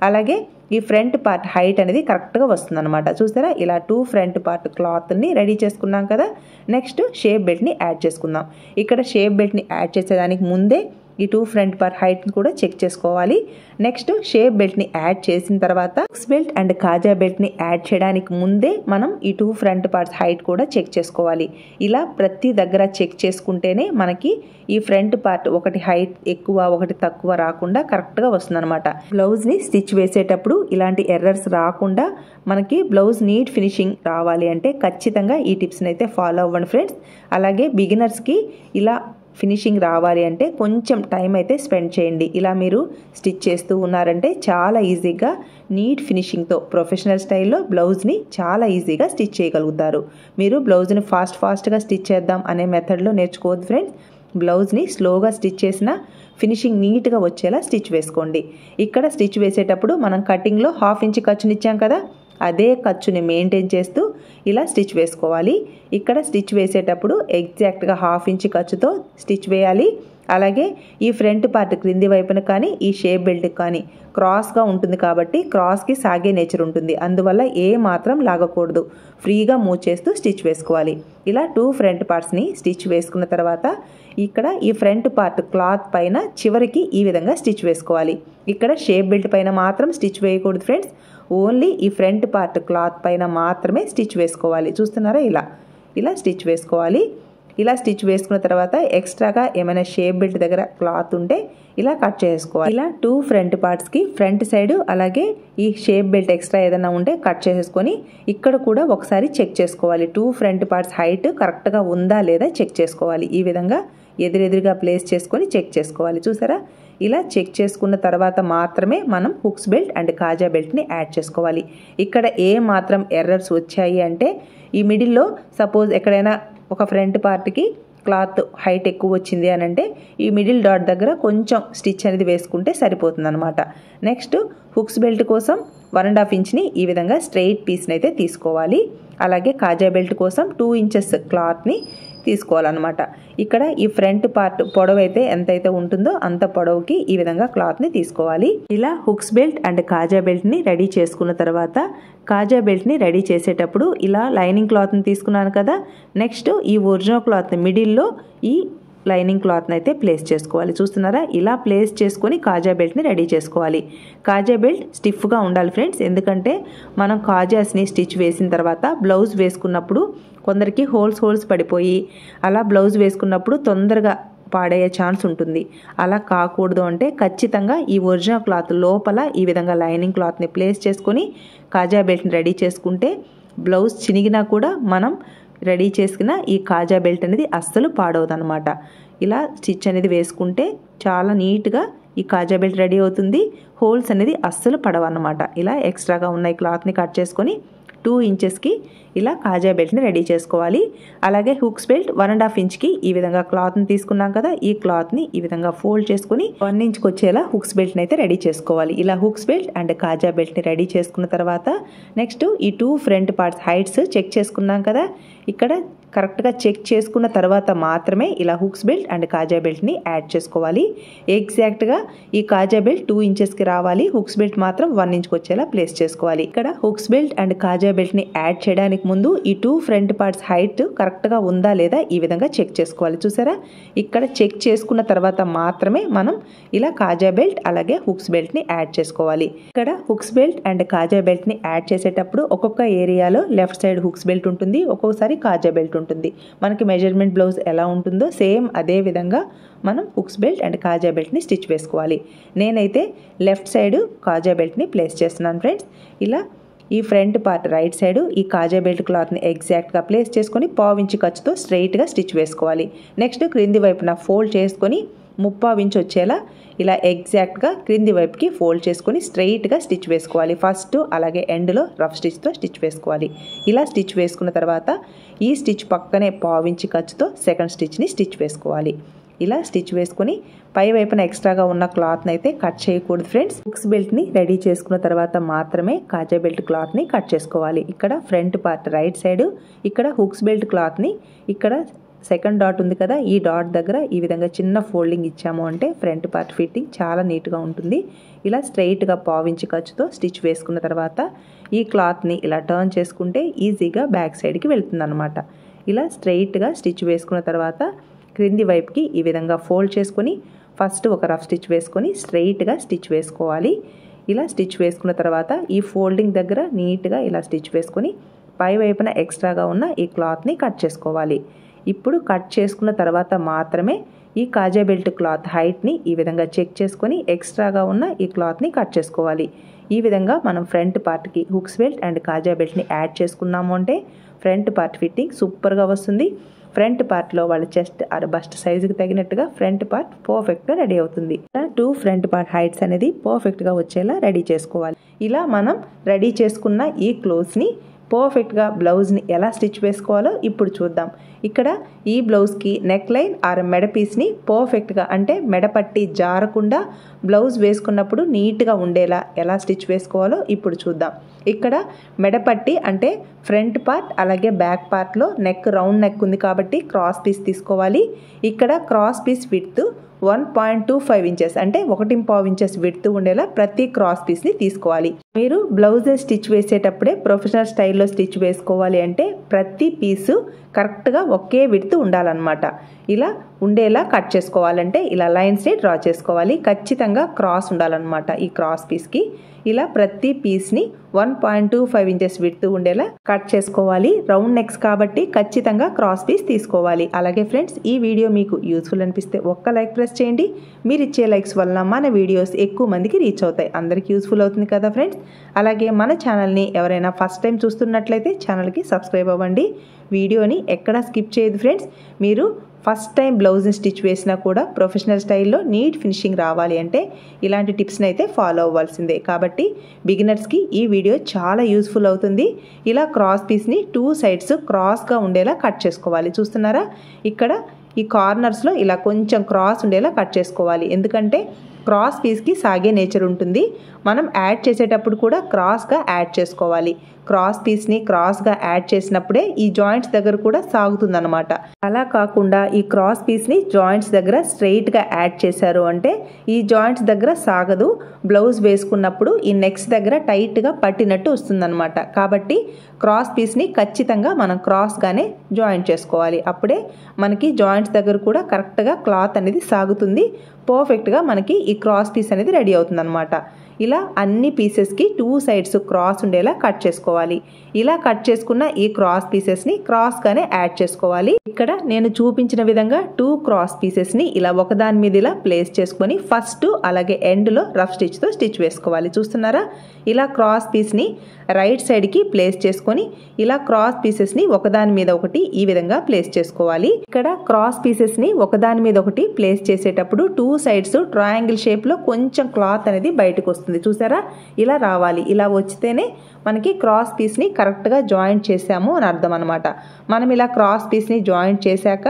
అలాగే ఈ ఫ్రంట్ పార్ట్ హైట్ అనేది కరెక్ట్గా వస్తుంది అనమాట. చూసారా, ఇలా 2 ఫ్రంట్ పార్ట్ క్లాత్ని రెడీ చేసుకున్నాం కదా. నెక్స్ట్ షేప్ బెల్ట్ని యాడ్ చేసుకుందాం. ఇక్కడ షేప్ బెల్ట్ని యాడ్ చేసేదానికి ముందే ఈ 2 ఫ్రంట్ పార్ట్ హైట్ని కూడా చెక్ చేసుకోవాలి. నెక్స్ట్ షేప్ బెల్ట్ని యాడ్ చేసిన తర్వాత హుక్స్ బెల్ట్ అండ్ కాజా బెల్ట్ని యాడ్ చేయడానికి ముందే మనం ఈ 2 ఫ్రంట్ పార్ట్స్ హైట్ కూడా చెక్ చేసుకోవాలి. ఇలా ప్రతి దగ్గర చెక్ చేసుకుంటేనే మనకి ఈ ఫ్రంట్ పార్ట్ ఒకటి హైట్ ఎక్కువ ఒకటి తక్కువ రాకుండా కరెక్ట్గా వస్తుంది అనమాట. బ్లౌజ్ని స్టిచ్ వేసేటప్పుడు ఇలాంటి ఎర్రర్స్ రాకుండా మనకి బ్లౌజ్ నీట్ ఫినిషింగ్ రావాలి అంటే ఖచ్చితంగా ఈ టిప్స్ని అయితే ఫాలో అవ్వండి ఫ్రెండ్స్. అలాగే బిగినర్స్కి ఇలా ఫినిషింగ్ రావాలి అంటే కొంచెం టైం అయితే స్పెండ్ చేయండి. ఇలా మీరు స్టిచ్ చేస్తూ ఉన్నారంటే చాలా ఈజీగా నీట్ ఫినిషింగ్తో ప్రొఫెషనల్ స్టైల్లో బ్లౌజ్ని చాలా ఈజీగా స్టిచ్ చేయగలుగుతారు. మీరు బ్లౌజ్ని ఫాస్ట్గా స్టిచ్ చేద్దాం అనే మెథడ్లో నేర్చుకోవద్దు ఫ్రెండ్స్. బ్లౌజ్ని స్లోగా స్టిచ్ చేసిన ఫినిషింగ్ నీట్గా వచ్చేలా స్టిచ్ వేసుకోండి. ఇక్కడ స్టిచ్ వేసేటప్పుడు మనం కటింగ్లో 1/2 ఇంచ్ ఖర్చునిచ్చాం కదా, అదే ఖర్చుని మెయింటైన్ చేస్తూ ఇలా స్టిచ్ వేసుకోవాలి. ఇక్కడ స్టిచ్ వేసేటప్పుడు ఎగ్జాక్ట్గా 1/2 ఇంచ్ ఖర్చుతో స్టిచ్ వేయాలి. అలాగే ఈ ఫ్రంట్ పార్ట్ క్రింది వైపున కానీ ఈ షేప్ బెల్ట్ కానీ క్రాస్గా ఉంటుంది కాబట్టి క్రాస్కి సాగే నేచర్ ఉంటుంది. అందువల్ల ఏ మాత్రం లాగకూడదు, ఫ్రీగా మూవ్ చేస్తూ స్టిచ్ వేసుకోవాలి. ఇలా 2 ఫ్రంట్ పార్ట్స్ని స్టిచ్ వేసుకున్న తర్వాత ఇక్కడ ఈ ఫ్రంట్ పార్ట్ క్లాత్ పైన చివరికి ఈ విధంగా స్టిచ్ వేసుకోవాలి. ఇక్కడ షేప్ బెల్ట్ పైన మాత్రం స్టిచ్ వేయకూడదు ఫ్రెండ్స్, ఓన్లీ ఈ ఫ్రంట్ పార్ట్ క్లాత్ పైన మాత్రమే స్టిచ్ వేసుకోవాలి. చూస్తున్నారా, ఇలా స్టిచ్ వేసుకోవాలి. ఇలా స్టిచ్ వేసుకున్న తర్వాత ఎక్స్ట్రాగా ఏమైనా షేప్ బెల్ట్ దగ్గర క్లాత్ ఉంటే ఇలా కట్ చేసుకోవాలి. ఇలా 2 ఫ్రంట్ పార్ట్స్కి ఫ్రంట్ సైడ్ అలాగే ఈ షేప్ బెల్ట్ ఎక్స్ట్రా ఏదైనా ఉంటే కట్ చేసేసుకొని ఇక్కడ కూడా ఒకసారి చెక్ చేసుకోవాలి. 2 ఫ్రంట్ పార్ట్స్ హైట్ కరెక్ట్గా ఉందా లేదా చెక్ చేసుకోవాలి. ఈ విధంగా ఎదురెదురుగా ప్లేస్ చేసుకొని చెక్ చేసుకోవాలి. చూసారా, ఇలా చెక్ చేసుకున్న తర్వాత మాత్రమే మనం హుక్స్ బెల్ట్ అండ్ కాజా బెల్ట్ని యాడ్ చేసుకోవాలి. ఇక్కడ ఏ మాత్రం ఎర్రర్స్ వచ్చాయి అంటే ఈ మిడిల్లో సపోజ్ ఎక్కడైనా ఒక ఫ్రంట్ పార్ట్కి క్లాత్ హైట్ ఎక్కువ వచ్చింది అని అంటే ఈ మిడిల్ డాట్ దగ్గర కొంచెం స్టిచ్ అనేది వేసుకుంటే సరిపోతుంది అనమాట. నెక్స్ట్ హుక్స్ బెల్ట్ కోసం 1.5 ఇంచ్ని ఈ విధంగా స్ట్రెయిట్ పీస్ని అయితే తీసుకోవాలి. అలాగే కాజా బెల్ట్ కోసం 2 ఇంచెస్ క్లాత్ని తీసుకోవాలన్నమాట. ఇక్కడ ఈ ఫ్రంట్ పార్ట్ పొడవు అయితే ఎంతైతే ఉంటుందో అంత పొడవుకి ఈ విధంగా క్లాత్ని తీసుకోవాలి. ఇలా హుక్స్ బెల్ట్ అండ్ కాజా బెల్ట్ని రెడీ చేసుకున్న తర్వాత కాజా బెల్ట్ని రెడీ చేసేటప్పుడు ఇలా లైనింగ్ క్లాత్ని తీసుకున్నాను కదా, నెక్స్ట్ ఈ ఒరిజినల్ క్లాత్ మిడిల్లో ఈ లైనింగ్ క్లాత్ని అయితే ప్లేస్ చేసుకోవాలి. చూస్తున్నారా, ఇలా ప్లేస్ చేసుకొని కాజా బెల్ట్ని రెడీ చేసుకోవాలి. కాజా బెల్ట్ స్టిఫ్గా ఉండాలి ఫ్రెండ్స్, ఎందుకంటే మనం కాజాస్ని స్టిచ్ వేసిన తర్వాత బ్లౌజ్ వేసుకున్నప్పుడు కొందరికి హోల్స్ పడిపోయి అలా బ్లౌజ్ వేసుకున్నప్పుడు తొందరగా పాడయ్యే ఛాన్స్ ఉంటుంది. అలా కాకూడదు అంటే ఖచ్చితంగా ఈ ఒరిజినల్ క్లాత్ లోపల ఈ విధంగా లైనింగ్ క్లాత్ని ప్లేస్ చేసుకొని కాజా బెల్ట్ని రెడీ చేసుకుంటే బ్లౌజ్ చినిగినా కూడా మనం రెడీ చేసుకున్న ఈ కాజా బెల్ట్ అనేది అస్సలు పాడవదనమాట. ఇలా స్టిచ్ అనేది వేసుకుంటే చాలా నీట్గా ఈ కాజా బెల్ట్ రెడీ అవుతుంది. హోల్స్ అనేది అస్సలు పడవన్నమాట. ఇలా ఎక్స్ట్రాగా ఉన్న ఈ క్లాత్ని కట్ చేసుకొని 2 ఇంచెస్కి ఇలా కాజా బెల్ట్ని రెడీ చేసుకోవాలి. అలాగే హుక్స్ బెల్ట్ 1.5 ఇంచ్కి ఈ విధంగా క్లాత్ని తీసుకున్నాం కదా, ఈ క్లాత్ని ఈ విధంగా ఫోల్డ్ చేసుకుని 1 ఇంచ్కి వచ్చేలా హుక్స్ బెల్ట్ని అయితే రెడీ చేసుకోవాలి. ఇలా హుక్స్ బెల్ట్ అండ్ కాజా బెల్ట్ని రెడీ చేసుకున్న తర్వాత నెక్స్ట్ ఈ 2 ఫ్రంట్ పార్ట్స్ హైట్స్ చెక్ చేసుకున్నాం కదా, ఇక్కడ కరెక్ట్గా చెక్ చేసుకున్న తర్వాత మాత్రమే ఇలా హుక్స్ బెల్ట్ అండ్ కాజా బెల్ట్ని యాడ్ చేసుకోవాలి. ఎగ్జాక్ట్గా ఈ కాజా బెల్ట్ 2 ఇంచెస్కి రావాలి, హుక్స్ బెల్ట్ మాత్రం 1 ఇంచ్కి వచ్చేలా ప్లేస్ చేసుకోవాలి. ఇక్కడ హుక్స్ బెల్ట్ అండ్ కాజా బెల్ట్ని యాడ్ చేయడానికి ముందు ఈ 2 ఫ్రంట్ పార్ట్స్ హైట్ కరెక్ట్గా ఉందా లేదా ఈ విధంగా చెక్ చేసుకోవాలి. చూసారా, ఇక్కడ చెక్ చేసుకున్న తర్వాత మాత్రమే మనం ఇలా కాజా బెల్ట్ అలాగే హుక్స్ బెల్ట్ని యాడ్ చేసుకోవాలి. ఇక్కడ హుక్స్ బెల్ట్ అండ్ కాజా బెల్ట్ని యాడ్ చేసేటప్పుడు ఒక్కొక్క ఏరియాలో లెఫ్ట్ సైడ్ హుక్స్ బెల్ట్ ఉంటుంది, ఒక్కొక్కసారి కాజా బెల్ట్ ఉంటుంది. మనకి మెజర్మెంట్ బ్లౌజ్ ఎలా ఉంటుందో సేమ్ అదే విధంగా మనం హుక్స్ బెల్ట్ అండ్ కాజా బెల్ట్ని స్టిచ్ వేసుకోవాలి. నేనైతే లెఫ్ట్ సైడ్ కాజా బెల్ట్ని ప్లేస్ చేస్తున్నాను ఫ్రెండ్స్. ఇలా ఈ ఫ్రంట్ పార్ట్ రైట్ సైడ్ ఈ కాజా బెల్ట్ క్లాత్ని ఎగ్జాక్ట్గా ప్లేస్ చేసుకొని 1/4 ఇంచ్ ఖర్చుతో స్ట్రైట్గా స్టిచ్ వేసుకోవాలి. నెక్స్ట్ క్రింది వైపున ఫోల్డ్ చేసుకొని 3/4 ఇంచ్ వచ్చేలా ఇలా ఎగ్జాక్ట్గా క్రింది వైపుకి ఫోల్డ్ చేసుకొని స్ట్రైట్గా స్టిచ్ వేసుకోవాలి. ఫస్ట్ అలాగే ఎండ్లో రఫ్ స్టిచ్తో స్టిచ్ వేసుకోవాలి. ఇలా స్టిచ్ వేసుకున్న తర్వాత ఈ స్టిచ్ పక్కనే 1/4 ఇంచ్ ఖర్చుతో సెకండ్ స్టిచ్ని స్టిచ్ వేసుకోవాలి. ఇలా స్టిచ్ వేసుకొని పై వైపున ఎక్స్ట్రాగా ఉన్న క్లాత్ని అయితే కట్ చేయకూడదు ఫ్రెండ్స్. హుక్స్ బెల్ట్ని రెడీ చేసుకున్న తర్వాత మాత్రమే కాజా బెల్ట్ క్లాత్ని కట్ చేసుకోవాలి. ఇక్కడ ఫ్రంట్ పార్ట్ రైట్ సైడ్ ఇక్కడ హుక్స్ బెల్ట్ క్లాత్ని ఇక్కడ సెకండ్ డాట్ ఉంది కదా, ఈ డాట్ దగ్గర ఈ విధంగా చిన్న ఫోల్డింగ్ ఇచ్చాము అంటే ఫ్రంట్ పార్ట్ ఫిట్టింగ్ చాలా నీట్గా ఉంటుంది. ఇలా స్ట్రైట్గా 1/4 ఇంచ్ ఖర్చుతో స్టిచ్ వేసుకున్న తర్వాత ఈ క్లాత్ని ఇలా టర్న్ చేసుకుంటే ఈజీగా బ్యాక్ సైడ్కి వెళ్తుంది అనమాట. ఇలా స్ట్రైట్గా స్టిచ్ వేసుకున్న తర్వాత క్రింది వైపుకి ఈ విధంగా ఫోల్డ్ చేసుకొని ఫస్ట్ ఒక రఫ్ స్టిచ్ వేసుకొని స్ట్రైట్గా స్టిచ్ వేసుకోవాలి. ఇలా స్టిచ్ వేసుకున్న తర్వాత ఈ ఫోల్డింగ్ దగ్గర నీట్గా ఇలా స్టిచ్ వేసుకొని పై వైపున ఎక్స్ట్రాగా ఉన్న ఈ క్లాత్ని కట్ చేసుకోవాలి. ఇప్పుడు కట్ చేసుకున్న తర్వాత మాత్రమే ఈ కాజా బెల్ట్ క్లాత్ హైట్ని ఈ విధంగా చెక్ చేసుకొని ఎక్స్ట్రాగా ఉన్న ఈ క్లాత్ని కట్ చేసుకోవాలి. ఈ విధంగా మనం ఫ్రంట్ పార్ట్కి హుక్స్ బెల్ట్ అండ్ కాజా బెల్ట్ని యాడ్ చేసుకున్నాము అంటే ఫ్రంట్ పార్ట్ ఫిట్టింగ్ సూపర్గా వస్తుంది. ఫ్రంట్ పార్ట్లో వాళ్ళ చెస్ట్ బస్ట్ సైజుకి తగినట్టుగా ఫ్రంట్ పార్ట్ పర్ఫెక్ట్గా రెడీ అవుతుంది. ఇలా 2 ఫ్రంట్ పార్ట్ హైట్స్ అనేది పర్ఫెక్ట్గా వచ్చేలా రెడీ చేసుకోవాలి. ఇలా మనం రెడీ చేసుకున్న ఈ క్లోత్స్ని పర్ఫెక్ట్గా బ్లౌజ్ని ఎలా స్టిచ్ వేసుకోవాలో ఇప్పుడు చూద్దాం. ఇక్కడ ఈ బ్లౌజ్కి నెక్ లైన్ ఆర్ మెడ పీస్ని పర్ఫెక్ట్గా అంటే మెడపట్టి జారకుండా బ్లౌజ్ వేసుకున్నప్పుడు నీట్గా ఉండేలా ఎలా స్టిచ్ వేసుకోవాలో ఇప్పుడు చూద్దాం. ఇక్కడ మెడపట్టి అంటే ఫ్రంట్ పార్ట్ అలాగే బ్యాక్ పార్ట్లో నెక్ రౌండ్ నెక్ ఉంది కాబట్టి క్రాస్ పీస్ తీసుకోవాలి. ఇక్కడ క్రాస్ పీస్ విడ్త్ 1.25 ఇంచెస్ అంటే 1.5 ఇంచెస్ విడ్త్ ఉండేలా ప్రతి క్రాస్ పీస్ని తీసుకోవాలి. మీరు బ్లౌజ్ స్టిచ్ వేసేటప్పుడే ప్రొఫెషనల్ స్టైల్లో స్టిచ్ వేసుకోవాలి అంటే ప్రతి పీసు కరెక్ట్గా ఒకే విడ్త్ ఉండాలన్నమాట. ఇలా ఉండేలా కట్ చేసుకోవాలంటే ఇలా లైన్స్ని డ్రా చేసుకోవాలి. ఖచ్చితంగా క్రాస్ ఉండాలన్నమాట ఈ క్రాస్ పీస్కి. ఇలా ప్రతి పీస్ని 1.25 ఇంచెస్ విడ్త్ ఉండేలా కట్ చేసుకోవాలి. రౌండ్ నెక్స్ కాబట్టి ఖచ్చితంగా క్రాస్ పీస్ తీసుకోవాలి. అలాగే ఫ్రెండ్స్, ఈ వీడియో మీకు యూస్ఫుల్ అనిపిస్తే ఒక్క లైక్ ప్రెస్ చేయండి. మీరు ఇచ్చే లైక్స్ వల్ల మన వీడియోస్ ఎక్కువ మందికి రీచ్ అవుతాయి, అందరికీ యూస్ఫుల్ అవుతుంది కదా ఫ్రెండ్స్. అలాగే మన ఛానల్ని ఎవరైనా ఫస్ట్ టైం చూస్తున్నట్లయితే ఛానల్కి సబ్స్క్రైబ్ అవ్వండి. వీడియోని ఎక్కడా స్కిప్ చేయదు ఫ్రెండ్స్. మీరు ఫస్ట్ టైం బ్లౌజ్ని స్టిచ్ వేసినా కూడా ప్రొఫెషనల్ స్టైల్లో నీట్ ఫినిషింగ్ రావాలి అంటే ఇలాంటి టిప్స్ని అయితే ఫాలో అవ్వాల్సిందే. కాబట్టి బిగినర్స్కి ఈ వీడియో చాలా యూస్ఫుల్ అవుతుంది. ఇలా క్రాస్ పీస్ని 2 సైడ్స్ క్రాస్గా ఉండేలా కట్ చేసుకోవాలి. చూస్తున్నారా, ఇక్కడ ఈ కార్నర్స్లో ఇలా కొంచెం క్రాస్ ఉండేలా కట్ చేసుకోవాలి. ఎందుకంటే క్రాస్ పీస్కి సాగే నేచర్ ఉంటుంది. మనం యాడ్ చేసేటప్పుడు కూడా క్రాస్గా యాడ్ చేసుకోవాలి. క్రాస్ పీస్ని క్రాస్గా యాడ్ చేసినప్పుడే ఈ జాయింట్స్ దగ్గర కూడా సాగుతుందన్నమాట. అలా కాకుండా ఈ క్రాస్ పీస్ని జాయింట్స్ దగ్గర స్ట్రైట్గా యాడ్ చేశారు అంటే ఈ జాయింట్స్ దగ్గర సాగదు. బ్లౌజ్ వేసుకున్నప్పుడు ఈ నెక్స్ దగ్గర టైట్గా పట్టినట్టు వస్తుందన్నమాట. కాబట్టి క్రాస్ పీస్ని ఖచ్చితంగా మనం క్రాస్గానే జాయింట్ చేసుకోవాలి. అప్పుడే మనకి జాయింట్స్ దగ్గర కూడా కరెక్ట్గా క్లాత్ అనేది సాగుతుంది. పర్ఫెక్ట్గా మనకి ఈ క్రాస్ పీస్ అనేది రెడీ అవుతుంది అనమాట. ఇలా అన్ని పీసెస్కి 2 సైడ్స్ క్రాస్ ఉండేలా కట్ చేసుకోవాలి. ఇలా కట్ చేసుకున్న ఈ క్రాస్ పీసెస్ని క్రాస్గానే యాడ్ చేసుకోవాలి. ఇక్కడ నేను చూపించిన విధంగా 2 క్రాస్ పీసెస్ని ఇలా ఒకదాని మీద ఇలా ప్లేస్ చేసుకొని ఫస్ట్ అలాగే ఎండ్లో రఫ్ స్టిచ్తో స్టిచ్ వేసుకోవాలి. చూస్తున్నారా, ఇలా క్రాస్ పీస్ని రైట్ సైడ్కి ప్లేస్ చేసుకొని ఇలా క్రాస్ పీసెస్ని ఒకదాని మీద ఒకటి ఈ విధంగా ప్లేస్ చేసుకోవాలి. ఇక్కడ క్రాస్ పీసెస్ని ఒకదాని మీద ఒకటి ప్లేస్ చేసేటప్పుడు 2 సైడ్స్ ట్రయాంగిల్ షేప్లో కొంచెం క్లాత్ అనేది బయటకు వస్తుంది. చూసారా, ఇలా రావాలి. ఇలా వచ్చితేనే మనకి క్రాస్ పీస్ని కరెక్ట్గా జాయింట్ చేసాము అని అర్థం అనమాట. మనం ఇలా క్రాస్ పీస్ని జాయింట్ చేశాక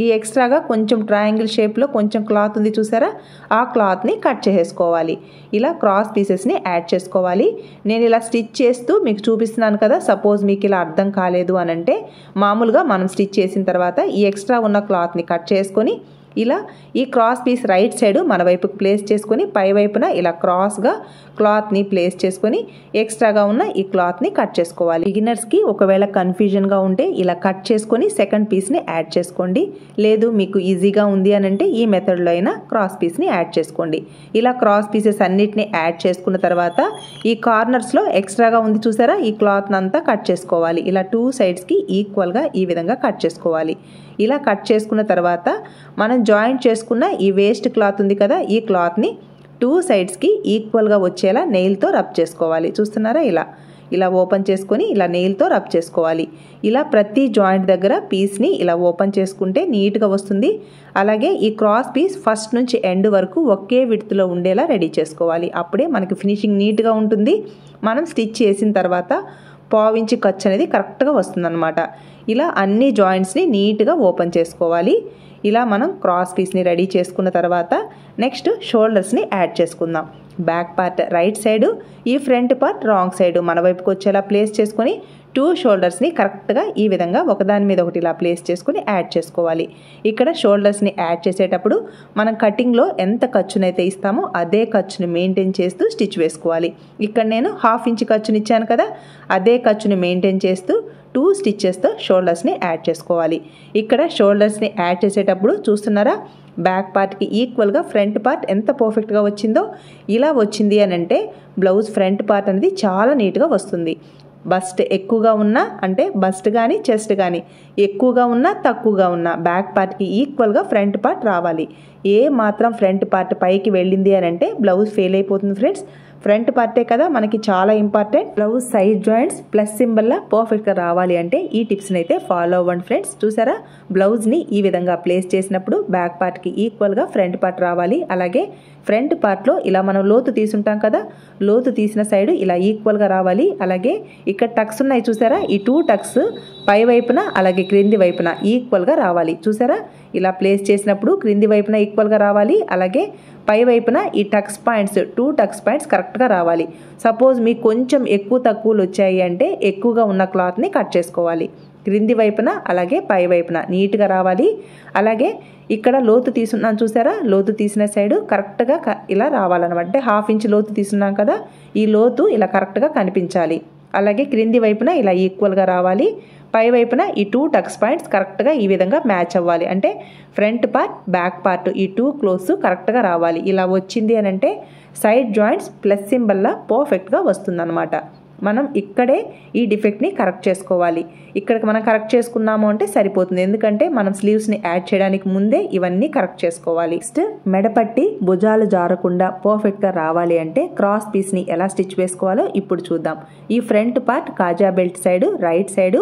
ఈ ఎక్స్ట్రాగా కొంచెం ట్రయాంగిల్ షేప్లో కొంచెం క్లాత్ ఉంది చూసారా, ఆ క్లాత్ని కట్ చేసేసుకోవాలి. ఇలా క్రాస్ పీసెస్ని యాడ్ చేసుకోవాలి. నేను ఇలా స్టిచ్ చేస్తూ మీకు చూపిస్తున్నాను కదా, సపోజ్ మీకు ఇలా అర్థం కాలేదు అని అంటే మామూలుగా మనం స్టిచ్ చేసిన తర్వాత ఈ ఎక్స్ట్రా ఉన్న క్లాత్ని కట్ చేసుకొని ఇలా ఈ క్రాస్ పీస్ రైట్ సైడ్ మన వైపుకి ప్లేస్ చేసుకొని పై వైపున ఇలా క్రాస్గా క్లాత్ని ప్లేస్ చేసుకొని ఎక్స్ట్రాగా ఉన్న ఈ క్లాత్ని కట్ చేసుకోవాలి. బిగినర్స్కి ఒకవేళ కన్ఫ్యూజన్గా ఉంటే ఇలా కట్ చేసుకొని సెకండ్ పీస్ని యాడ్ చేసుకోండి. లేదు మీకు ఈజీగా ఉంది అని అంటే ఈ మెథడ్లో అయినా క్రాస్ పీస్ని యాడ్ చేసుకోండి. ఇలా క్రాస్ పీసెస్ అన్నిటిని యాడ్ చేసుకున్న తర్వాత ఈ కార్నర్స్లో ఎక్స్ట్రాగా ఉంది చూసారా, ఈ క్లాత్ని అంతా కట్ చేసుకోవాలి. ఇలా 2 సైడ్స్కి ఈక్వల్గా ఈ విధంగా కట్ చేసుకోవాలి. ఇలా కట్ చేసుకున్న తర్వాత మనం జాయింట్ చేసుకున్న ఈ వేస్ట్ క్లాత్ ఉంది కదా, ఈ క్లాత్ని 2 సైడ్స్కి ఈక్వల్గా వచ్చేలా నెయిల్తో రబ్ చేసుకోవాలి. చూస్తున్నారా, ఇలా ఓపెన్ చేసుకొని ఇలా నెయిల్తో రబ్ చేసుకోవాలి. ఇలా ప్రతి జాయింట్ దగ్గర పీస్ని ఇలా ఓపెన్ చేసుకుంటే నీట్గా వస్తుంది. అలాగే ఈ క్రాస్ పీస్ ఫస్ట్ నుంచి ఎండ్ వరకు ఒకే విడ్త్లో ఉండేలా రెడీ చేసుకోవాలి. అప్పుడే మనకి ఫినిషింగ్ నీట్గా ఉంటుంది. మనం స్టిచ్ చేసిన తర్వాత 1/4 ఇంచ్ ఖర్చు అనేది కరెక్ట్గా వస్తుందన్నమాట. ఇలా అన్ని జాయింట్స్ని నీట్గా ఓపెన్ చేసుకోవాలి. ఇలా మనం క్రాస్ పీస్ని రెడీ చేసుకున్న తర్వాత నెక్స్ట్ షోల్డర్స్ని యాడ్ చేసుకుందాం. బ్యాక్ పార్ట్ రైట్ సైడు, ఈ ఫ్రంట్ పార్ట్ రాంగ్ సైడు మన వైపుకి వచ్చేలా ప్లేస్ చేసుకొని 2 షోల్డర్స్ని కరెక్ట్గా ఈ విధంగా ఒకదాని మీద ఒకటి ఇలా ప్లేస్ చేసుకుని యాడ్ చేసుకోవాలి. ఇక్కడ షోల్డర్స్ని యాడ్ చేసేటప్పుడు మనం కటింగ్లో ఎంత ఖర్చునైతే ఇస్తామో అదే ఖర్చుని మెయింటైన్ చేస్తూ స్టిచ్ వేసుకోవాలి. ఇక్కడ నేను 1/2 ఇంచ్ ఖర్చుని ఇచ్చాను కదా, అదే ఖర్చుని మెయింటైన్ చేస్తూ 2 స్టిచ్చెస్తో షోల్డర్స్ని యాడ్ చేసుకోవాలి. ఇక్కడ షోల్డర్స్ని యాడ్ చేసేటప్పుడు చూస్తున్నారా, బ్యాక్ పార్ట్కి ఈక్వల్గా ఫ్రంట్ పార్ట్ ఎంత పర్ఫెక్ట్గా వచ్చిందో. ఇలా వచ్చింది అని అంటే బ్లౌజ్ ఫ్రంట్ పార్ట్ అనేది చాలా నీట్గా వస్తుంది. బస్ట్ ఎక్కువగా ఉన్నా అంటే బస్ట్ కానీ చెస్ట్ కానీ ఎక్కువగా ఉన్నా తక్కువగా ఉన్నా బ్యాక్ పార్ట్కి ఈక్వల్గా ఫ్రంట్ పార్ట్ రావాలి. ఏ మాత్రం ఫ్రంట్ పార్ట్ పైకి వెళ్ళింది అని అంటే బ్లౌజ్ ఫెయిల్ అయిపోతుంది ఫ్రెండ్స్. ఫ్రంట్ పార్టే కదా మనకి చాలా important. Blouse side joints plus సింబల్లా పర్ఫెక్ట్గా రావాలి అంటే ఈ టిప్స్ని అయితే ఫాలో అవ్వండి ఫ్రెండ్స్. చూసారా, బ్లౌజ్ని ఈ విధంగా ప్లేస్ చేసినప్పుడు బ్యాక్ పార్ట్కి ఈక్వల్గా ఫ్రంట్ పార్ట్ రావాలి. అలాగే ఫ్రంట్ పార్ట్లో ఇలా మనం లోతు తీసుంటాం కదా, లోతు తీసిన సైడ్ ఇలా ఈక్వల్గా రావాలి. అలాగే ఇక్కడ టక్స్ ఉన్నాయి చూసారా, ఈ 2 టక్స్ పై వైపున అలాగే క్రింది వైపున ఈక్వల్గా రావాలి. చూసారా, ఇలా ప్లేస్ చేసినప్పుడు క్రింది వైపున ఈక్వల్గా రావాలి. అలాగే పై వైపున ఈ టక్స్ పాయింట్స్ 2 టక్స్ పాయింట్స్ కరెక్ట్గా రావాలి. సపోజ్ మీకు కొంచెం ఎక్కువ తక్కువలు వచ్చాయి అంటే ఎక్కువగా ఉన్న క్లాత్ని కట్ చేసుకోవాలి. క్రింది వైపున అలాగే పై వైపున నీట్గా రావాలి. అలాగే ఇక్కడ లోతు తీసున్నాను చూసారా, లోతు తీసిన సైడు కరెక్ట్గా ఇలా రావాలన్నమాట. అంటే 1/2 ఇంచ్ లోతు తీసున్నాం కదా, ఈ లోతు ఇలా కరెక్ట్గా కనిపించాలి. అలాగే క్రింది వైపున ఇలా ఈక్వల్గా రావాలి. పై వైపున ఈ 2 టక్స్ పాయింట్స్ కరెక్ట్గా ఈ విధంగా మ్యాచ్ అవ్వాలి. అంటే ఫ్రంట్ పార్ట్ బ్యాక్ పార్ట్ ఈ 2 క్లోత్స్ కరెక్ట్గా రావాలి. ఇలా వచ్చింది అని అంటే సైడ్ జాయింట్స్ ప్లస్ సింబల్లా పర్ఫెక్ట్గా వస్తుందన్నమాట. మనం ఇక్కడే ఈ డిఫెక్ట్ని కరెక్ట్ చేసుకోవాలి. ఇక్కడికి మనం కరెక్ట్ చేసుకున్నాము అంటే సరిపోతుంది. ఎందుకంటే మనం స్లీవ్స్ని యాడ్ చేయడానికి ముందే ఇవన్నీ కరెక్ట్ చేసుకోవాలి. నెక్స్ట్ మెడపట్టి భుజాలు జారకుండా పర్ఫెక్ట్గా రావాలి అంటే క్రాస్ పీస్ని ఎలా స్టిచ్ వేసుకోవాలో ఇప్పుడు చూద్దాం. ఈ ఫ్రంట్ పార్ట్ కాజా బెల్ట్ సైడు రైట్ సైడు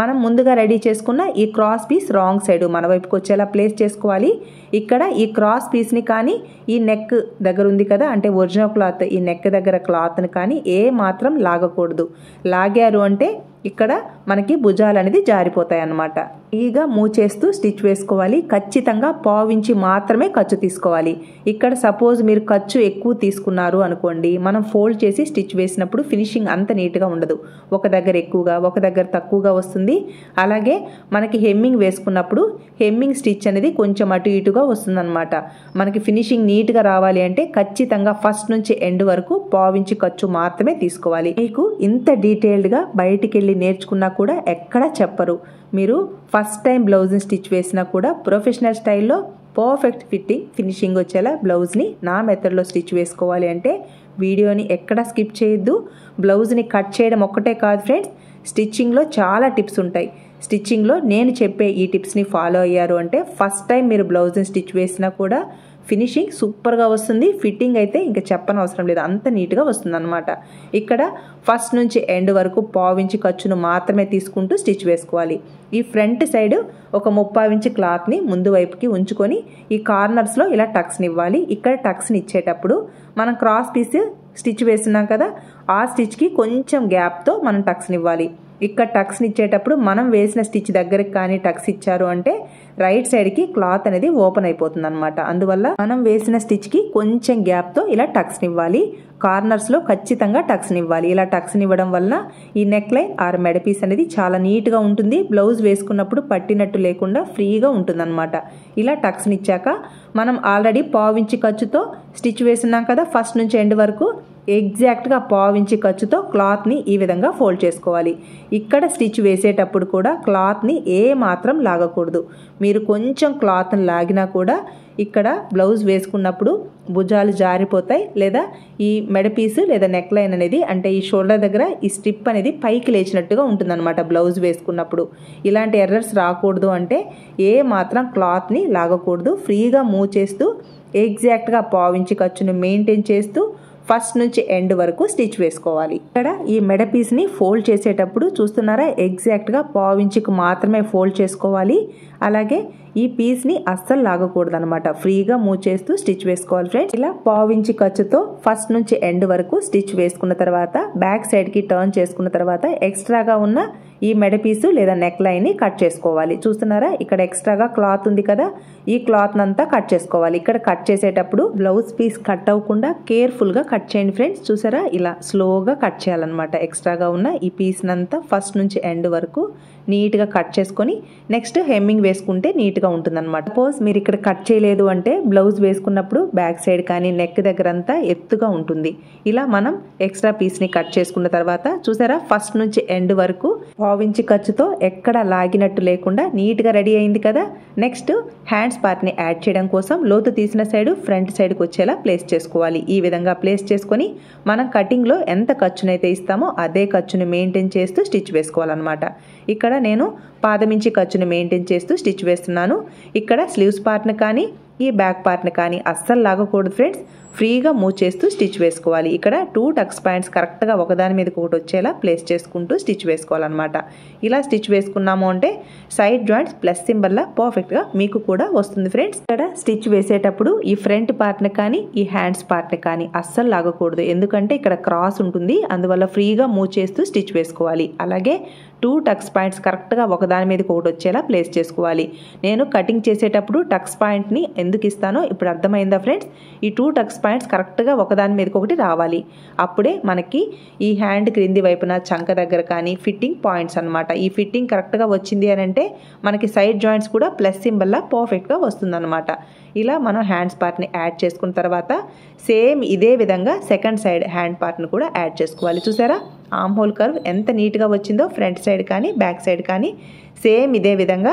మనం ముందుగా రెడీ చేసుకున్న ఈ క్రాస్ పీస్ రాంగ్ సైడ్ మన వైపుకి వచ్చేలా ప్లేస్ చేసుకోవాలి. ఇక్కడ ఈ క్రాస్ పీస్ని కానీ ఈ నెక్ దగ్గర ఉంది కదా, అంటే ఒరిజినల్ క్లాత్ ఈ నెక్ దగ్గర క్లాత్ని కానీ ఏ మాత్రం లాగకూడదు. లాగారు అంటే ఇక్కడ మనకి భుజాలు అనేది జారిపోతాయి అన్నమాట. ఈగా మూవ్ చేస్తూ స్టిచ్ వేసుకోవాలి. ఖచ్చితంగా 1/4 ఇంచ్ మాత్రమే ఖర్చు తీసుకోవాలి. ఇక్కడ సపోజ్ మీరు ఖర్చు ఎక్కువ తీసుకున్నారు అనుకోండి, మనం ఫోల్డ్ చేసి స్టిచ్ వేసినప్పుడు ఫినిషింగ్ అంత నీట్గా ఉండదు. ఒక దగ్గర ఎక్కువగా ఒక దగ్గర తక్కువగా వస్తుంది. అలాగే మనకి హెమ్మింగ్ వేసుకున్నప్పుడు హెమ్మింగ్ స్టిచ్ అనేది కొంచెం అటు ఇటుగా వస్తుందన్నమాట. మనకి ఫినిషింగ్ నీట్గా రావాలి అంటే ఖచ్చితంగా ఫస్ట్ నుంచి ఎండ్ వరకు 1/4 ఇంచ్ ఖర్చు మాత్రమే తీసుకోవాలి. మీకు ఇంత డీటెయిల్డ్గా బయటికి వెళ్ళి నేర్చుకున్నా కూడా ఎక్కడా చెప్పరు. మీరు ఫస్ట్ టైం బ్లౌజ్ని స్టిచ్ వేసినా కూడా ప్రొఫెషనల్ స్టైల్లో పర్ఫెక్ట్ ఫినిషింగ్ వచ్చేలా బ్లౌజ్ని నా మెథడ్లో స్టిచ్ వేసుకోవాలి అంటే వీడియోని ఎక్కడా స్కిప్ చేయొద్దు. బ్లౌజ్ని కట్ చేయడం ఒక్కటే కాదు ఫ్రెండ్స్, స్టిచ్చింగ్లో చాలా టిప్స్ ఉంటాయి. స్టిచ్చింగ్లో నేను చెప్పే ఈ టిప్స్ని ఫాలో అయ్యారు అంటే ఫస్ట్ టైం మీరు బ్లౌజ్ని స్టిచ్ వేసినా కూడా ఫినిషింగ్ సూపర్గా వస్తుంది. ఫిట్టింగ్ అయితే ఇంకా చెప్పనవసరం లేదు, అంత నీట్గా వస్తుంది అనమాట. ఇక్కడ ఫస్ట్ నుంచి ఎండ్ వరకు 1/4 ఇంచ్ ఖర్చును మాత్రమే తీసుకుంటూ స్టిచ్ వేసుకోవాలి. ఈ ఫ్రంట్ సైడ్ ఒక 30 ఇంచ్ క్లాత్ని ముందు వైపుకి ఉంచుకొని ఈ కార్నర్స్లో ఇలా టక్స్ని ఇవ్వాలి. ఇక్కడ టక్స్ని ఇచ్చేటప్పుడు మనం క్రాస్ పీస్ స్టిచ్ వేస్తున్నాం కదా, ఆ స్టిచ్కి కొంచెం గ్యాప్తో మనం టక్స్ని ఇవ్వాలి. ఇక్కడ టక్స్ని ఇచ్చేటప్పుడు మనం వేసిన స్టిచ్ దగ్గరికి కానీ టక్స్ ఇచ్చారు అంటే రైట్ సైడ్కి క్లాత్ అనేది ఓపెన్ అయిపోతుంది అనమాట. అందువల్ల మనం వేసిన స్టిచ్కి కొంచెం గ్యాప్తో ఇలా టక్స్ని ఇవ్వాలి. కార్నర్స్లో ఖచ్చితంగా టక్స్ని ఇవ్వాలి. ఇలా టక్స్ని ఇవ్వడం వల్ల ఈ నెక్ లైన్ ఆర్ మెడ పీస్ అనేది చాలా నీట్గా ఉంటుంది. బ్లౌజ్ వేసుకున్నప్పుడు పట్టినట్టు లేకుండా ఫ్రీగా ఉంటుందన్నమాట. ఇలా టక్స్ని ఇచ్చాక మనం ఆల్రెడీ పావించి ఖర్చుతో స్టిచ్ వేస్తున్నాం కదా, ఫస్ట్ నుంచి ఎండ్ వరకు ఎగ్జాక్ట్గా పావించి ఖర్చుతో క్లాత్ని ఈ విధంగా ఫోల్డ్ చేసుకోవాలి. ఇక్కడ స్టిచ్ వేసేటప్పుడు కూడా క్లాత్ని ఏ మాత్రం లాగకూడదు. మీరు కొంచెం క్లాత్ని లాగినా కూడా ఇక్కడ బ్లౌజ్ వేసుకున్నప్పుడు భుజాలు జారిపోతాయి, లేదా ఈ మెడ పీసు లేదా నెక్ లైన్ అనేది అంటే ఈ షోల్డర్ దగ్గర ఈ స్ట్రిప్ అనేది పైకి లేచినట్టుగా ఉంటుందన్నమాట బ్లౌజ్ వేసుకున్నప్పుడు. ఇలాంటి ఎర్రర్స్ రాకూడదు అంటే ఏ మాత్రం క్లాత్ని లాగకూడదు. ఫ్రీగా మూవ్ చేస్తూ ఎగ్జాక్ట్గా పావించి ఖర్చుని మెయింటైన్ చేస్తూ ఫస్ట్ నుంచి ఎండ్ వరకు స్టిచ్ వేసుకోవాలి. ఇక్కడ ఈ మెడ పీస్ని ఫోల్డ్ చేసేటప్పుడు చూస్తున్నారా, ఎగ్జాక్ట్గా పావించికి మాత్రమే ఫోల్డ్ చేసుకోవాలి. అలాగే ఈ పీస్ని అస్సలు లాగకూడదు అనమాట. ఫ్రీగా మూవ్ చేస్తూ స్టిచ్ వేసుకోవాలి ఫ్రెండ్స్. ఇలా పావించి ఖర్చుతో ఫస్ట్ నుంచి ఎండ్ వరకు స్టిచ్ వేసుకున్న తర్వాత బ్యాక్ సైడ్కి టర్న్ చేసుకున్న తర్వాత ఎక్స్ట్రాగా ఉన్న ఈ మెడ పీసు లేదా నెక్ లైన్ని కట్ చేసుకోవాలి. చూస్తున్నారా, ఇక్కడ ఎక్స్ట్రాగా క్లాత్ ఉంది కదా, ఈ క్లాత్ అంతా కట్ చేసుకోవాలి. ఇక్కడ కట్ చేసేటప్పుడు బ్లౌజ్ పీస్ కట్ అవ్వకుండా కేర్ఫుల్గా కట్ చేయండి ఫ్రెండ్స్. చూసారా, ఇలా స్లోగా కట్ చేయాలన్నమాట. ఎక్స్ట్రాగా ఉన్న ఈ పీస్నంతా ఫస్ట్ నుంచి ఎండ్ వరకు నీట్గా కట్ చేసుకొని నెక్స్ట్ హెమ్మింగ్ వేసుకుంటే నీట్గా ఉంటుందన్నమాట. సపోజ్ మీరు ఇక్కడ కట్ చేయలేదు అంటే బ్లౌజ్ వేసుకున్నప్పుడు బ్యాక్ సైడ్ కానీ నెక్ దగ్గర అంతా ఎత్తుగా ఉంటుంది. ఇలా మనం ఎక్స్ట్రా పీస్ని కట్ చేసుకున్న తర్వాత చూసారా, ఫస్ట్ నుంచి ఎండ్ వరకు పావించి ఖర్చుతో ఎక్కడ లాగినట్టు లేకుండా నీట్గా రెడీ అయింది కదా. నెక్స్ట్ హ్యాండ్స్ పార్ట్ని యాడ్ చేయడం కోసం లోతు తీసిన సైడ్ ఫ్రంట్ సైడ్కి వచ్చేలా ప్లేస్ చేసుకోవాలి. ఈ విధంగా ప్లేస్ చేసుకొని మనం కటింగ్లో ఎంత ఖర్చునైతే ఇస్తామో అదే ఖర్చుని మెయింటైన్ చేస్తూ స్టిచ్ వేసుకోవాలన్నమాట. ఇక్కడ నేను పాదమించి ఖర్చుని మెయింటైన్ చేస్తూ స్టిచ్ వేస్తున్నాను. ఇక్కడ స్లీవ్స్ పార్ట్ని కానీ ఈ బ్యాక్ పార్ట్ని కానీ అస్సలు లాగకూడదు ఫ్రెండ్స్. ఫ్రీగా మూవ్ చేస్తూ స్టిచ్ వేసుకోవాలి. ఇక్కడ 2 టక్స్ పాయింట్స్ కరెక్ట్గా ఒకదాని మీదకి ఒకటి వచ్చేలా ప్లేస్ చేసుకుంటూ స్టిచ్ వేసుకోవాలన్నమాట. ఇలా స్టిచ్ వేసుకున్నాము అంటే సైడ్ జాయింట్స్ ప్లస్ సింబల్లా పర్ఫెక్ట్గా మీకు కూడా వస్తుంది ఫ్రెండ్స్. ఇక్కడ స్టిచ్ వేసేటప్పుడు ఈ ఫ్రంట్ పార్ట్ని కానీ ఈ హ్యాండ్స్ పార్ట్ని కానీ అస్సలు లాగకూడదు. ఎందుకంటే ఇక్కడ క్రాస్ ఉంటుంది, అందువల్ల ఫ్రీగా మూవ్ చేస్తూ స్టిచ్ వేసుకోవాలి. అలాగే 2 టక్స్ పాయింట్స్ కరెక్ట్గా ఒకదాని మీదకి ఒకటి వచ్చేలా ప్లేస్ చేసుకోవాలి. నేను కటింగ్ చేసేటప్పుడు టక్స్ పాయింట్ని ఎందుకు ఇస్తానో ఇప్పుడు అర్థమైందా ఫ్రెండ్స్. ఈ 2 టక్స్ పాయింట్స్ కరెక్ట్గా ఒకదాని మీదకి ఒకటి రావాలి. అప్పుడే మనకి ఈ హ్యాండ్ క్రింది వైపున చంక దగ్గర కానీ ఫిట్టింగ్ పాయింట్స్ అనమాట. ఈ ఫిట్టింగ్ కరెక్ట్గా వచ్చింది అని అంటే మనకి సైడ్ జాయింట్స్ కూడా ప్లస్ సింబల్లా పర్ఫెక్ట్గా వస్తుందన్నమాట. ఇలా మనం హ్యాండ్స్ పార్ట్ని యాడ్ చేసుకున్న తర్వాత సేమ్ ఇదే విధంగా సెకండ్ సైడ్ హ్యాండ్ పార్ట్ని కూడా యాడ్ చేసుకోవాలి. చూసారా, ఆర్మ్ హోల్ కర్వ్ ఎంత నీట్గా వచ్చిందో ఫ్రంట్ సైడ్ కానీ బ్యాక్ సైడ్ కానీ సేమ్ ఇదే విధంగా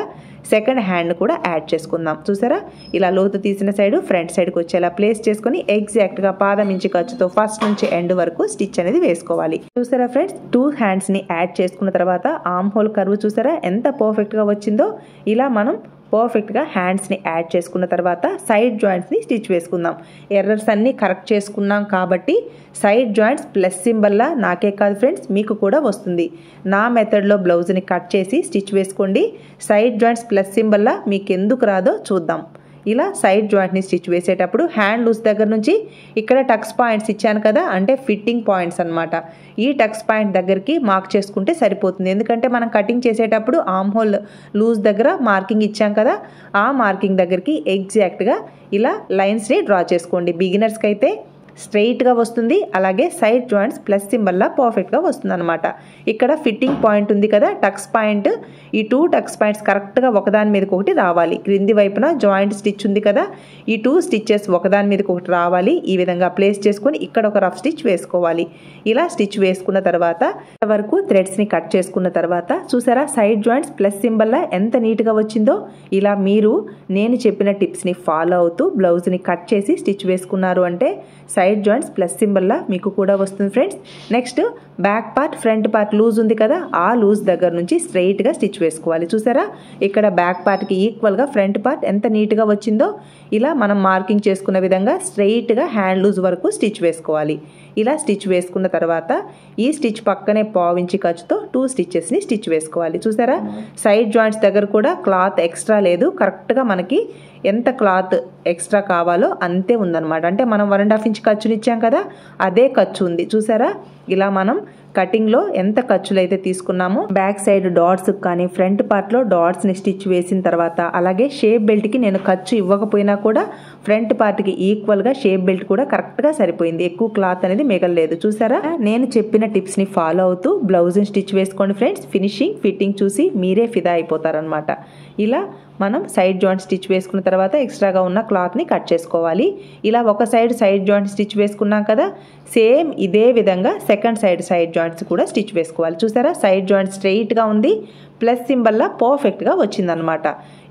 సెకండ్ హ్యాండ్ కూడా యాడ్ చేసుకుందాం. చూసారా, ఇలా లోతు తీసిన సైడ్ ఫ్రంట్ సైడ్కి వచ్చేలా ప్లేస్ చేసుకొని ఎగ్జాక్ట్గా పాదం ఇంచి ఖర్చుతో ఫస్ట్ నుంచి ఎండ్ వరకు స్టిచ్ అనేది వేసుకోవాలి. చూసారా ఫ్రెండ్స్, 2 హ్యాండ్స్ని యాడ్ చేసుకున్న తర్వాత ఆర్మ్ హోల్ కర్వ్ చూసారా ఎంత పర్ఫెక్ట్గా వచ్చిందో. ఇలా మనం పర్ఫెక్ట్గా హ్యాండ్స్ని యాడ్ చేసుకున్న తర్వాత సైడ్ జాయింట్స్ని స్టిచ్ వేసుకుందాం. ఎర్రర్స్ అన్నీ కరెక్ట్ చేసుకున్నాం కాబట్టి సైడ్ జాయింట్స్ ప్లస్ సింబల్లా నాకే కాదు ఫ్రెండ్స్ మీకు కూడా వస్తుంది. నా మెథడ్లో బ్లౌజ్ని కట్ చేసి స్టిచ్ వేసుకోండి. సైడ్ జాయింట్స్ ప్లస్ సింబల్లా మీకు ఎందుకు రాదో చూద్దాం. ఇలా సైడ్ జాయింట్ని స్టిచ్ వేసేటప్పుడు హ్యాండ్ లూజ్ దగ్గర నుంచి ఇక్కడ టక్స్ పాయింట్స్ ఇచ్చాను కదా, అంటే ఫిట్టింగ్ పాయింట్స్ అనమాట. ఈ టక్స్ పాయింట్ దగ్గరికి మార్క్ చేసుకుంటే సరిపోతుంది. ఎందుకంటే మనం కటింగ్ చేసేటప్పుడు ఆర్మ్ హోల్ లూజ్ దగ్గర మార్కింగ్ ఇచ్చాం కదా, ఆ మార్కింగ్ దగ్గరికి ఎగ్జాక్ట్గా ఇలా లైన్స్ని డ్రా చేసుకోండి. బిగినర్స్కి అయితే స్ట్రైట్గా వస్తుంది, అలాగే సైడ్ జాయింట్స్ ప్లస్ సింబల్లా పర్ఫెక్ట్గా వస్తుంది అనమాట. ఇక్కడ ఫిట్టింగ్ పాయింట్ ఉంది కదా టక్స్ పాయింట్, ఈ 2 టక్స్ పాయింట్స్ కరెక్ట్గా ఒకదాని మీదకి ఒకటి రావాలి. క్రింది వైపున జాయింట్ స్టిచ్ ఉంది కదా, ఈ 2 స్టిచ్చెస్ ఒకదాని మీదకి ఒకటి రావాలి. ఈ విధంగా ప్లేస్ చేసుకొని ఇక్కడ ఒక రఫ్ స్టిచ్ వేసుకోవాలి. ఇలా స్టిచ్ వేసుకున్న తర్వాత వరకు థ్రెడ్స్ని కట్ చేసుకున్న తర్వాత చూసారా సైడ్ జాయింట్స్ ప్లస్ సింబల్లా ఎంత నీట్గా వచ్చిందో. ఇలా మీరు నేను చెప్పిన టిప్స్ని ఫాలో అవుతూ బ్లౌజ్ని కట్ చేసి స్టిచ్ వేసుకున్నారు అంటే సైడ్ జాయింట్స్ ప్లస్ సింబల్లా మీకు కూడా వస్తుంది friends. Next back part front part loose ఉంది కదా, ఆ లూజ్ దగ్గర నుంచి స్ట్రైట్గా స్టిచ్ వేసుకోవాలి. చూసారా, ఇక్కడ బ్యాక్ పార్ట్కి ఈక్వల్గా ఫ్రంట్ పార్ట్ ఎంత నీట్గా వచ్చిందో. ఇలా మనం మార్కింగ్ చేసుకున్న విధంగా స్ట్రైట్గా హ్యాండ్ లూజ్ వరకు స్టిచ్ వేసుకోవాలి. ఇలా స్టిచ్ వేసుకున్న తర్వాత ఈ స్టిచ్ పక్కనే పావించి ఖర్చుతో 2 స్టిచ్చెస్ని స్టిచ్ వేసుకోవాలి. చూసారా, సైడ్ జాయింట్స్ దగ్గర కూడా క్లాత్ ఎక్స్ట్రా లేదు, కరెక్ట్గా మనకి ఎంత క్లాత్ ఎక్స్ట్రా కావాలో అంతే ఉందన్నమాట. అంటే మనం 1.5 ఇంచ్ ఖర్చుని ఇచ్చాం కదా, అదే ఖర్చు ఉంది. చూసారా, ఇలా మనం కటింగ్లో ఎంత ఖర్చులు అయితే తీసుకున్నామో బ్యాక్ సైడ్ డాట్స్ కానీ ఫ్రంట్ పార్ట్లో డాట్స్ని స్టిచ్ వేసిన తర్వాత అలాగే షేప్ బెల్ట్కి నేను ఖర్చు ఇవ్వకపోయినా కూడా ఫ్రంట్ పార్ట్కి ఈక్వల్గా షేప్ బెల్ట్ కూడా కరెక్ట్గా సరిపోయింది. ఎక్కువ క్లాత్ అనేది మిగలలేదు. చూసారా, నేను చెప్పిన టిప్స్ని ఫాలో అవుతూ బ్లౌజ్ని స్టిచ్ వేసుకోండి ఫ్రెండ్స్. ఫినిషింగ్ ఫిట్టింగ్ చూసి మీరే ఫిదా అయిపోతారనమాట. ఇలా మనం సైడ్ జాయింట్ స్టిచ్ వేసుకున్న తర్వాత ఎక్స్ట్రాగా ఉన్న క్లాత్ని కట్ చేసుకోవాలి. ఇలా ఒక సైడ్ జాయింట్ స్టిచ్ వేసుకున్నాం కదా, సేమ్ ఇదే విధంగా సెకండ్ సైడ్ జాయింట్స్ కూడా స్టిచ్ వేసుకోవాలి. చూసారా, సైడ్ జాయింట్ స్ట్రెయిట్గా ఉంది, ప్లస్ సింబల్లా పర్ఫెక్ట్గా వచ్చిందనమాట.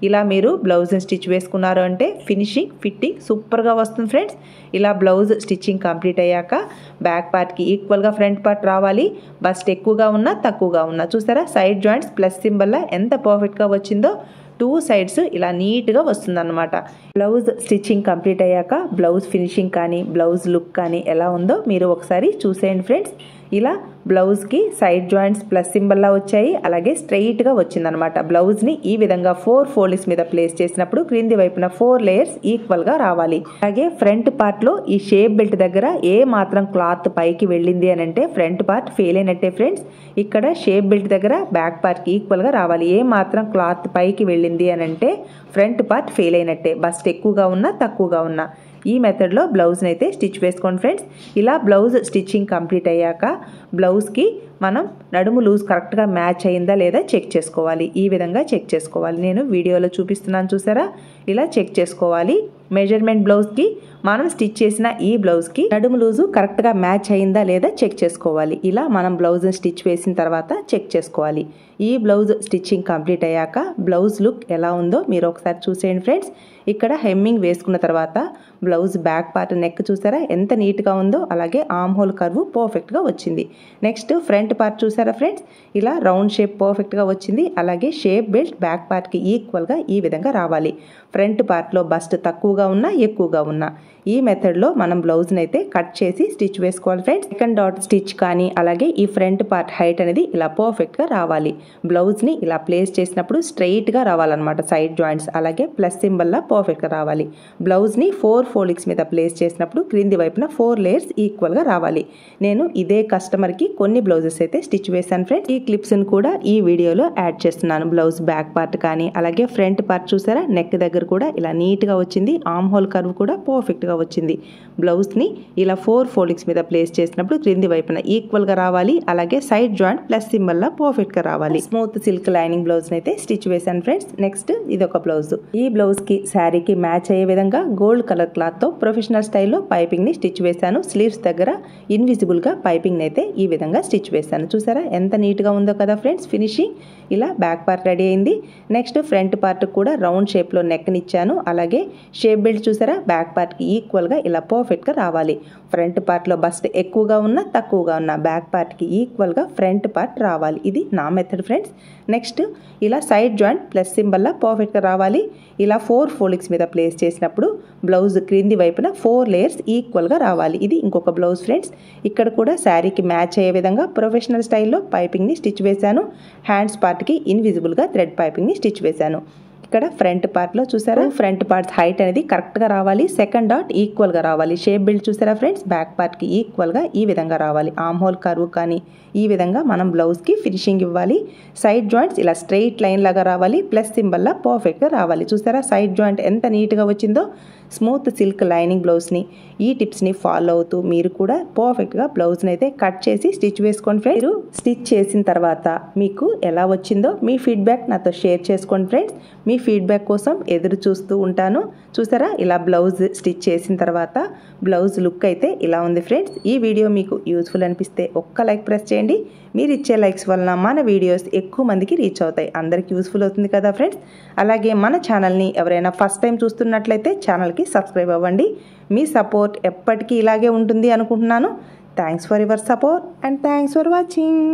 ఇలా మీరు బ్లౌజ్ని స్టిచ్ వేసుకున్నారు అంటే ఫినిషింగ్ ఫిట్టింగ్ సూపర్గా వస్తుంది ఫ్రెండ్స్. ఇలా బ్లౌజ్ స్టిచ్చింగ్ కంప్లీట్ అయ్యాక బ్యాక్ పార్ట్కి ఈక్వల్గా ఫ్రంట్ పార్ట్ రావాలి. బస్ట్ ఎక్కువగా ఉన్నా తక్కువగా ఉన్నా చూసారా, సైడ్ జాయింట్స్ ప్లస్ సింబల్లా ఎంత పర్ఫెక్ట్గా వచ్చిందో. 2 సైడ్స్ ఇలా నీట్గా వస్తుందన్నమాట. బ్లౌజ్ స్టిచ్చింగ్ కంప్లీట్ అయ్యాక బ్లౌజ్ ఫినిషింగ్ కానీ బ్లౌజ్ లుక్ కానీ ఎలా ఉందో మీరు ఒకసారి చూసేయండి ఫ్రెండ్స్. ఇలా బ్లౌజ్కి సైడ్ జాయింట్స్ ప్లస్ సింబల్లా వచ్చాయి, అలాగే స్ట్రెయిట్గా వచ్చిందనమాట. బ్లౌజ్ని ఈ విధంగా 4 ఫోల్డ్స్ మీద ప్లేస్ చేసినప్పుడు క్రింది వైపున 4 లేయర్స్ ఈక్వల్గా రావాలి. అలాగే ఫ్రంట్ పార్ట్లో ఈ షేప్ బెల్ట్ దగ్గర ఏ మాత్రం క్లాత్ పైకి వెళ్ళింది అని అంటే ఫ్రంట్ పార్ట్ ఫెయిల్ అయినట్టే ఫ్రెండ్స్. ఇక్కడ షేప్ బెల్ట్ దగ్గర బ్యాక్ పార్ట్కి ఈక్వల్గా రావాలి. ఏ మాత్రం క్లాత్ పైకి వెళ్ళింది అని అంటే ఫ్రంట్ పార్ట్ ఫెయిల్ అయినట్టే, బస్ట్ ఎక్కువగా ఉన్నా తక్కువగా ఉన్నా. ఈ మెథడ్లో బ్లౌజ్ని అయితే స్టిచ్ వేసుకోండి ఫ్రెండ్స్. ఇలా బ్లౌజ్ స్టిచ్చింగ్ కంప్లీట్ అయ్యాక బ్లౌజ్కి మనం నడుము లూజ్ కరెక్ట్గా మ్యాచ్ అయిందా లేదా చెక్ చేసుకోవాలి. ఈ విధంగా చెక్ చేసుకోవాలి. నేను వీడియోలో చూపిస్తున్నాను చూసారా, ఇలా చెక్ చేసుకోవాలి. మెజర్మెంట్ బ్లౌజ్కి మనం స్టిచ్ చేసిన ఈ బ్లౌజ్కి నడుము లూజు కరెక్ట్గా మ్యాచ్ అయిందా లేదా చెక్ చేసుకోవాలి. ఇలా మనం బ్లౌజ్ని స్టిచ్ వేసిన తర్వాత చెక్ చేసుకోవాలి. ఈ బ్లౌజ్ స్టిచ్చింగ్ కంప్లీట్ అయ్యాక బ్లౌజ్ లుక్ ఎలా ఉందో మీరు ఒకసారి చూసేయండి ఫ్రెండ్స్. ఇక్కడ హెమ్మింగ్ వేసుకున్న తర్వాత బ్లౌజ్ బ్యాక్ పార్ట్ నెక్ చూసారా ఎంత నీట్గా ఉందో, అలాగే ఆర్మ్ హోల్ కర్వ్ పర్ఫెక్ట్గా వచ్చింది. నెక్స్ట్ ఫ్రంట్ పార్ట్ చూసారా ఫ్రెండ్స్, ఇలా రౌండ్ షేప్ పర్ఫెక్ట్గా వచ్చింది. అలాగే షేప్ బెల్ట్ బ్యాక్ పార్ట్కి ఈక్వల్గా ఈ విధంగా రావాలి. ఫ్రంట్ పార్ట్లో బస్ట్ తక్కువగా ఉన్నా ఎక్కువగా ఉన్నా ఈ మెథడ్లో మనం బ్లౌజ్ని అయితే కట్ చేసి స్టిచ్ వేసుకోవాలి ఫ్రెండ్స్. సెకండ్ డాట్ స్టిచ్ కానీ అలాగే ఈ ఫ్రంట్ పార్ట్ హైట్ అనేది ఇలా పర్ఫెక్ట్గా రావాలి. బ్లౌజ్ని ఇలా ప్లేస్ చేసినప్పుడు స్ట్రెయిట్గా రావాలన్నమాట సైడ్ జాయింట్స్, అలాగే ప్లస్ సింబల్లా పర్ఫెక్ట్గా రావాలి. బ్లౌజ్ని 4 ఫోల్డింగ్స్ మీద ప్లేస్ చేసినప్పుడు క్రింది వైపున 4 లేయర్స్ ఈక్వల్గా రావాలి. నేను ఇదే కస్టమర్కి కొన్ని బ్లౌజెస్ అయితే స్టిచ్ వేశాను ఫ్రెండ్స్. ఈ క్లిప్స్ని కూడా ఈ వీడియోలో యాడ్ చేస్తున్నాను. బ్లౌజ్ బ్యాక్ పార్ట్ కానీ అలాగే ఫ్రంట్ పార్ట్ చూసారా నెక్ దగ్గర కూడా ఇలా నీట్గా వచ్చింది. ఆర్మ్ హోల్ కర్వ్ కూడా పర్ఫెక్ట్గా వచ్చింది. బ్లౌజ్ని ఇలా 4 ఫోల్డింగ్స్ మీద ప్లేస్ చేసినప్పుడు క్రింది వైపున ఈక్వల్గా రావాలి. అలాగే సైడ్ జాయింట్ ప్లస్ సింబల్లా పర్ఫెక్ట్గా రావాలి. స్మూత్ సిల్క్ లైనింగ్ బ్లౌజ్ని అయితే స్టిచ్ వేశాను ఫ్రెండ్స్. నెక్స్ట్ ఇది ఒక బ్లౌజ్. ఈ బ్లౌజ్కి శారీకి మ్యాచ్ అయ్యే విధంగా గోల్డ్ కలర్ క్లాత్తో ప్రొఫెషనల్ స్టైల్లో పైపింగ్ని స్టిచ్ వేశాను. స్లీవ్స్ దగ్గర ఇన్విజిబుల్గా పైపింగ్ని అయితే ఈ విధంగా స్టిచ్ వేశాను. చూసారా ఎంత నీట్గా ఉందో కదా ఫ్రెండ్స్. ఫినిషింగ్ ఇలా బ్యాక్ పార్ట్ రెడీ అయింది. నెక్స్ట్ ఫ్రంట్ పార్ట్ కూడా రౌండ్ షేప్లో నెక్ని ఇచ్చాను. అలాగే షేప్ బెల్ట్ చూసారా బ్యాక్ పార్ట్కి ఈక్వల్గా ఇలా పర్ఫెక్ట్గా రావాలి. ఫ్రంట్ పార్ట్లో బస్ట్ ఎక్కువగా ఉన్నా తక్కువగా ఉన్నా బ్యాక్ పార్ట్కి ఈక్వల్గా ఫ్రంట్ పార్ట్ రావాలి. ఇది నా మెథడ్ ఫ్రెండ్స్. నెక్స్ట్ ఇలా సైడ్ జాయింట్ ప్లస్ సింబల్లా పర్ఫెక్ట్గా రావాలి. ఇలా 4 ఫోల్డింగ్స్ మీద ప్లేస్ చేసినప్పుడు బ్లౌజ్ క్రింది వైపున 4 లేయర్స్ ఈక్వల్గా రావాలి. ఇది ఇంకొక బ్లౌజ్ ఫ్రెండ్స్. ఇక్కడ కూడా శారీకి మ్యాచ్ అయ్యే విధంగా ప్రొఫెషనల్ స్టైల్లో పైపింగ్ని స్టిచ్ వేశాను. హ్యాండ్స్ పార్ట్కి ఇన్విజిబుల్గా థ్రెడ్ పైపింగ్ని స్టిచ్ వేశాను. ఇక్కడ ఫ్రంట్ పార్ట్లో చూసారా ఫ్రంట్ పార్ట్స్ హైట్ అనేది కరెక్ట్గా రావాలి. సెకండ్ డాట్ ఈక్వల్గా రావాలి. షేప్ బెల్ట్ చూసారా ఫ్రెండ్స్ బ్యాక్ పార్ట్కి ఈక్వల్గా ఈ విధంగా రావాలి. ఆర్మ్ హోల్ కర్వ్ కానీ ఈ విధంగా మనం బ్లౌజ్కి ఫినిషింగ్ ఇవ్వాలి. సైడ్ జాయింట్స్ ఇలా స్ట్రెయిట్ లైన్ లాగా రావాలి. ప్లస్ సింబల్లా పర్ఫెక్ట్గా రావాలి. చూసారా సైడ్ జాయింట్ ఎంత నీట్గా వచ్చిందో. స్మూత్ సిల్క్ లైనింగ్ బ్లౌజ్ని ఈ టిప్స్ని ఫాలో అవుతూ మీరు కూడా పర్ఫెక్ట్గా బ్లౌజ్ని అయితే కట్ చేసి స్టిచ్ వేసుకోండి ఫ్రెండ్స్. మీరు స్టిచ్ చేసిన తర్వాత మీకు ఎలా వచ్చిందో మీ ఫీడ్బ్యాక్ నాతో షేర్ చేసుకోండి ఫ్రెండ్స్. మీ ఫీడ్బ్యాక్ కోసం ఎదురు చూస్తూ ఉంటాను. చూసారా ఇలా బ్లౌజ్ స్టిచ్ చేసిన తర్వాత బ్లౌజ్ లుక్ అయితే ఇలా ఉంది ఫ్రెండ్స్. ఈ వీడియో మీకు యూస్ఫుల్ అనిపిస్తే ఒక్క లైక్ ప్రెస్ చేయండి. మీరు ఇచ్చే లైక్స్ వలన మన వీడియోస్ ఎక్కువ మందికి రీచ్ అవుతాయి. అందరికీ యూస్ఫుల్ అవుతుంది కదా ఫ్రెండ్స్. అలాగే మన ఛానల్ని ఎవరైనా ఫస్ట్ టైం చూస్తున్నట్లయితే ఛానల్కి సబ్స్క్రైబ్ అవ్వండి. మీ సపోర్ట్ ఎప్పటికీ ఇలాగే ఉంటుంది అనుకుంటున్నాను. Thanks for your support and thanks for watching.